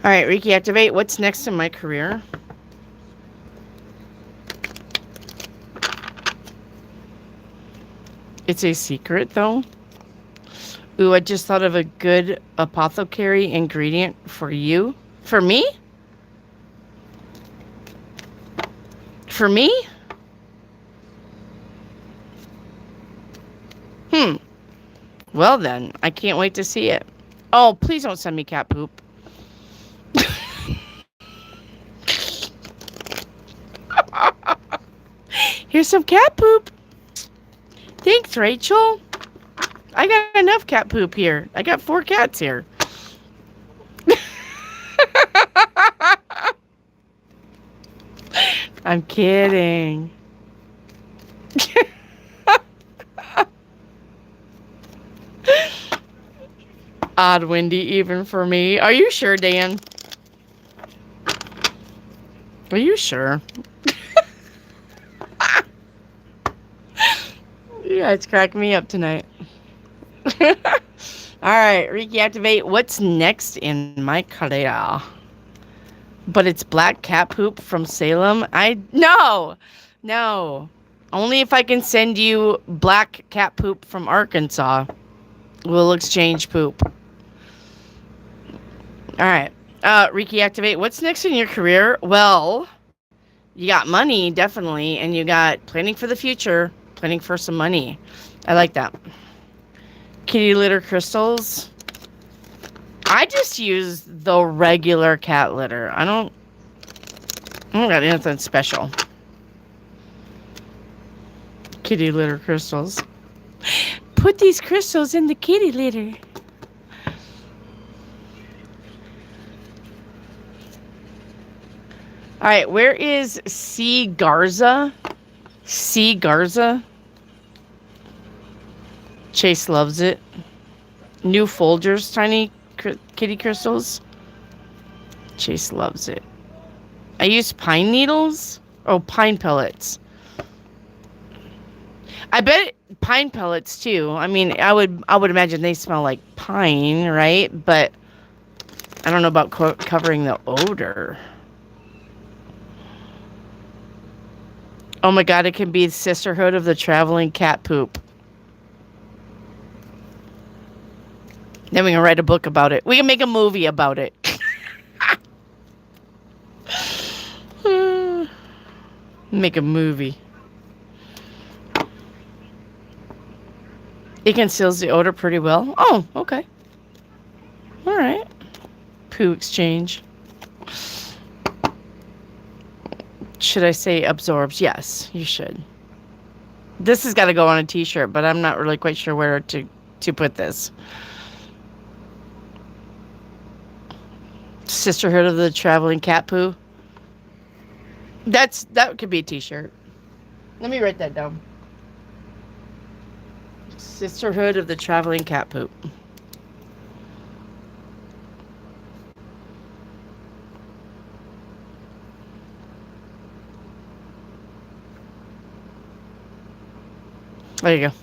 right, Reiki activate. What's next in my career? It's a secret, though. Ooh, I just thought of a good apothecary ingredient for you. For me? For me? Well then, I can't wait to see it. Oh, please don't send me cat poop. Here's some cat poop. Thanks, Rachel. I got enough cat poop here. I got 4 cats here. I'm kidding. Odd windy even for me. Are you sure, Dan? Are you sure? You guys crack me up tonight. All right, Reiki activate. What's next in my career? But it's black cat poop from Salem. No. Only if I can send you black cat poop from Arkansas. We'll exchange poop. All right. Reiki activate. What's next in your career? Well, you got money, definitely, and you got planning for the future, planning for some money. I like that. Kitty litter crystals. I just use the regular cat litter. I don't got anything special. Kitty litter crystals. Put these crystals in the kitty litter. All right, where is C. Garza? C. Garza. Chase loves it. New Folgers, tiny kitty crystals. Chase loves it. I use pine needles. Oh, pine pellets. I bet pine pellets too. I mean, I would imagine they smell like pine, right? But I don't know about covering the odor. Oh my God, it can be the sisterhood of the traveling cat poop. Then we can write a book about it. We can make a movie about it. Make a movie. It conceals the odor pretty well. Oh, okay. All right. Poo exchange. Should I say absorbs? Yes, you should. This has got to go on a t-shirt, but I'm not really quite sure where to put this. Sisterhood of the Traveling Cat Poo. That could be a t-shirt. Let me write that down. Sisterhood of the Traveling Cat Poop. There you go.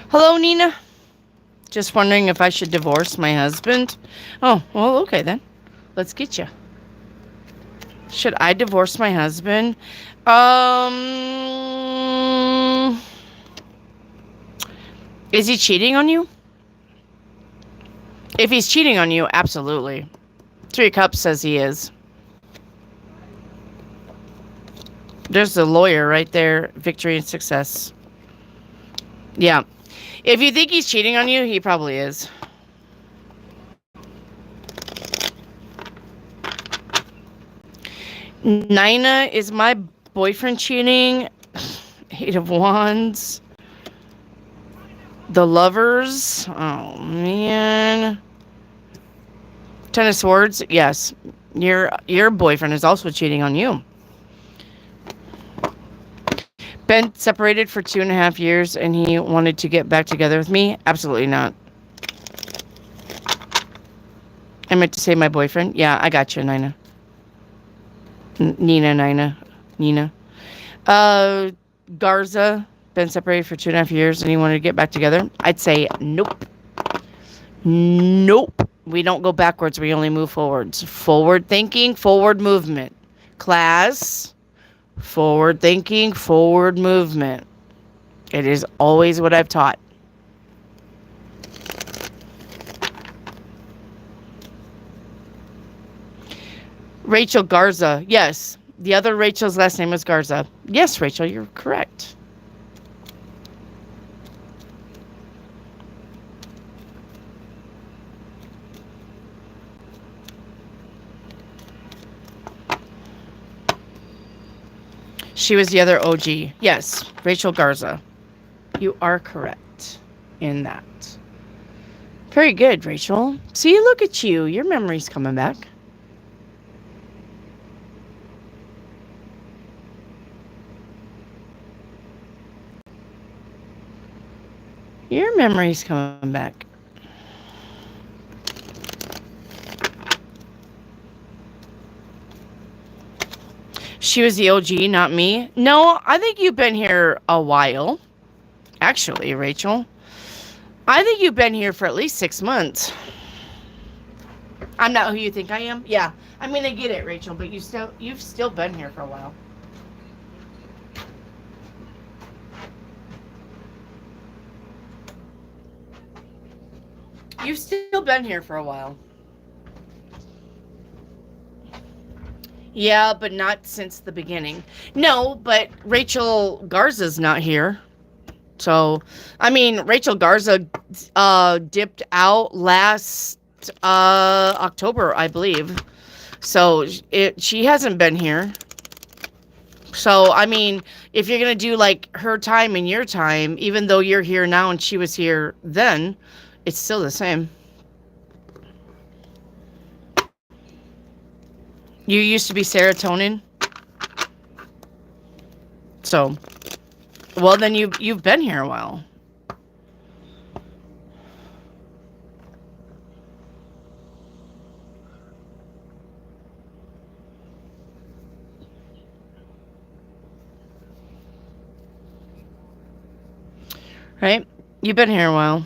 Hello, Nina. Just wondering if I should divorce my husband. Oh, well, okay then. Let's get you. Should I divorce my husband? Is he cheating on you? If he's cheating on you, absolutely. 3 of Cups says he is. There's the lawyer right there. Victory and success. Yeah. If you think he's cheating on you, he probably is. Nina, is my boyfriend cheating? 8 of Wands. The Lovers. Oh, man. 10 of Swords. Yes. Your boyfriend is also cheating on you. Been separated for 2.5 years and he wanted to get back together with me? Absolutely not. I meant to say my boyfriend. Yeah, I got you, Nina. Nina. Garza, been separated for 2.5 years and he wanted to get back together? I'd say nope. Nope. We don't go backwards. We only move forwards. Forward thinking, forward movement. Class, forward thinking, forward movement. It is always what I've taught. Rachel Garza. Yes. The other Rachel's last name was Garza. Yes, Rachel, you're correct. She was the other OG. Yes, Rachel Garza. You are correct in that. Very good, Rachel. See, look at you. Your memory's coming back. Your memory's coming back. She was the OG, not me. No, I think you've been here a while. Actually, Rachel. I think you've been here for at least 6 months. I'm not who you think I am. Yeah. I mean, I get it, Rachel, but you've still been here for a while. You've still been here for a while. Yeah, but not since the beginning. No, but Rachel Garza's not here. So, I mean, Rachel Garza dipped out last October, I believe. So, she hasn't been here. So, I mean, if you're going to do like her time and your time, even though you're here now and she was here then, it's still the same. You used to be serotonin. So, well, then you've been here a while. Right? You've been here a while.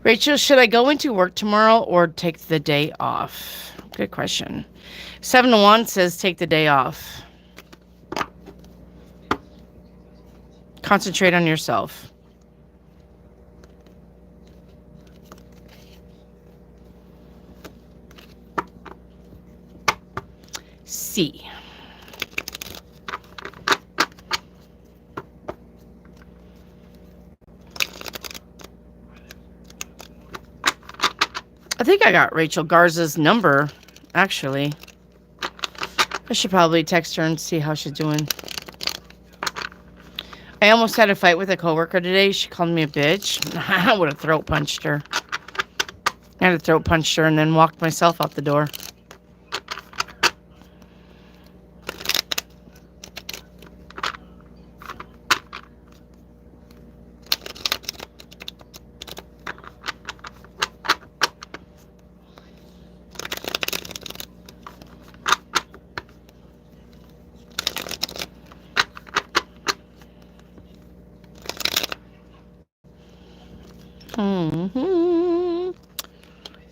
Rachel, should I go into work tomorrow or take the day off? Good question. 7 of Wands says take the day off. Concentrate on yourself. C. I think I got Rachel Garza's number, actually. I should probably text her and see how she's doing. I almost had a fight with a coworker today. She called me a bitch. I would have throat punched her. I had to throat punch her and then walked myself out the door.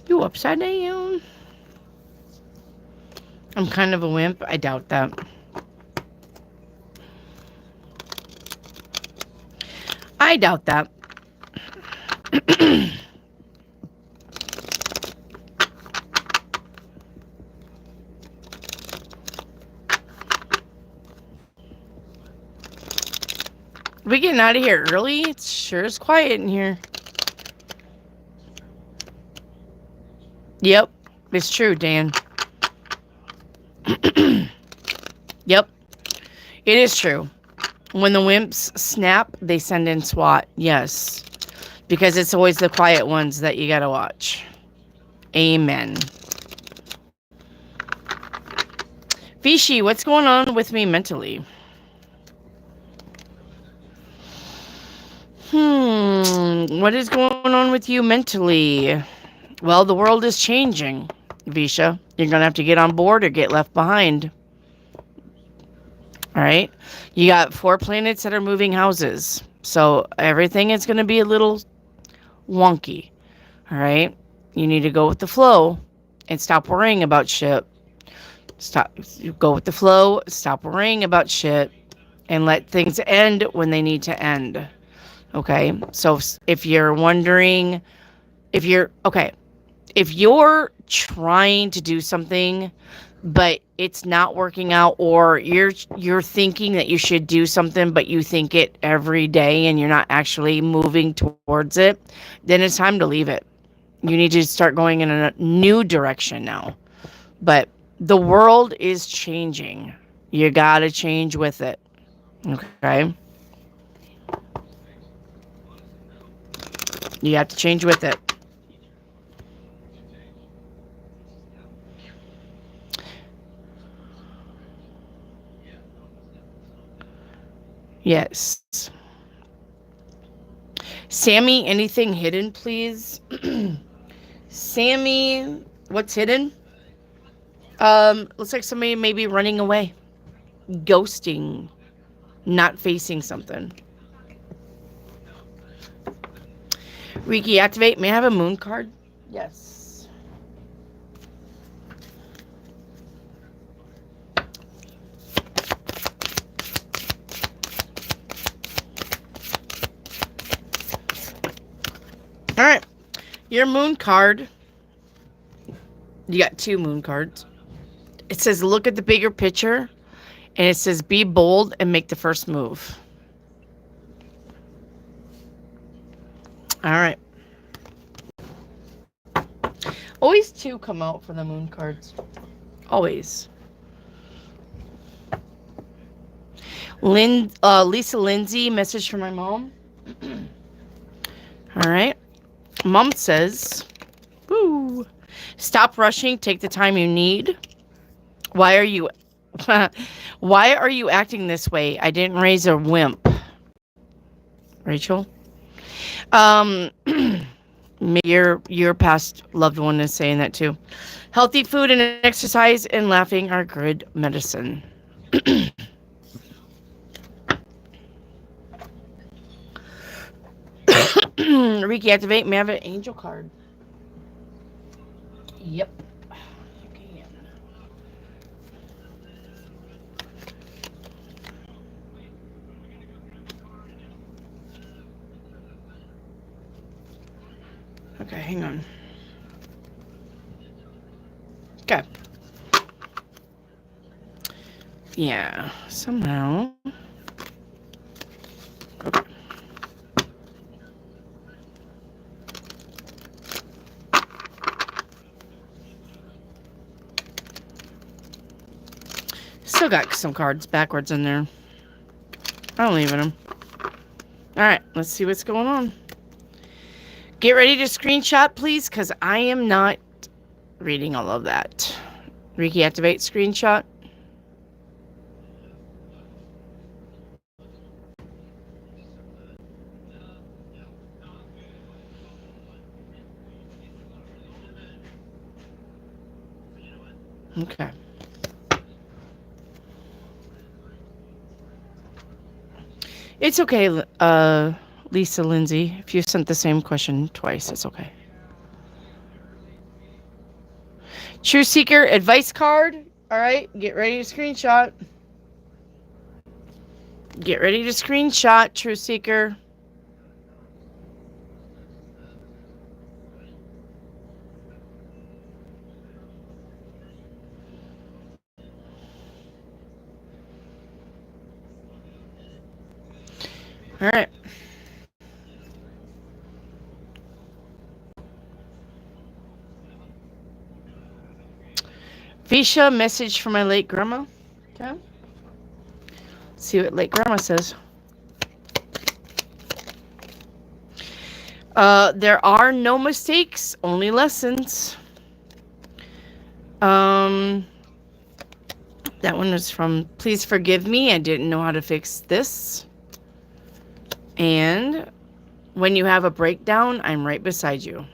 You upside down? I'm kind of a wimp. I doubt that. I doubt that. We getting out of here early? It sure is quiet in here. Yep, it's true, Dan. Yep, it is true. When the wimps snap, they send in SWAT. Yes, because it's always the quiet ones that you gotta watch. Amen. Fishy, what's going on with me mentally? What is going on with you mentally? Well, the world is changing, Visha. You're going to have to get on board or get left behind. All right? You got 4 planets that are moving houses. So everything is going to be a little wonky. All right? You need to go with the flow and stop worrying about shit. Go with the flow, stop worrying about shit, and let things end when they need to end. Okay? So if you're wondering, if you're trying to do something but it's not working out, or you're thinking that you should do something but you think it every day and you're not actually moving towards it, then it's time to leave it. You need to start going in a new direction now. But the world is changing. You got to change with it. Okay? You have to change with it. Yes. Sammy, anything hidden, please? Sammy, what's hidden? Looks like somebody may be running away. Ghosting. Not facing something. Reiki, activate. May I have a moon card? Yes. All right. Your moon card. You got 2 moon cards. It says look at the bigger picture. And it says be bold and make the first move. All right. Always 2 come out for the moon cards. Always. Lisa Lindsay, message from my mom. All right. Mom says, woo, stop rushing. Take the time you need. Why are you acting this way? I didn't raise a wimp. Rachel? Maybe your past loved one is saying that too. Healthy food and exercise and laughing are good medicine. Reiki, activate. May I have an angel card? Yep. Okay, Okay, hang on. Okay. Yeah, somehow. Okay. Still got some cards backwards in there. I'm leaving them. Alright, let's see what's going on. Get ready to screenshot, please, because I am not reading all of that. Reiki activate screenshot. Okay. It's okay, Lisa Lindsay. If you sent the same question twice, it's okay. True Seeker advice card. All right, get ready to screenshot. Get ready to screenshot, True Seeker. All right. Visha, message for my late grandma. Okay. Let's see what late grandma says. There are no mistakes, only lessons. That one was from Please Forgive Me. I didn't know how to fix this. And when you have a breakdown, I'm right beside you.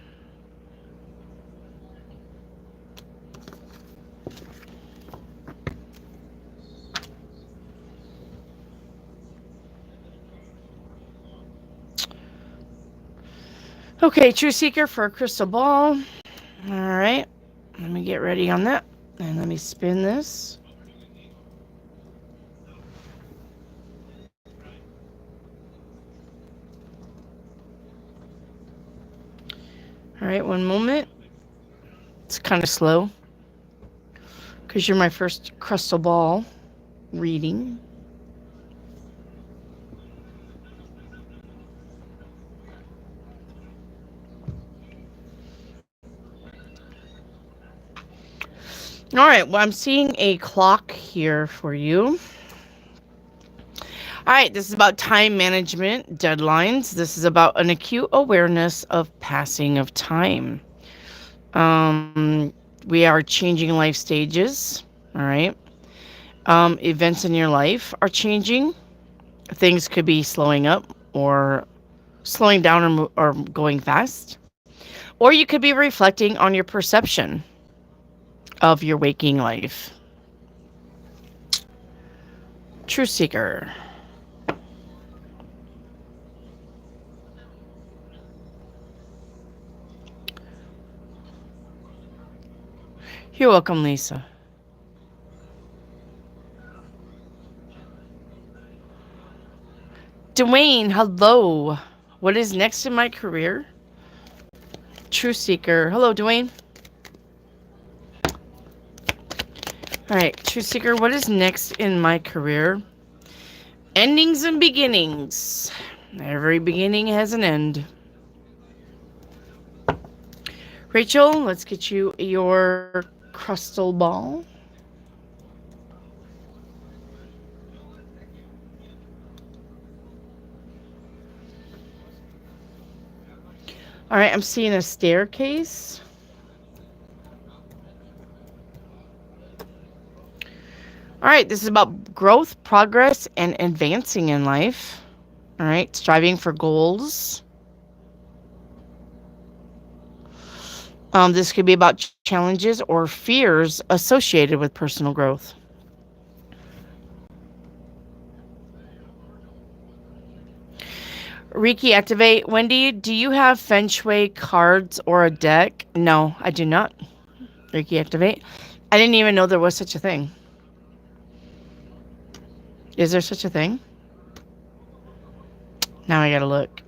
Okay, True Seeker for a crystal ball. All right. Let me get ready on that. And let me spin this. All right, one moment. It's kind of slow because you're my first crystal ball reading. All right, well, I'm seeing a clock here for you. All right, this is about time management, deadlines. This is about an acute awareness of passing of time. We are changing life stages, all right? Events in your life are changing. Things could be slowing up or slowing down or going fast. Or you could be reflecting on your perception of your waking life. True Seeker. You're welcome, Lisa. Dwayne, hello. What is next in my career? True Seeker. Hello, Dwayne. All right, True Seeker, what is next in my career? Endings and beginnings. Every beginning has an end. Rachel, let's get you your crystal ball. All right, I'm seeing a staircase. All right, this is about growth, progress, and advancing in life. All right, striving for goals. This could be about challenges or fears associated with personal growth. Reiki activate. Wendy, do you have Feng Shui cards or a deck? No, I do not. Reiki activate. I didn't even know there was such a thing. Is there such a thing? Now I gotta look.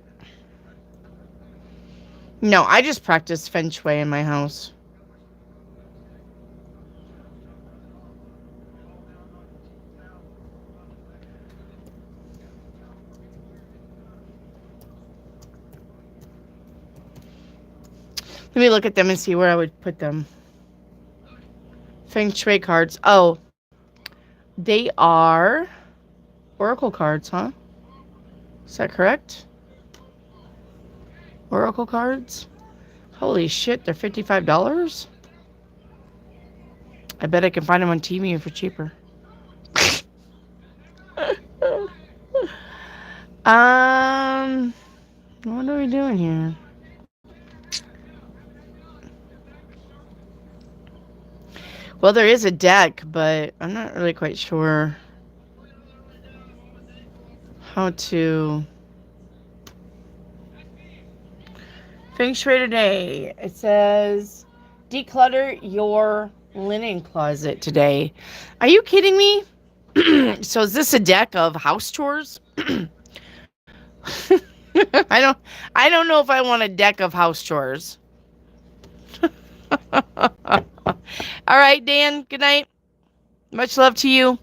No, I just practice feng shui in my house. Let me look at them and see where I would put them. Feng shui cards. Oh, they are oracle cards, huh? Is that correct? Oracle cards? Holy shit, they're $55? I bet I can find them on Temu for cheaper. What are we doing here? Well, there is a deck, but I'm not really quite sure how to... Feng Shui today. It says, declutter your linen closet today. Are you kidding me? So is this a deck of house chores? I don't know if I want a deck of house chores. All right, Dan, good night. Much love to you.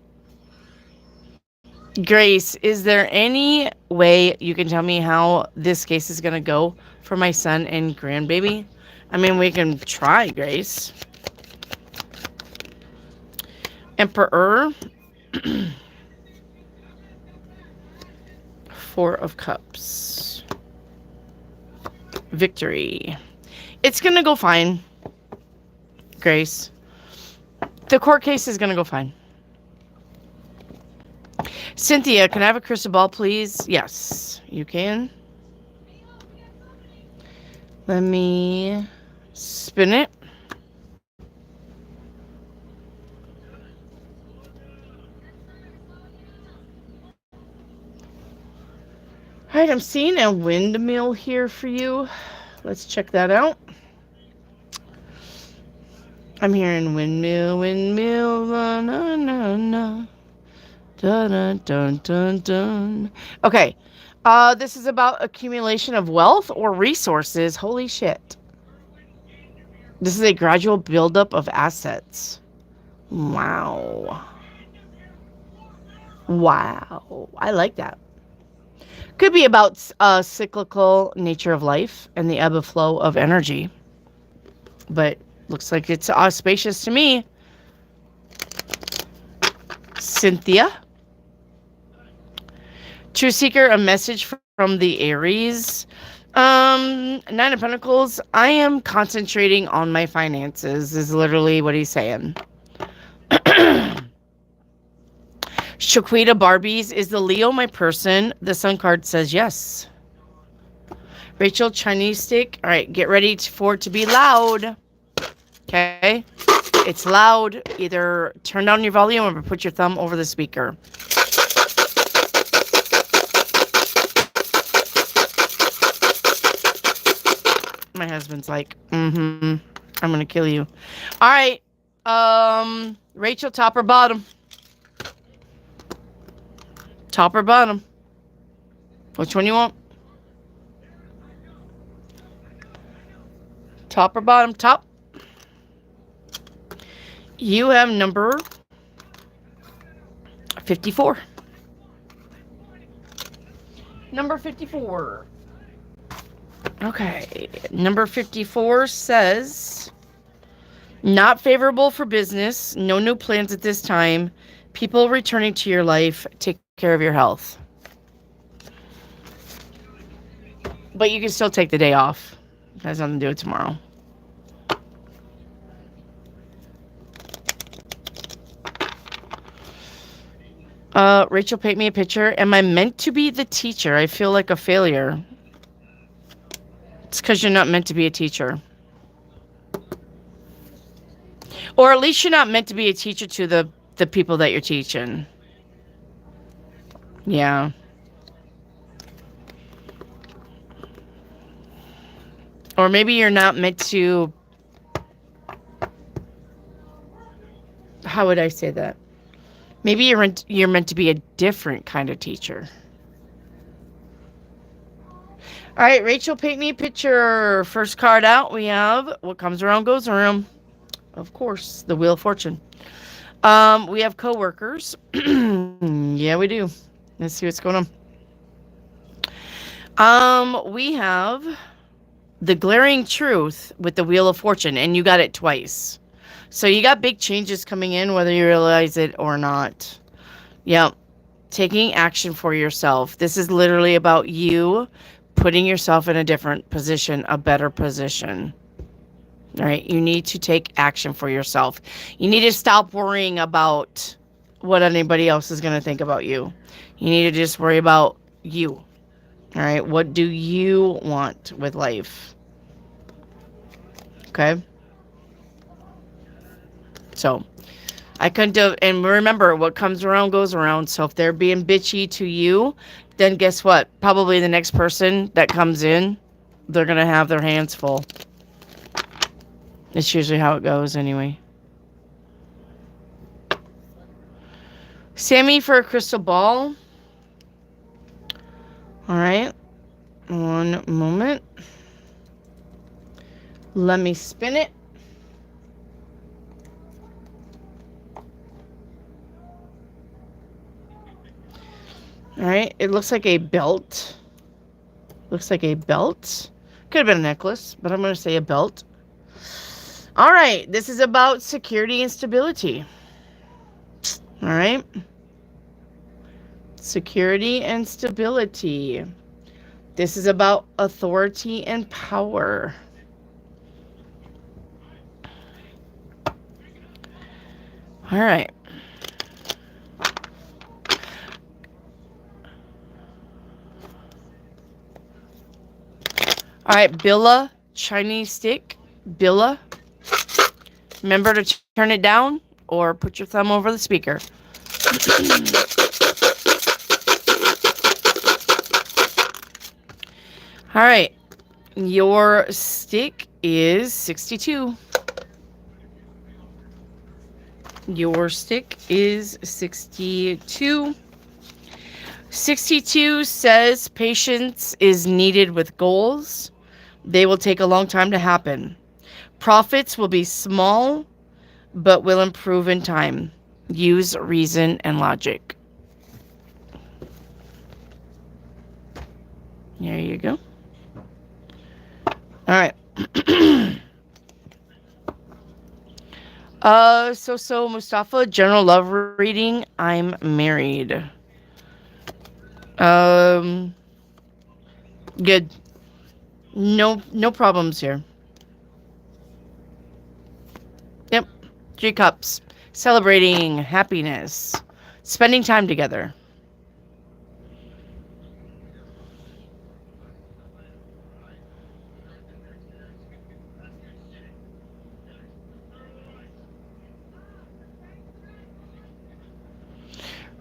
Grace, is there any way you can tell me how this case is going to go for my son and grandbaby? I mean, we can try, Grace. Emperor. Four of Cups. Victory. It's going to go fine, Grace. The court case is going to go fine. Cynthia, can I have a crystal ball, please? Yes, you can. Let me spin it. All right, I'm seeing a windmill here for you. Let's check that out. I'm hearing windmill, windmill, na na na. Dun, dun, dun, dun, dun. Okay. This is about accumulation of wealth or resources. Holy shit. This is a gradual buildup of assets. Wow. Wow. I like that. Could be about cyclical nature of life and the ebb and flow of energy. But looks like it's auspicious to me. Cynthia. True Seeker, a message from the Aries. Nine of Pentacles. I am concentrating on my finances is literally what he's saying. Shaquita Barbies, is the Leo my person? The Sun card says yes. Rachel, Chinese stick. All right, get ready for it to be loud. Okay? It's loud. Either turn down your volume or put your thumb over the speaker. My husband's like, I'm going to kill you. All right. Rachel, top or bottom? Top or bottom? Which one you want? Top or bottom? Top. You have number 54. Number 54. Okay. Number 54 says, not favorable for business. No new plans at this time. People returning to your life. Take care of your health. But you can still take the day off. It has nothing to do with tomorrow. Rachel, paint me a picture. Am I meant to be the teacher? I feel like a failure. It's because you're not meant to be a teacher. Or at least you're not meant to be a teacher to the people that you're teaching. Yeah. Or maybe you're not meant to... How would I say that? Maybe you're meant to be a different kind of teacher. All right, Rachel, paint me a picture. First card out, we have what comes around goes around. Of course, the Wheel of Fortune. We have coworkers. Yeah, we do. Let's see what's going on. We have the glaring truth with the Wheel of Fortune, and you got it twice. So you got big changes coming in, whether you realize it or not. Yep. Taking action for yourself. This is literally about you putting yourself in a different position, a better position. All right. You need to take action for yourself. You need to stop worrying about what anybody else is going to think about you. You need to just worry about you. All right. What do you want with life? Okay. So I couldn't do, and remember, what comes around goes around. So if they're being bitchy to you, then guess what? Probably the next person that comes in, they're going to have their hands full. It's usually how it goes anyway. Sammy for a crystal ball. All right. One moment. Let me spin it. All right. It looks like a belt. Looks like a belt. Could have been a necklace, but I'm going to say a belt. All right. This is about security and stability. All right. Security and stability. This is about authority and power. All right. All right, Billa, Chinese stick. Billa. Remember to turn it down or put your thumb over the speaker. All right. Your stick is 62. Your stick is 62. 62 says patience is needed with goals. They will take a long time to happen. Profits will be small, but will improve in time. Use reason and logic. There you go. All right. So Mustafa, general love reading. I'm married. Good. No problems here. Yep. 3 cups. Celebrating happiness. Spending time together.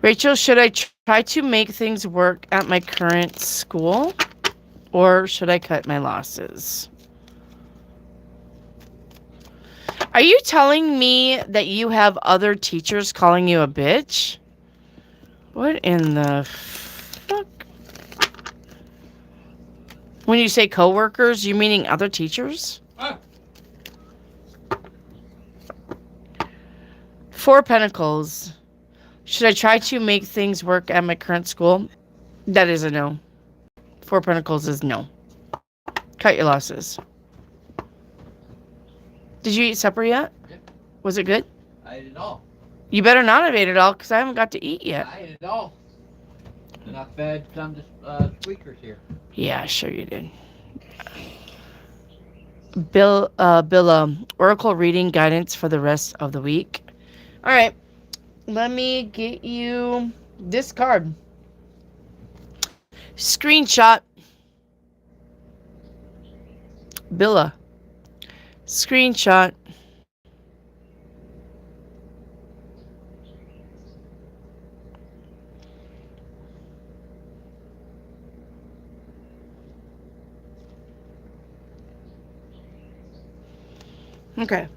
Rachel, should I try to make things work at my current school? Or should I cut my losses? Are you telling me that you have other teachers calling you a bitch? What in the fuck? When you say coworkers, you meaning other teachers? 4 Pentacles. Should I try to make things work at my current school? That is a no. 4 Pentacles is no. Cut your losses. Did you eat supper yet? Yep. Was it good? I ate it all. You better not have ate it all, because I haven't got to eat yet. I ate it all. Not bad. Some tweakers here. Yeah, sure you did. Bill, Oracle reading guidance for the rest of the week. All right. Let me get you this card. Screenshot. Billa. Screenshot. Okay.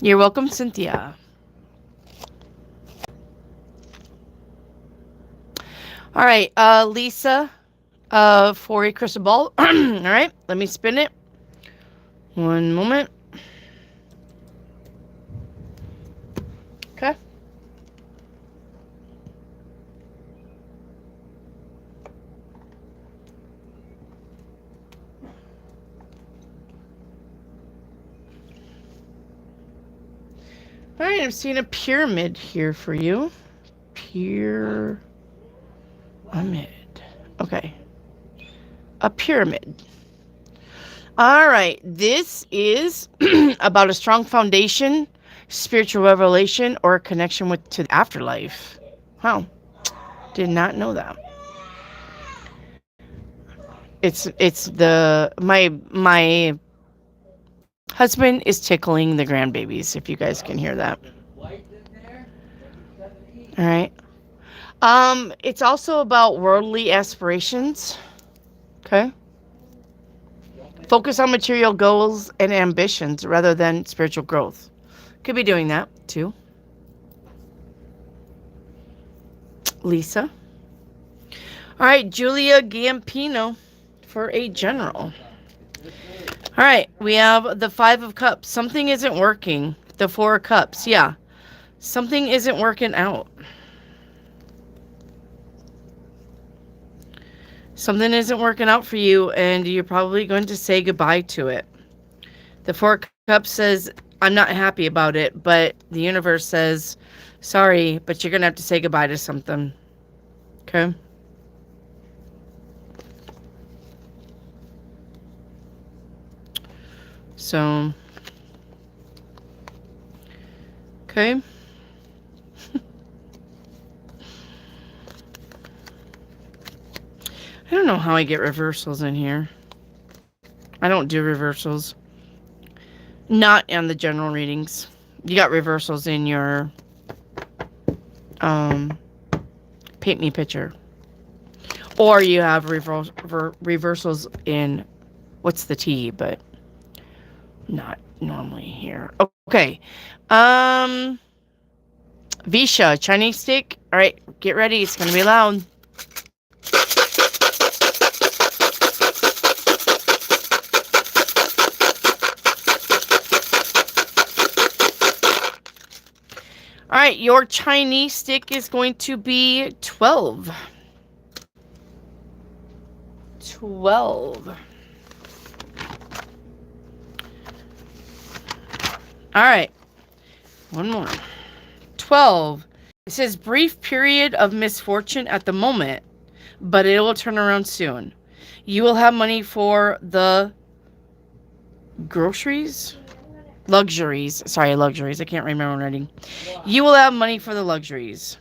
You're welcome, Cynthia. All right, Lisa, for a crystal ball. All right, let me spin it. One moment. Okay. All right, I'm seeing a pyramid here for you. Pyramid. Okay. A pyramid. All right, this is about a strong foundation, spiritual revelation, or a connection to the afterlife. Wow, did not know that. It's my husband is tickling the grandbabies. If you guys can hear that. All right. It's also about worldly aspirations. Okay. Focus on material goals and ambitions rather than spiritual growth. Could be doing that too. Lisa. All right, Julia Gampino for a general. All right, we have the 5 of Cups. Something isn't working. The 4 of Cups. Yeah. Something isn't working out. Something isn't working out for you, and you're probably going to say goodbye to it. The 4 of Cups says, I'm not happy about it, but the universe says, sorry, but you're going to have to say goodbye to something. Okay? So, okay. I don't know how I get reversals in here. I don't do reversals. Not on the general readings. You got reversals in your paint me picture. Or you have reversals in what's the T, but not normally here. Okay. Visha, Chinese stick. All right, get ready. It's going to be loud. All right, your Chinese stick is going to be 12. 12. All right, one more. 12. It says brief period of misfortune at the moment, but it will turn around soon. You will have money for the groceries? Luxuries. Sorry, luxuries. I can't remember writing. You will have money for the luxuries.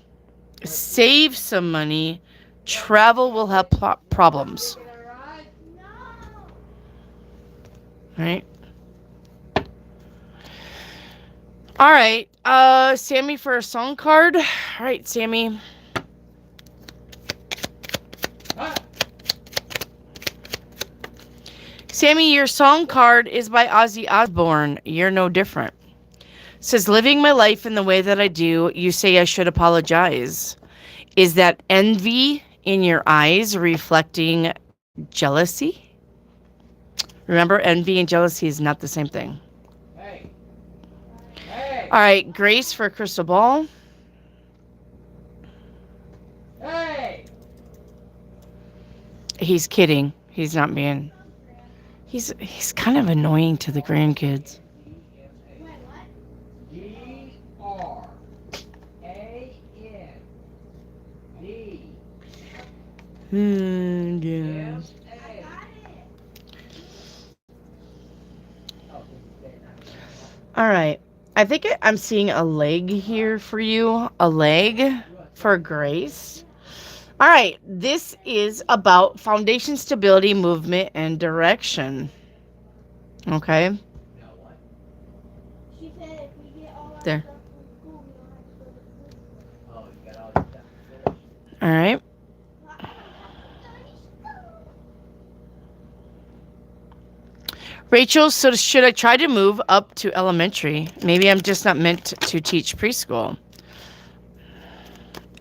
Save some money. Travel will have problems. Right? All right. Sammy for a song card. All right, Sammy. Sammy, your song card is by Ozzy Osbourne. You're no different. It says, living my life in the way that I do, you say I should apologize. Is that envy in your eyes reflecting jealousy? Remember, envy and jealousy is not the same thing. Hey. Hey. All right, Grace for a crystal ball. Hey. He's kidding. He's not being... He's kind of annoying to the grandkids. Yeah. All right. I think I'm seeing a leg here for you. A leg for Grace. All right. This is about foundation stability, movement, and direction. Okay. There. All right. Rachel, so should I try to move up to elementary? Maybe I'm just not meant to teach preschool.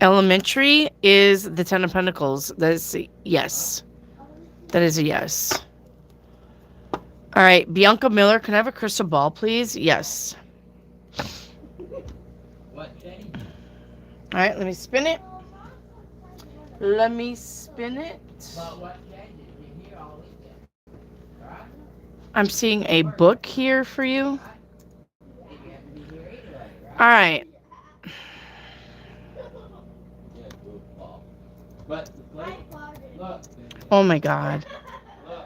Elementary is the Ten of Pentacles. That is a yes. That is a yes. All right, Bianca Miller, can I have a crystal ball, please? Yes. What, Jenny? All right, let me spin it. Let me spin it. But what, Jenny? Did you hear all this? Right? I'm seeing a book here for you. Did you have to be here anyway, right? All right. Yeah, goofball. But the place, look. Oh my God. Look.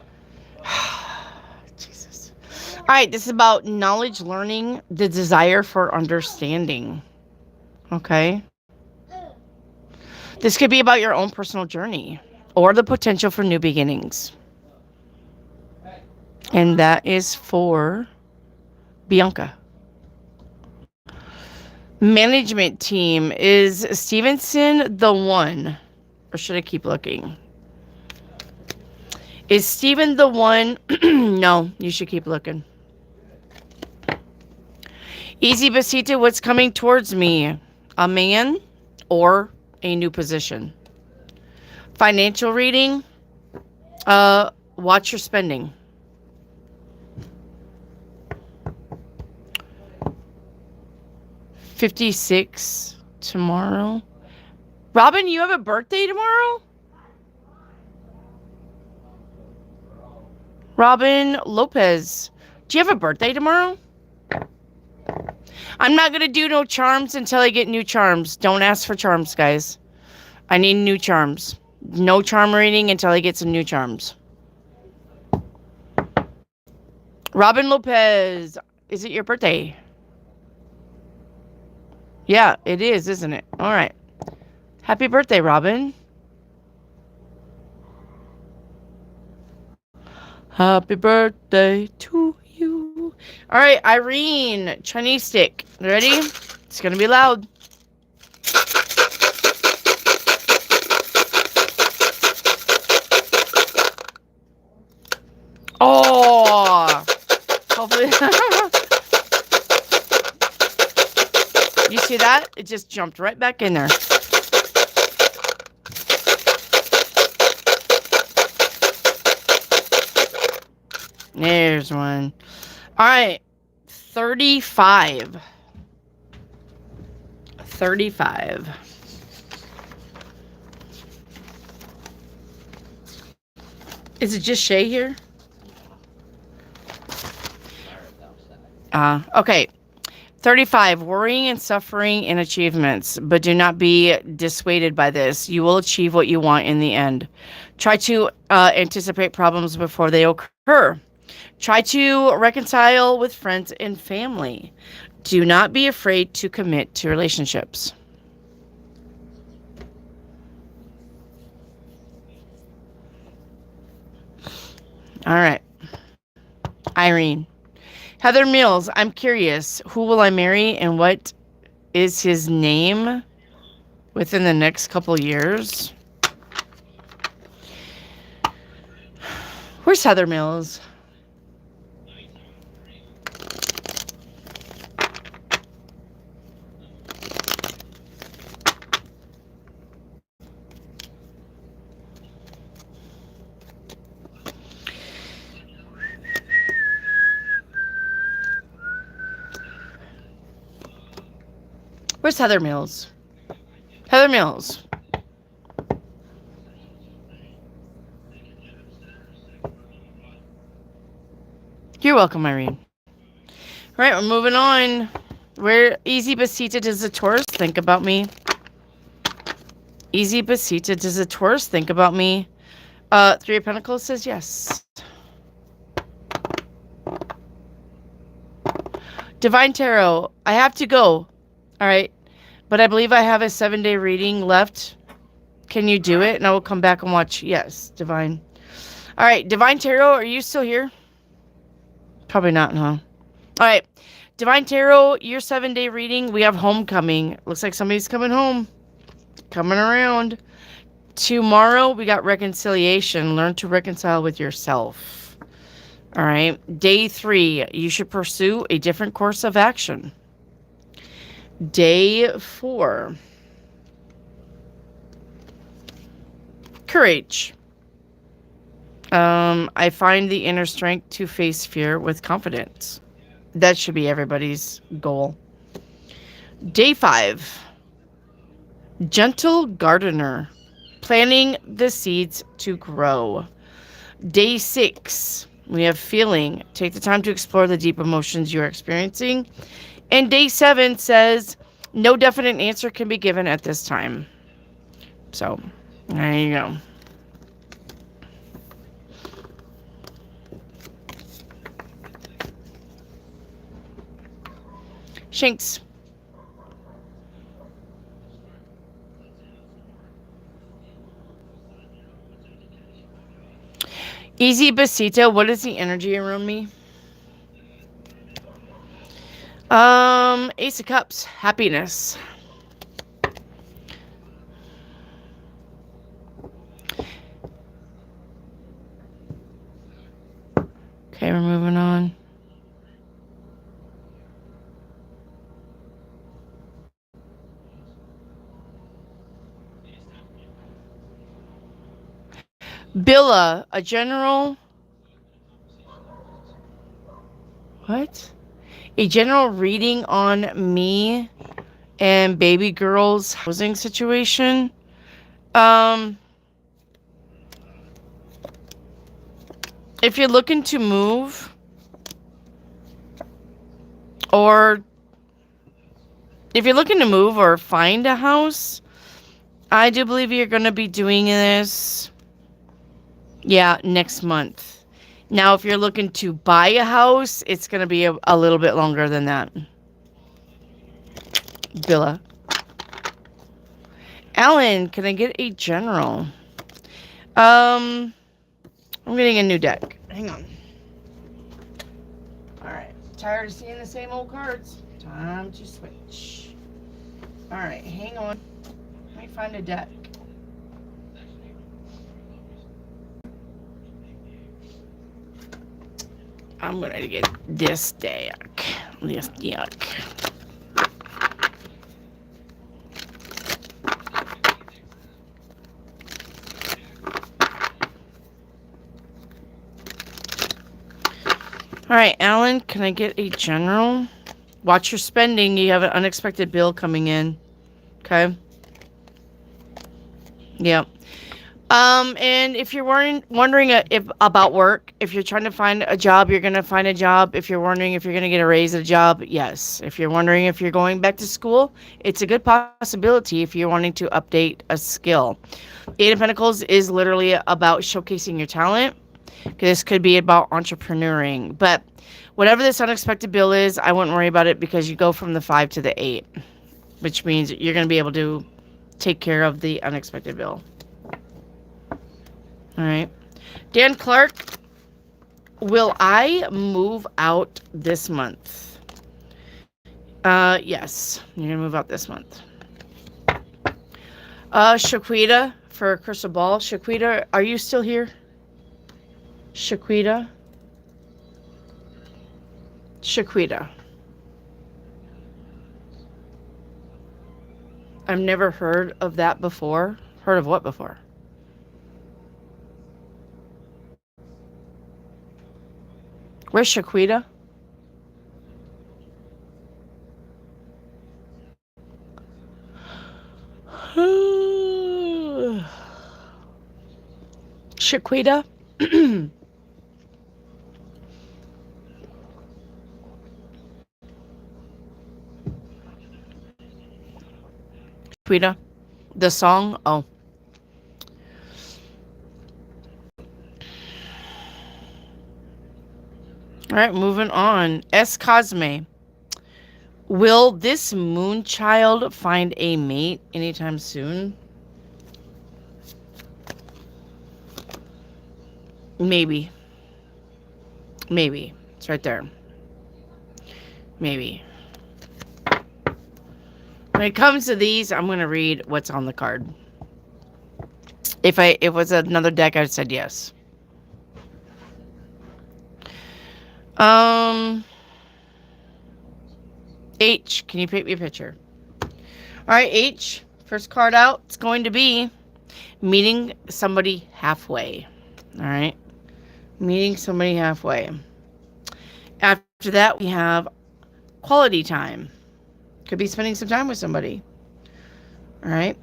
Jesus. All right, this is about knowledge, learning, the desire for understanding. Okay. This could be about your own personal journey or the potential for new beginnings. And that is for Bianca. Management team, is Stevenson the one? Or should I keep looking? Is Steven the one? No, you should keep looking. Easy Besita, what's coming towards me? A man or a new position? Financial reading, watch your spending. $56 tomorrow. Robin, you have a birthday tomorrow? Robin Lopez, do you have a birthday tomorrow? I'm not going to do no charms until I get new charms. Don't ask for charms, guys. I need new charms. No charm reading until I get some new charms. Robin Lopez, is it your birthday? Yeah, it is, isn't it? All right. Happy birthday, Robin. Happy birthday to you. All right, Irene, Chinese stick. Ready? It's going to be loud. Oh, hopefully. You see that? It just jumped right back in there. There's one. All right. 35. 35. Is it just Shay here? Okay. 35. Worrying and suffering in achievements, but do not be dissuaded by this. You will achieve what you want in the end. Try to anticipate problems before they occur. Try to reconcile with friends and family. Do not be afraid to commit to relationships. All right. Irene. Heather Mills, I'm curious. Who will I marry and what is his name within the next couple years? Where's Heather Mills? Where's Heather Mills? Heather Mills. You're welcome, Irene. All right, we're moving on. Where Easy Besita, does a Taurus think about me? Easy Besita, does a Taurus think about me? Three of Pentacles says yes. Divine Tarot, I have to go. All right. But I believe I have a 7-day reading left. Can you do it? And I will come back and watch. Yes, Divine. All right. Divine Tarot, are you still here? Probably not, huh? All right. Divine Tarot, your 7-day reading. We have homecoming. Looks like somebody's coming home. Coming around. Tomorrow, we got reconciliation. Learn to reconcile with yourself. All right. Day 3, you should pursue a different course of action. Day 4. Courage. I find the inner strength to face fear with confidence. That should be everybody's goal. Day 5. Gentle gardener. Planting the seeds to grow. Day 6. We have feeling. Take the time to explore the deep emotions you're experiencing. And day 7 says, no definite answer can be given at this time. So, there you go. Shanks. Easy Besito, what is the energy around me? Ace of Cups, happiness. Okay, we're moving on. Billa, a general. What? A general reading on me and baby girl's housing situation. If you're looking to move, or if you're looking to move or find a house, I do believe you're going to be doing this, next month. Now, if you're looking to buy a house, it's going to be a little bit longer than that. Billa. Alan, can I get a general? I'm getting a new deck. Hang on. Alright. Tired of seeing the same old cards. Time to switch. Alright, hang on. Let me find a deck. I'm gonna get this deck. This deck. Alright, Alan, can I get a general? Watch your spending. You have an unexpected bill coming in. Okay? Yep. And if you're wondering about work, if you're trying to find a job, you're going to find a job. If you're wondering if you're going to get a raise at a job, yes. If you're wondering if you're going back to school, it's a good possibility if you're wanting to update a skill. Eight of Pentacles is literally about showcasing your talent. This could be about entrepreneuring. But whatever this unexpected bill is, I wouldn't worry about it because you go from the 5 to the 8, which means you're going to be able to take care of the unexpected bill. All right. Dan Clark, will I move out this month? Yes, you're going to move out this month. Shaquita for Crystal Ball. Shaquita, are you still here? Shaquita. Shaquita. I've never heard of that before. Heard of what before? Where's Shaquita? Shaquita? Shaquita? The song? Oh. All right, moving on. S. Cosme. Will this moon child find a mate anytime soon? Maybe. Maybe. It's right there. Maybe. When it comes to these, I'm going to read what's on the card. If it was another deck, I would have said yes. H, can you paint me a picture? All right, H, first card out, it's going to be Meeting somebody halfway. All right. Meeting somebody halfway. After that, we have quality time. Could be spending some time with somebody. All right.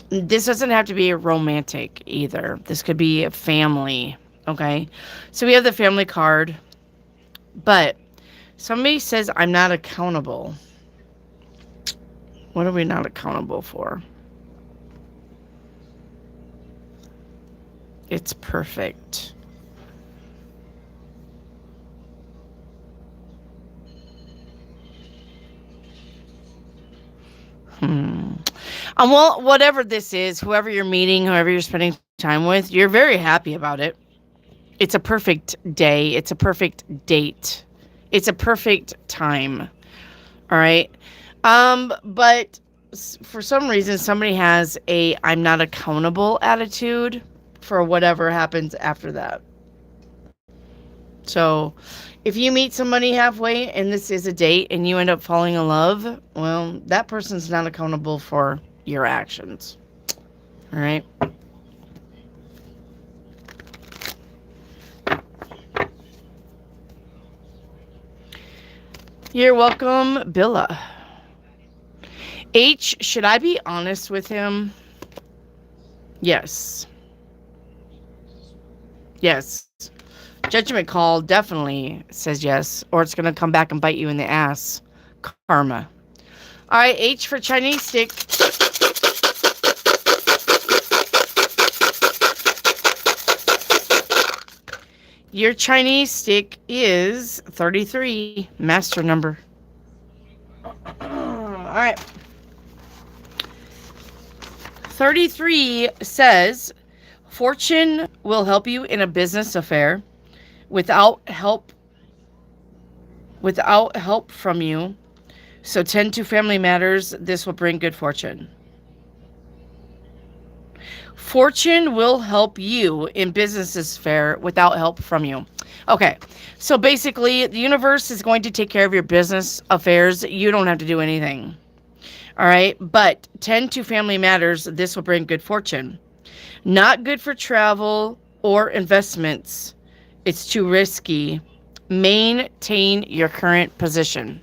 This doesn't have to be a romantic either. This could be a family. Okay. So we have the family card. But somebody says, I'm not accountable. What are we not accountable for? It's perfect. Well, whatever this is, whoever you're meeting, whoever you're spending time with, you're very happy about it. It's a perfect day. It's a perfect date. It's a perfect time. All right. But for some reason, somebody has a I'm not accountable attitude for whatever happens after that. So if you meet somebody halfway and this is a date and you end up falling in love, well, that person's not accountable for your actions. All right. You're welcome, Billa. H, should I be honest with him? Yes. Yes. Judgment call definitely says yes, or it's going to come back and bite you in the ass. Karma. All right, H for Chinese stick. Your Chinese stick is 33, master number. All right. 33 says, fortune will help you in a business affair without help from you. So tend to family matters. This will bring good fortune. Fortune will help you in business affair without help from you. Okay, so basically, the universe is going to take care of your business affairs. You don't have to do anything. All right, but tend to family matters. This will bring good fortune. Not good for travel or investments. It's too risky. Maintain your current position.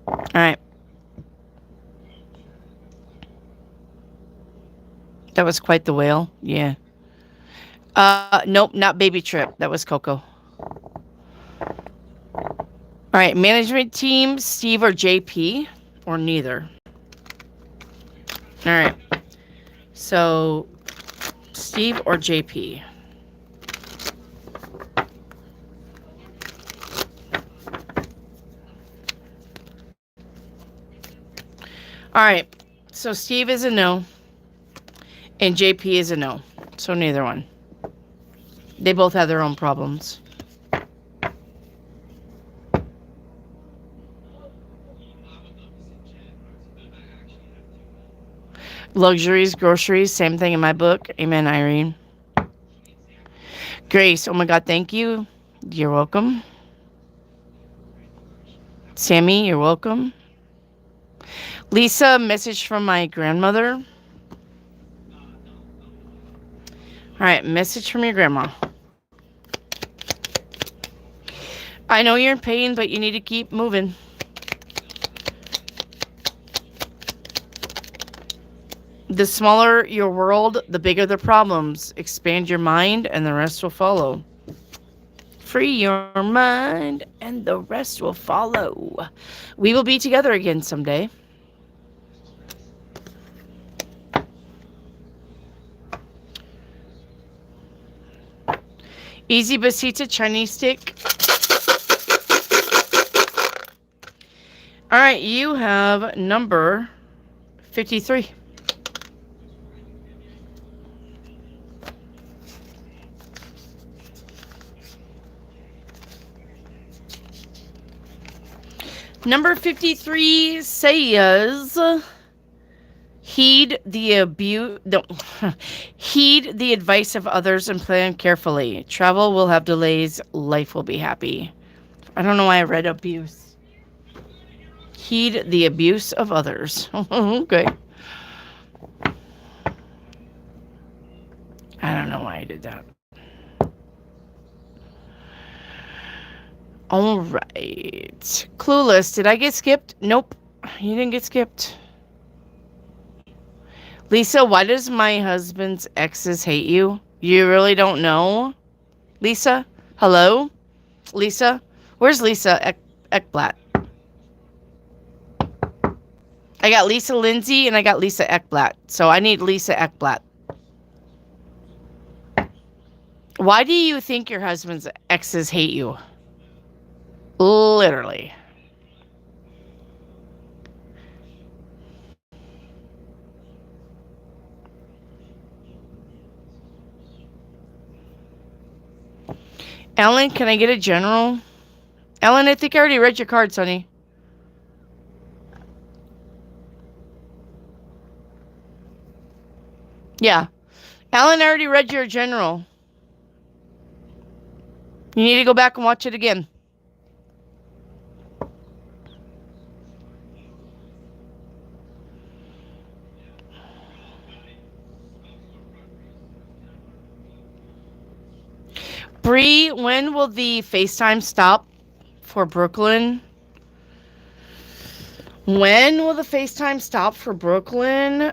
All right. That was quite the whale. Yeah. Nope, not Baby Trip. That was Coco. All right, management team, Steve or JP, or neither. All right. So, Steve or JP. All right. So, Steve is a no. And JP is a no. So, neither one. They both have their own problems. Luxuries, groceries, same thing in my book. Amen, Irene. Grace, oh my God, thank you. You're welcome. Sammy, you're welcome. Lisa, message from my grandmother. All right, message from your grandma. I know you're in pain, but you need to keep moving. The smaller your world, the bigger the problems. Expand your mind and the rest will follow. Free your mind and the rest will follow. We will be together again someday. Easy Basita Chinese stick. All right, you have number 53. Number 53 says, heed the advice of others and plan carefully. Travel will have delays. Life will be happy. I don't know why I read abuse. heed the abuse of others. Okay. I don't know why I did that. All right. Clueless. Did I get skipped? Nope. You didn't get skipped. Lisa, why does my husband's exes hate you? You really don't know? Lisa? Hello? Lisa? Where's Lisa Ekblatt? I got Lisa Lindsay and I got Lisa Ekblatt. So I need Lisa Ekblatt. Why do you think your husband's exes hate you? Literally. Ellen, can I get a general? Ellen, I think I already read your cards, honey. Yeah. Ellen, I already read your general. You need to go back and watch it again. Bree, when will the FaceTime stop for Brooklyn? When will the FaceTime stop for Brooklyn?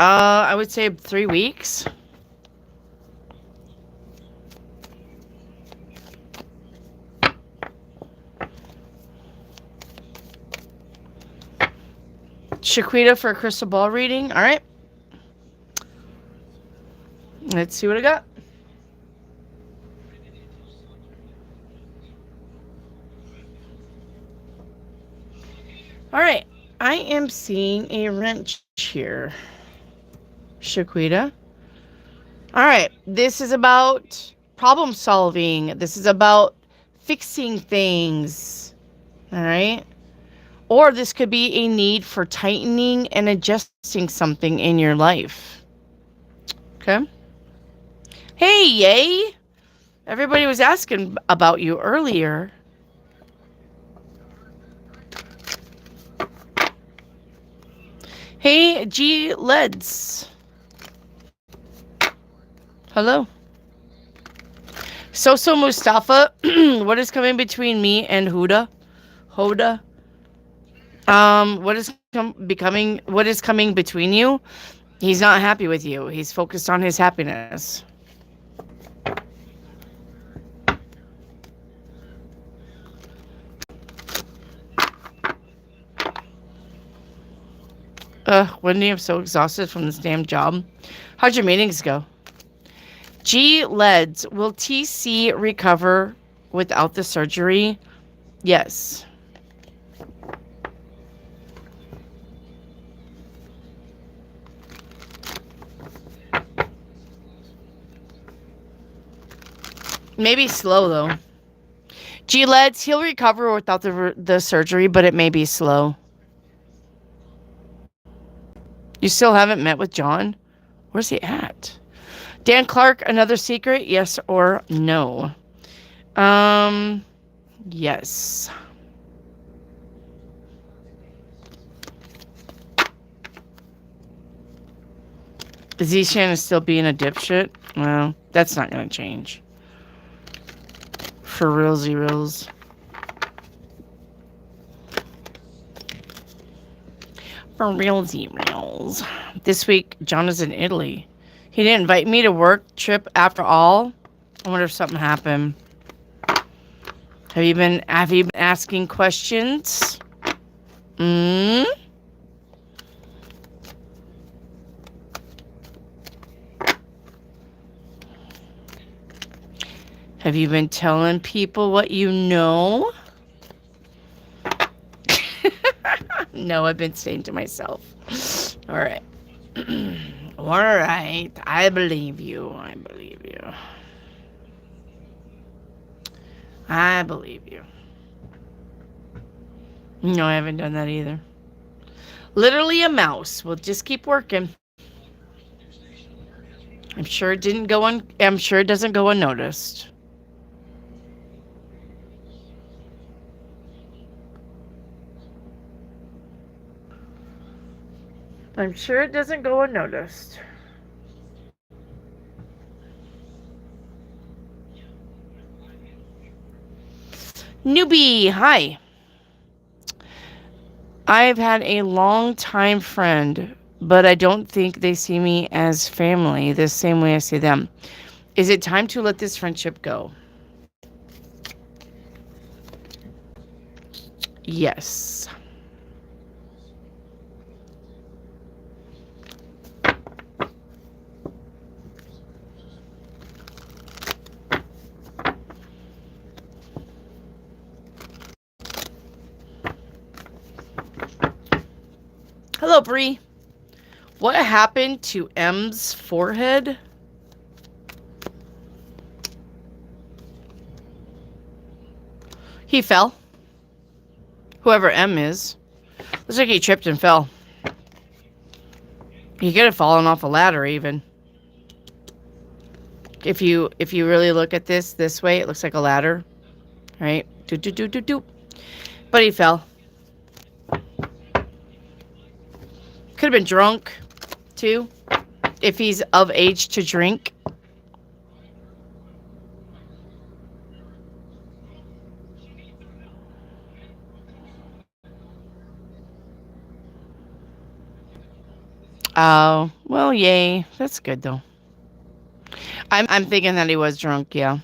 I would say 3 weeks. Shaquita for a crystal ball reading. All right. Let's see what I got. All right. I am seeing a wrench here. Shaquita. All right. This is about problem solving. This is about fixing things. All right. Or this could be a need for tightening and adjusting something in your life. Okay. Hey, yay. Everybody was asking about you earlier. Hey, G Leds. Hello. So Mustafa, what is coming between me and Hoda? What is coming between you? He's not happy with you. He's focused on his happiness. Wendy, I'm so exhausted from this damn job. How'd your meetings go? G Leds, will TC recover without the surgery? Yes. Maybe slow though. G Leds, he'll recover without the surgery, but it may be slow. You still haven't met with John? Where's he at? Dan Clark, another secret? Yes or no? Yes. Is Zishan still being a dipshit? Well, that's not going to change. For realsy reals. For realsy reals. This week, John is in Italy. He didn't invite me to work trip after all. I wonder if something happened. Have you been asking questions? Have you been telling people what you know? No, I've been staying to myself. All right. All right. I believe you. I believe you. I believe you. No, I haven't done that either. Literally a mouse. We'll just keep working. I'm sure it didn't go on. I'm sure it doesn't go unnoticed. I'm sure it doesn't go unnoticed. Newbie, hi. I've had a long time friend, but I don't think they see me as family the same way I see them. Is it time to let this friendship go? Yes. Hello, Bree. What happened to M's forehead? He fell. Whoever M is. Looks like he tripped and fell. He could have fallen off a ladder even. If you really look at this way, it looks like a ladder. Right? Do do do do do. But he fell. Could have been drunk too. If he's of age to drink. Oh, well, yay. That's good though. I'm thinking that he was drunk, yeah.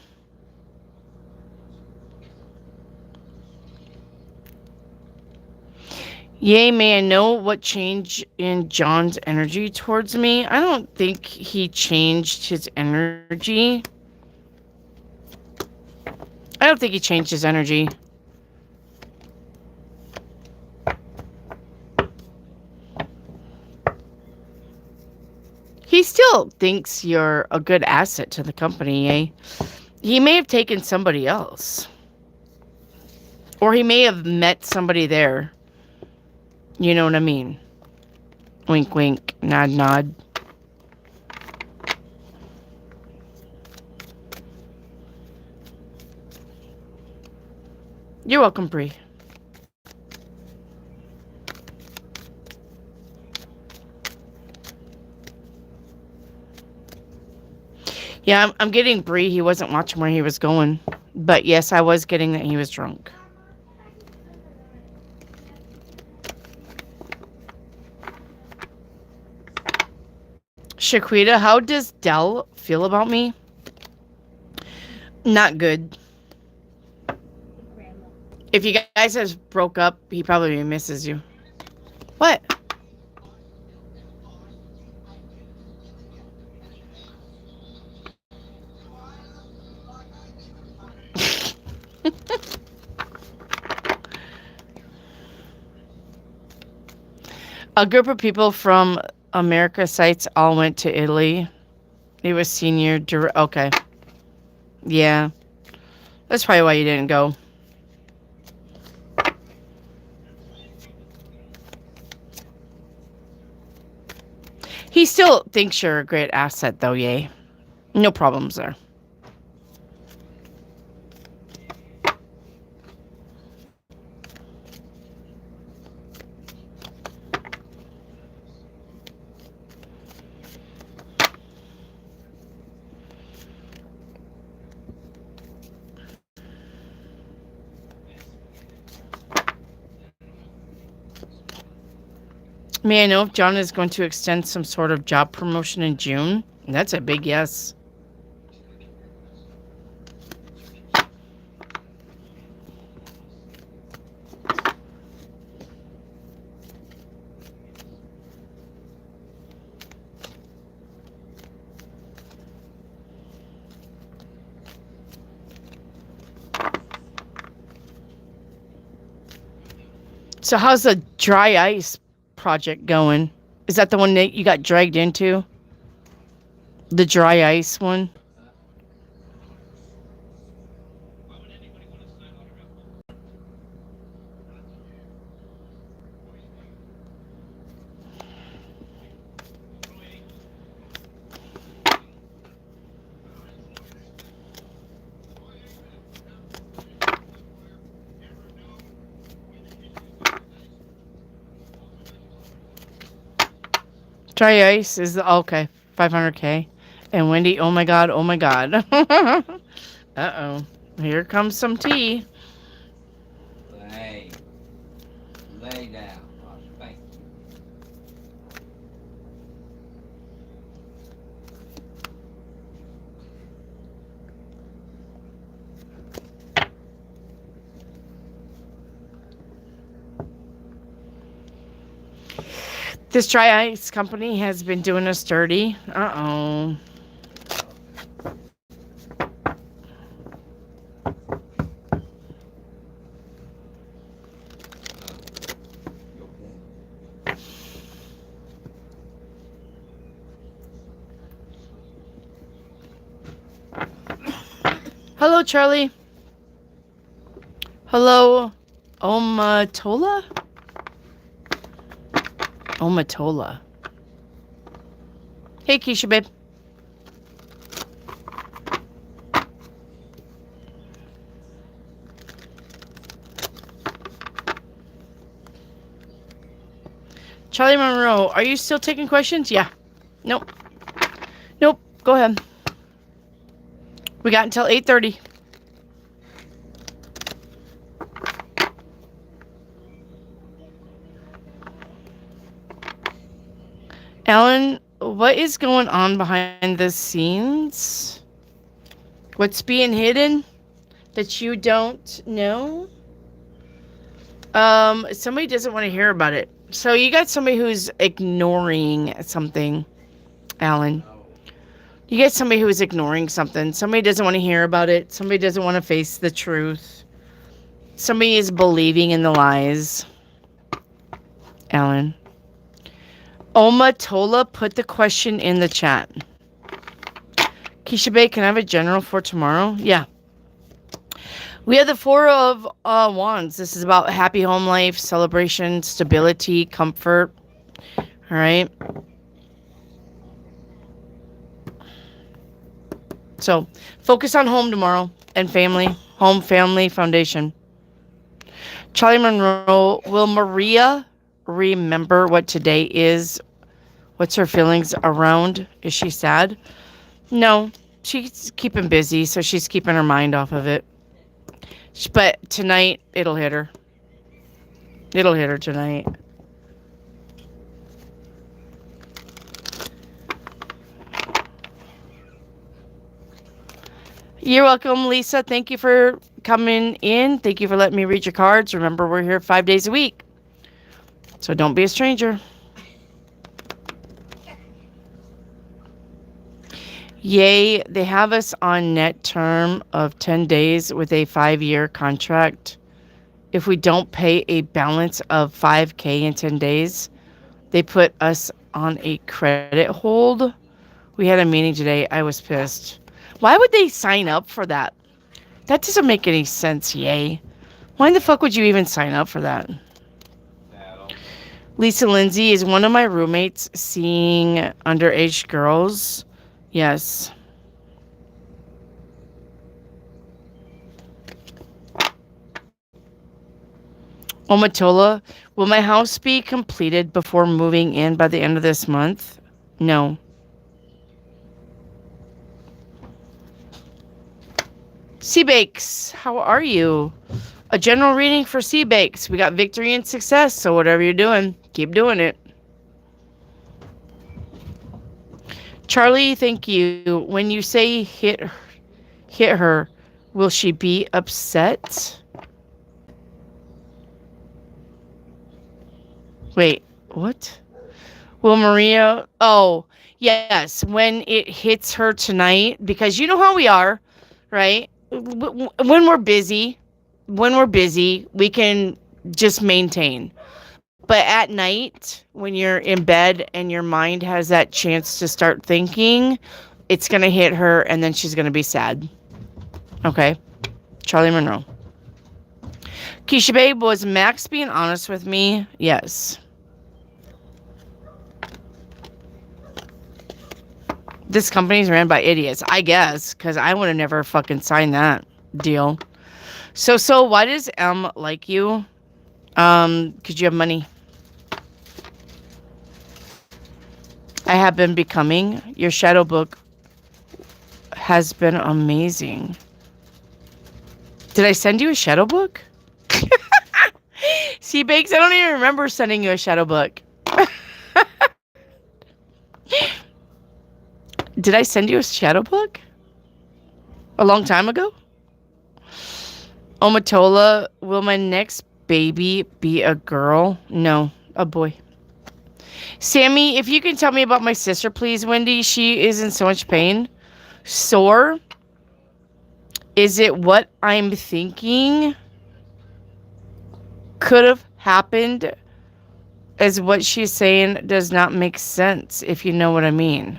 Yay, may I know what change in John's energy towards me? I don't think he changed his energy. I don't think he changed his energy. He still thinks you're a good asset to the company, eh? He may have taken somebody else. Or he may have met somebody there. You know what I mean? Wink, wink, nod, nod. You're welcome, Bree. Yeah, I'm getting Bree. He wasn't watching where he was going. But yes, I was getting that he was drunk. Shaquita, how does Dell feel about me? Not good. If you guys have broke up, he probably misses you. What? A group of people from America sites all went to Italy. It was senior. Okay. Yeah. That's probably why you didn't go. He still thinks you're a great asset, though, yay. No problems there. May I know if John is going to extend some sort of job promotion in June? That's a big yes. So how's the dry ice project going? Is that the one that you got dragged into? The dry ice one? Try ice is okay. 500K. And Wendy, oh my god, oh my god. Uh-oh. Here comes some tea. Lay. Lay down. Oh, thank you. This dry ice company has been doing us dirty. Uh-oh. You okay? Hello, Charlie. Hello, Omatola? Omatola. Hey, Keisha, babe. Charlie Monroe, are you still taking questions? Yeah. Nope. Nope. Go ahead. We got until 8:30. Alan, what is going on behind the scenes? What's being hidden that you don't know? Somebody doesn't want to hear about it. So you got somebody who's ignoring something, Alan. You get somebody who is ignoring something. Somebody doesn't want to hear about it. Somebody doesn't want to face the truth. Somebody is believing in the lies. Alan. Oma Tola put the question in the chat. Keisha Bay, can I have a general for tomorrow? Yeah. We have the Four of Wands. This is about happy home life, celebration, stability, comfort. All right. So focus on home tomorrow and family. Home, family, foundation. Charlie Monroe, will Maria remember what today is? What's her feelings around? Is she sad? No, she's keeping busy, so she's keeping her mind off of it. But tonight, it'll hit her. It'll hit her tonight. You're welcome, Lisa. Thank you for coming in. Thank you for letting me read your cards. Remember, we're here 5 days a week. So don't be a stranger. Yay, they have us on net term of 10 days with a 5-year contract. If we don't pay a balance of 5K in 10 days, they put us on a credit hold. We had a meeting today. I was pissed. Why would they sign up for that? That doesn't make any sense, yay. Why the fuck would you even sign up for that? Lisa Lindsay, is one of my roommates seeing underage girls? Yes. Omatola, will my house be completed before moving in by the end of this month? No. Seabakes, how are you? A general reading for Seabakes. We got victory and success, so whatever you're doing, keep doing it. Charlie, thank you. When you say hit her, will she be upset? Wait, what? Will Maria? Oh, yes. When it hits her tonight, because you know how we are, right? When we're busy, we can just maintain. But at night, when you're in bed and your mind has that chance to start thinking, it's going to hit her and then she's going to be sad. Okay. Charlie Monroe. Keisha Babe, was Max being honest with me? Yes. This company's ran by idiots, I guess, because I would have never fucking signed that deal. So why does M like you? Because you have money. I have been becoming. Your shadow book has been amazing. Did I send you a shadow book? See, Bakes, I don't even remember sending you a shadow book. Did I send you a shadow book? A long time ago? Omatola, will my next baby be a girl? No, a boy. Sammy, if you can tell me about my sister, please, Wendy. She is in so much pain. Sore? Is it what I'm thinking could have happened? As what she's saying does not make sense, if you know what I mean.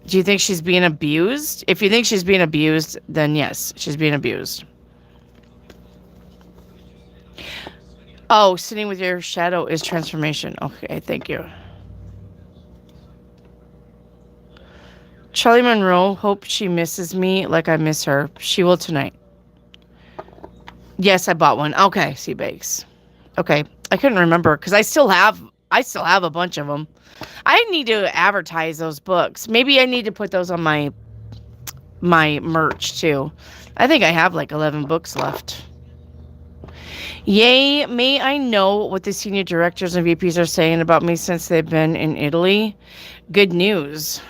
Do you think she's being abused? If you think she's being abused, then yes, she's being abused. Oh, sitting with your shadow is transformation. Okay, thank you. Charlie Monroe, hope she misses me like I miss her. She will tonight. Yes, I bought one. Okay, sea bakes. Okay, I couldn't remember because I still have a bunch of them. I need to advertise those books. Maybe I need to put those on my merch too. I think I have like 11 books left. Yay, may I know what the senior directors and VPs are saying about me since they've been in Italy? Good news.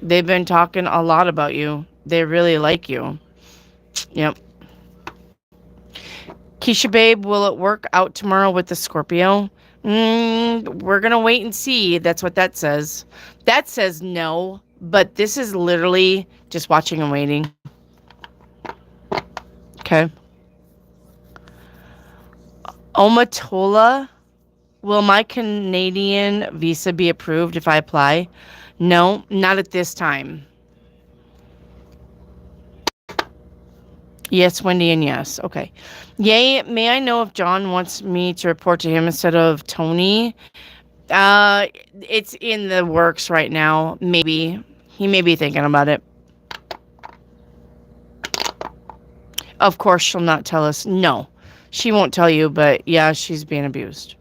They've been talking a lot about you. They really like you. Yep. Keisha babe, will it work out tomorrow with the Scorpio? We're going to wait and see. That's what that says. That says no, but this is literally just watching and waiting. Okay. Omatola, will my Canadian visa be approved if I apply? No, not at this time. Yes, Wendy, and yes. Okay. Yay, may I know if John wants me to report to him instead of Tony? It's in the works right now. Maybe. He may be thinking about it. Of course, she'll not tell us. No, she won't tell you, but yeah, she's being abused.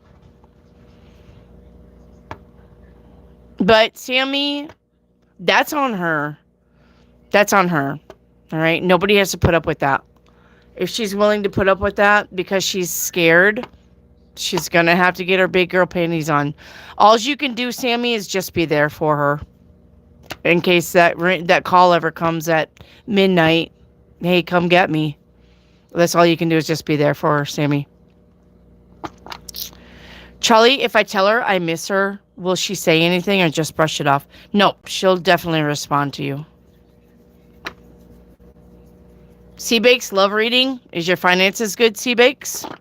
But Sammy, that's on her. That's on her. All right? Nobody has to put up with that. If she's willing to put up with that because she's scared, she's going to have to get her big girl panties on. All you can do, Sammy, is just be there for her. In case that call ever comes at midnight. Hey, come get me. That's all you can do is just be there for her, Sammy. Charlie, if I tell her I miss her, will she say anything or just brush it off? Nope, she'll definitely respond to you. Seabakes, love reading. Is your finances good, Seabakes?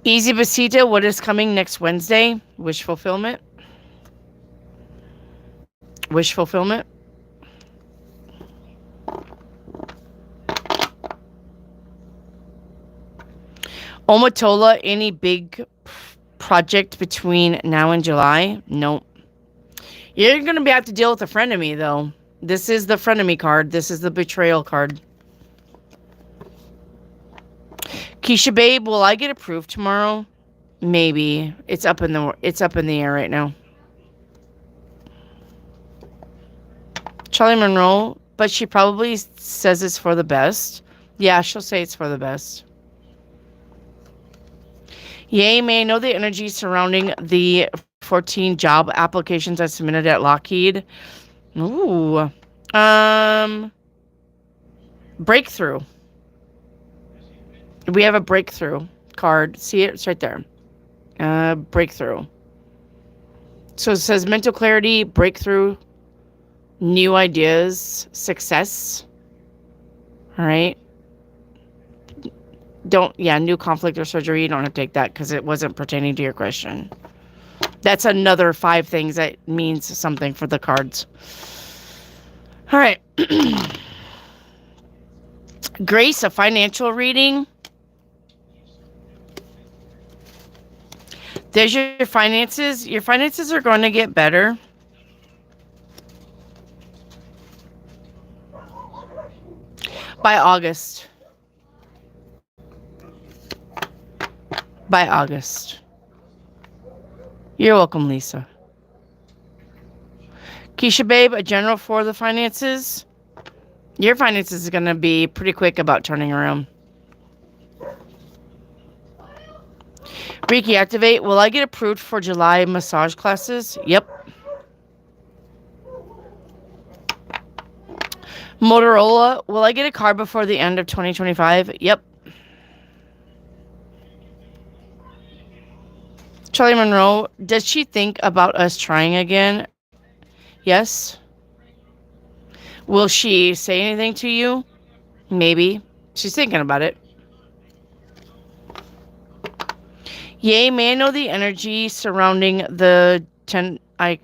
Easy Basita, what is coming next Wednesday? Wish fulfillment. Wish fulfillment. Omatola, any big project between now and July? Nope. You're going to have to deal with a friend of me, though. This is the friend of me card. This is the betrayal card. Keisha babe, will I get approved tomorrow? Maybe. It's up in the air right now. Charlie Monroe, but she probably says it's for the best. Yeah, she'll say it's for the best. Yay, may I know the energy surrounding the 14 job applications I submitted at Lockheed? Ooh. Breakthrough. We have a breakthrough card. See it? It's right there. Breakthrough. So it says mental clarity, breakthrough, new ideas, success. All right. New conflict or surgery. You don't have to take that because it wasn't pertaining to your question. That's another 5 things that means something for the cards. All right. Grace, a financial reading. There's your finances. Your finances are going to get better. By August. By August. You're welcome, Lisa. Keisha, babe, a general for the finances. Your finances is going to be pretty quick about turning around. Reiki activate. Will I get approved for July massage classes? Yep. Motorola. Will I get a car before the end of 2025? Yep. Charlie Monroe. Does she think about us trying again? Yes. Will she say anything to you? Maybe. She's thinking about it. Yay, may I know the energy surrounding the 10 I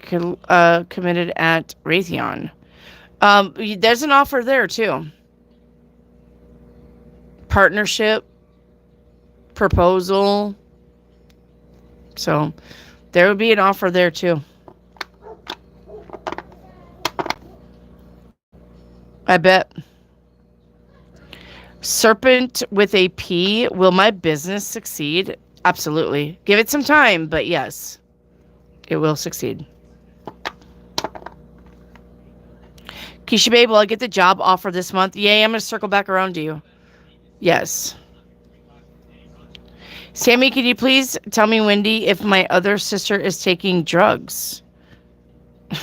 committed at Raytheon? There's an offer there too. Partnership, proposal. So there would be an offer there too. I bet. Serpent with a P. Will my business succeed? Absolutely. Give it some time, but yes, it will succeed. Keisha babe, will I get the job offer this month? Yay, I'm going to circle back around to you. Yes. Sammy, can you please tell me, Wendy, if my other sister is taking drugs?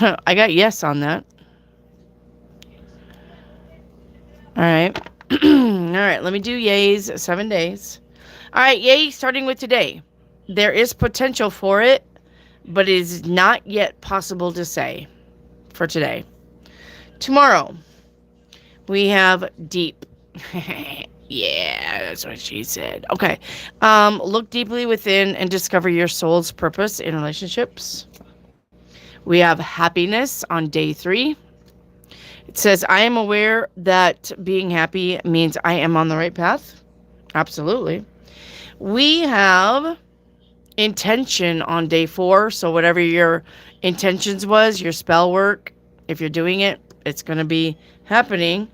I got yes on that. All right. All right, let me do yays, 7 days. All right, yay, starting with today. There is potential for it, but it is not yet possible to say for today. Tomorrow, we have deep. Yeah, that's what she said. Okay. Look deeply within and discover your soul's purpose in relationships. We have happiness on day 3. It says, I am aware that being happy means I am on the right path. Absolutely. We have intention on day 4. So whatever your intentions was, your spell work, if you're doing it, it's going to be happening.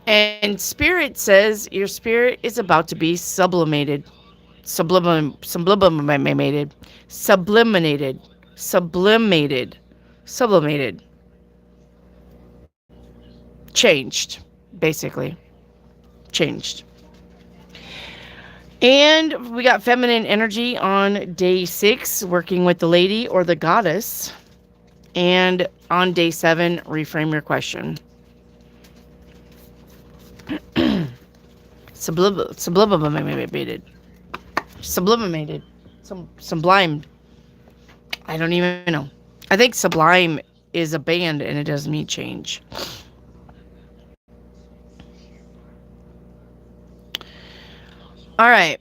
And spirit says your spirit is about to be sublimated. Sublimated. Changed, basically. Changed. And we got feminine energy on day 6, working with the lady or the goddess. And on day 7, reframe your question. Sublimated. Sublimed. I don't even know. I think Sublime is a band and it does mean change. All right.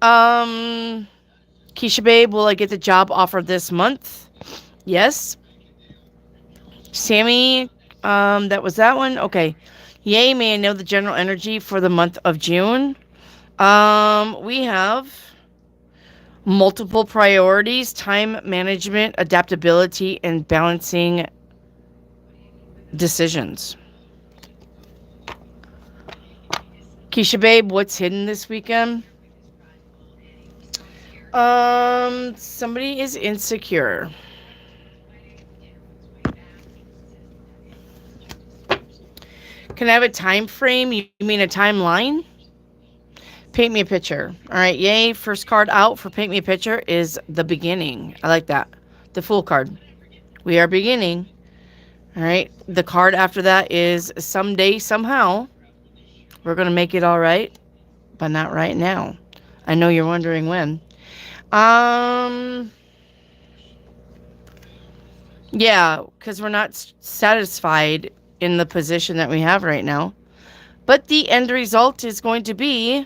Keisha babe, will I get the job offer this month? Yes. Sammy, that was that one. Okay. Yay, may I know the general energy for the month of June? We have multiple priorities, time management, adaptability, and balancing decisions. Keisha babe, what's hidden this weekend? Somebody is insecure. Can I have a time frame? You mean a timeline? Paint me a picture. All right, yay. First card out for paint me a picture is the beginning. I like that. The Fool card. We are beginning. All right. The card after that is someday, somehow. We're going to make it all right, but not right now. I know you're wondering when. Yeah, because we're not satisfied in the position that we have right now. But the end result is going to be,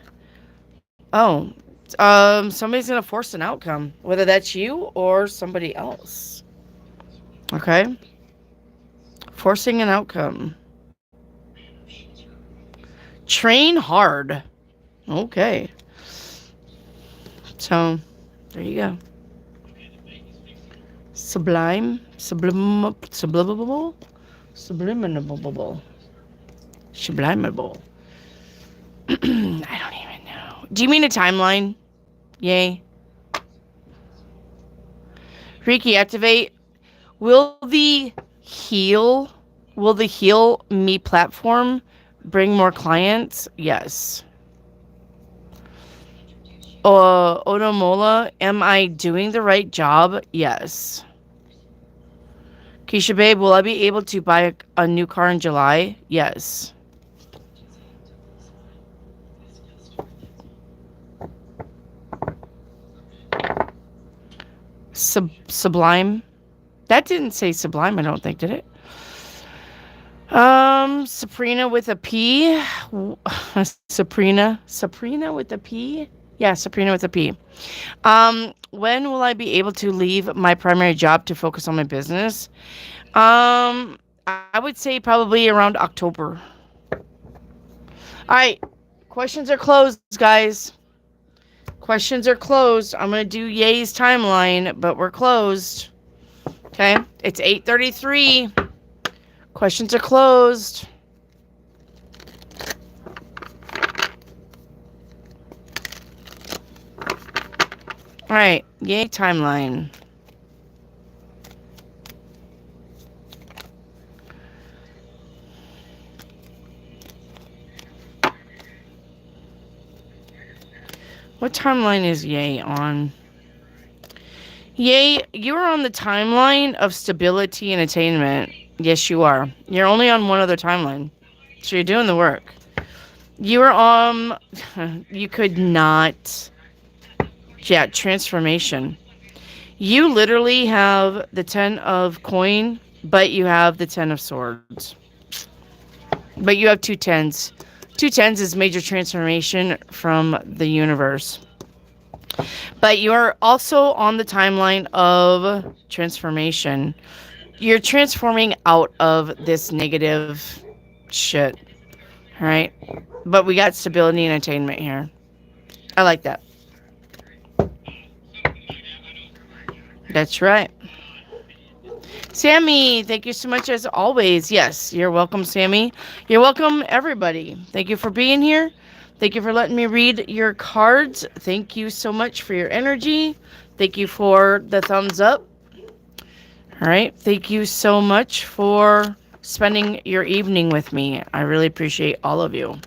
somebody's going to force an outcome, whether that's you or somebody else. Okay? Forcing an outcome. Train hard. Okay. So, there you go. Sublime. Sublimable. Sublimable. I don't even know. Do you mean a timeline? Yay. Reiki activate. Will the heal will the Heal Me platform bring more clients? Yes. Odomola, am I doing the right job? Yes. Keisha Babe, will I be able to buy a new car in July? Yes. Sublime. That didn't say Sublime, I don't think, did it? Sabrina with a P. Sabrina with a P. Yeah, Sabrina with a P. When will I be able to leave my primary job to focus on my business? I would say probably around October. All right, questions are closed, guys. Questions are closed. I'm gonna do Yay's timeline, but we're closed. Okay, it's 8:33. Questions are closed. All right, Yay timeline. What timeline is Yay on? Yay, you're on the timeline of stability and attainment. Yes, you are. You're only on one other timeline. So you're doing the work. You are on... You could not... Yeah, transformation. You literally have the 10 of coin, but you have the 10 of swords. But you have 2 10s. 2 10s is major transformation from the universe. But you're also on the timeline of transformation. You're transforming out of this negative shit. All right? But we got stability and attainment here. I like that. That's right. Sammy, thank you so much as always. Yes, you're welcome, Sammy. You're welcome, everybody. Thank you for being here. Thank you for letting me read your cards. Thank you so much for your energy. Thank you for the thumbs up. All right. Thank you so much for spending your evening with me. I really appreciate all of you.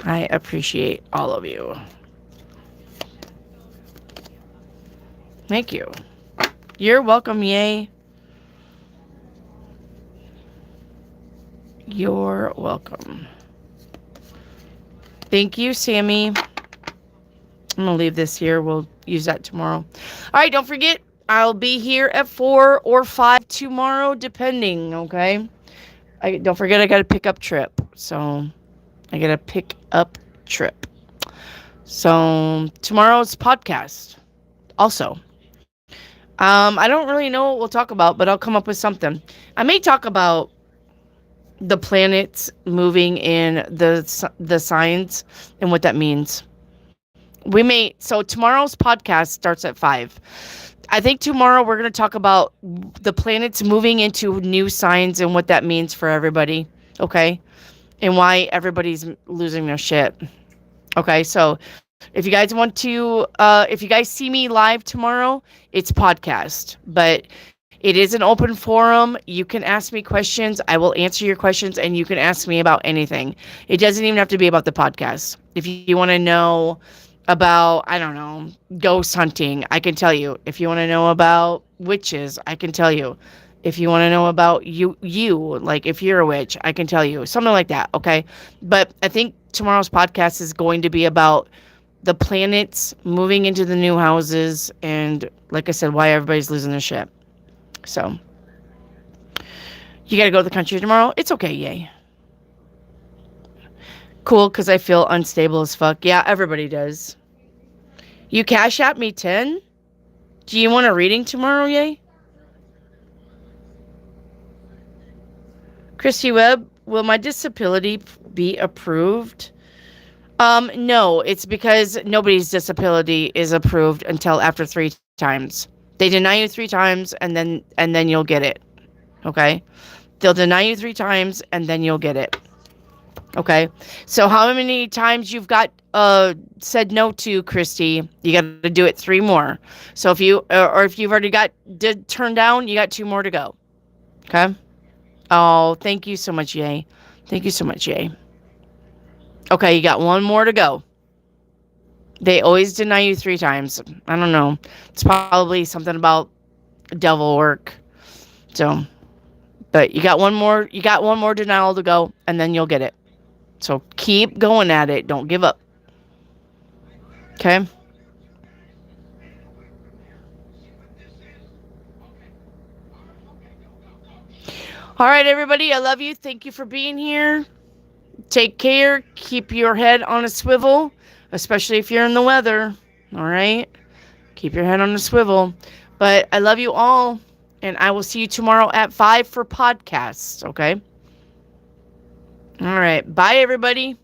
I appreciate all of you. Thank you. You're welcome, Yay. You're welcome. Thank you, Sammy. I'm going to leave this here. We'll use that tomorrow. All right, don't forget, I'll be here at 4 or 5 tomorrow, depending, okay? Don't forget, I got a pickup trip. So, I got a pick-up trip. So, tomorrow's podcast. Also, I don't really know what we'll talk about, but I'll come up with something. I may talk about the planets moving in the signs and what that means. So tomorrow's podcast starts at 5. I think tomorrow we're going to talk about the planets moving into new signs and what that means for everybody. Okay. And why everybody's losing their shit. Okay. So if you guys want to, if you guys see me live tomorrow, it's podcast, but it is an open forum. You can ask me questions. I will answer your questions, and you can ask me about anything. It doesn't even have to be about the podcast. If you want to know about, I don't know, ghost hunting, I can tell you. If you want to know about witches, I can tell you. If you want to know about you, like if you're a witch, I can tell you. Something like that, okay? But I think tomorrow's podcast is going to be about the planets moving into the new houses and, like I said, why everybody's losing their shit. So, you got to go to the country tomorrow? It's okay, Yay. Cool, because I feel unstable as fuck. Yeah, everybody does. You cash at me 10? Do you want a reading tomorrow, Yay? Christy Webb, will my disability be approved? No, it's because nobody's disability is approved until after 3 times. They deny you 3 times, and then you'll get it. Okay? They'll deny you 3 times, and then you'll get it. Okay. So how many times you've got said no to, Christy? You got to do it 3 more. So if you or if you've already got did turn down, you got 2 more to go. Okay. Oh, thank you so much, Yay. Thank you so much, Yay. Okay, you got 1 more to go. They always deny you 3 times. I don't know. It's probably something about devil work. So, but you got 1 more. You got 1 more denial to go, and then you'll get it. So keep going at it. Don't give up. Okay. All right, everybody. I love you. Thank you for being here. Take care. Keep your head on a swivel, especially if you're in the weather. All right. Keep your head on a swivel. But I love you all. And I will see you tomorrow at 5 for podcasts. Okay. All right. Bye, everybody.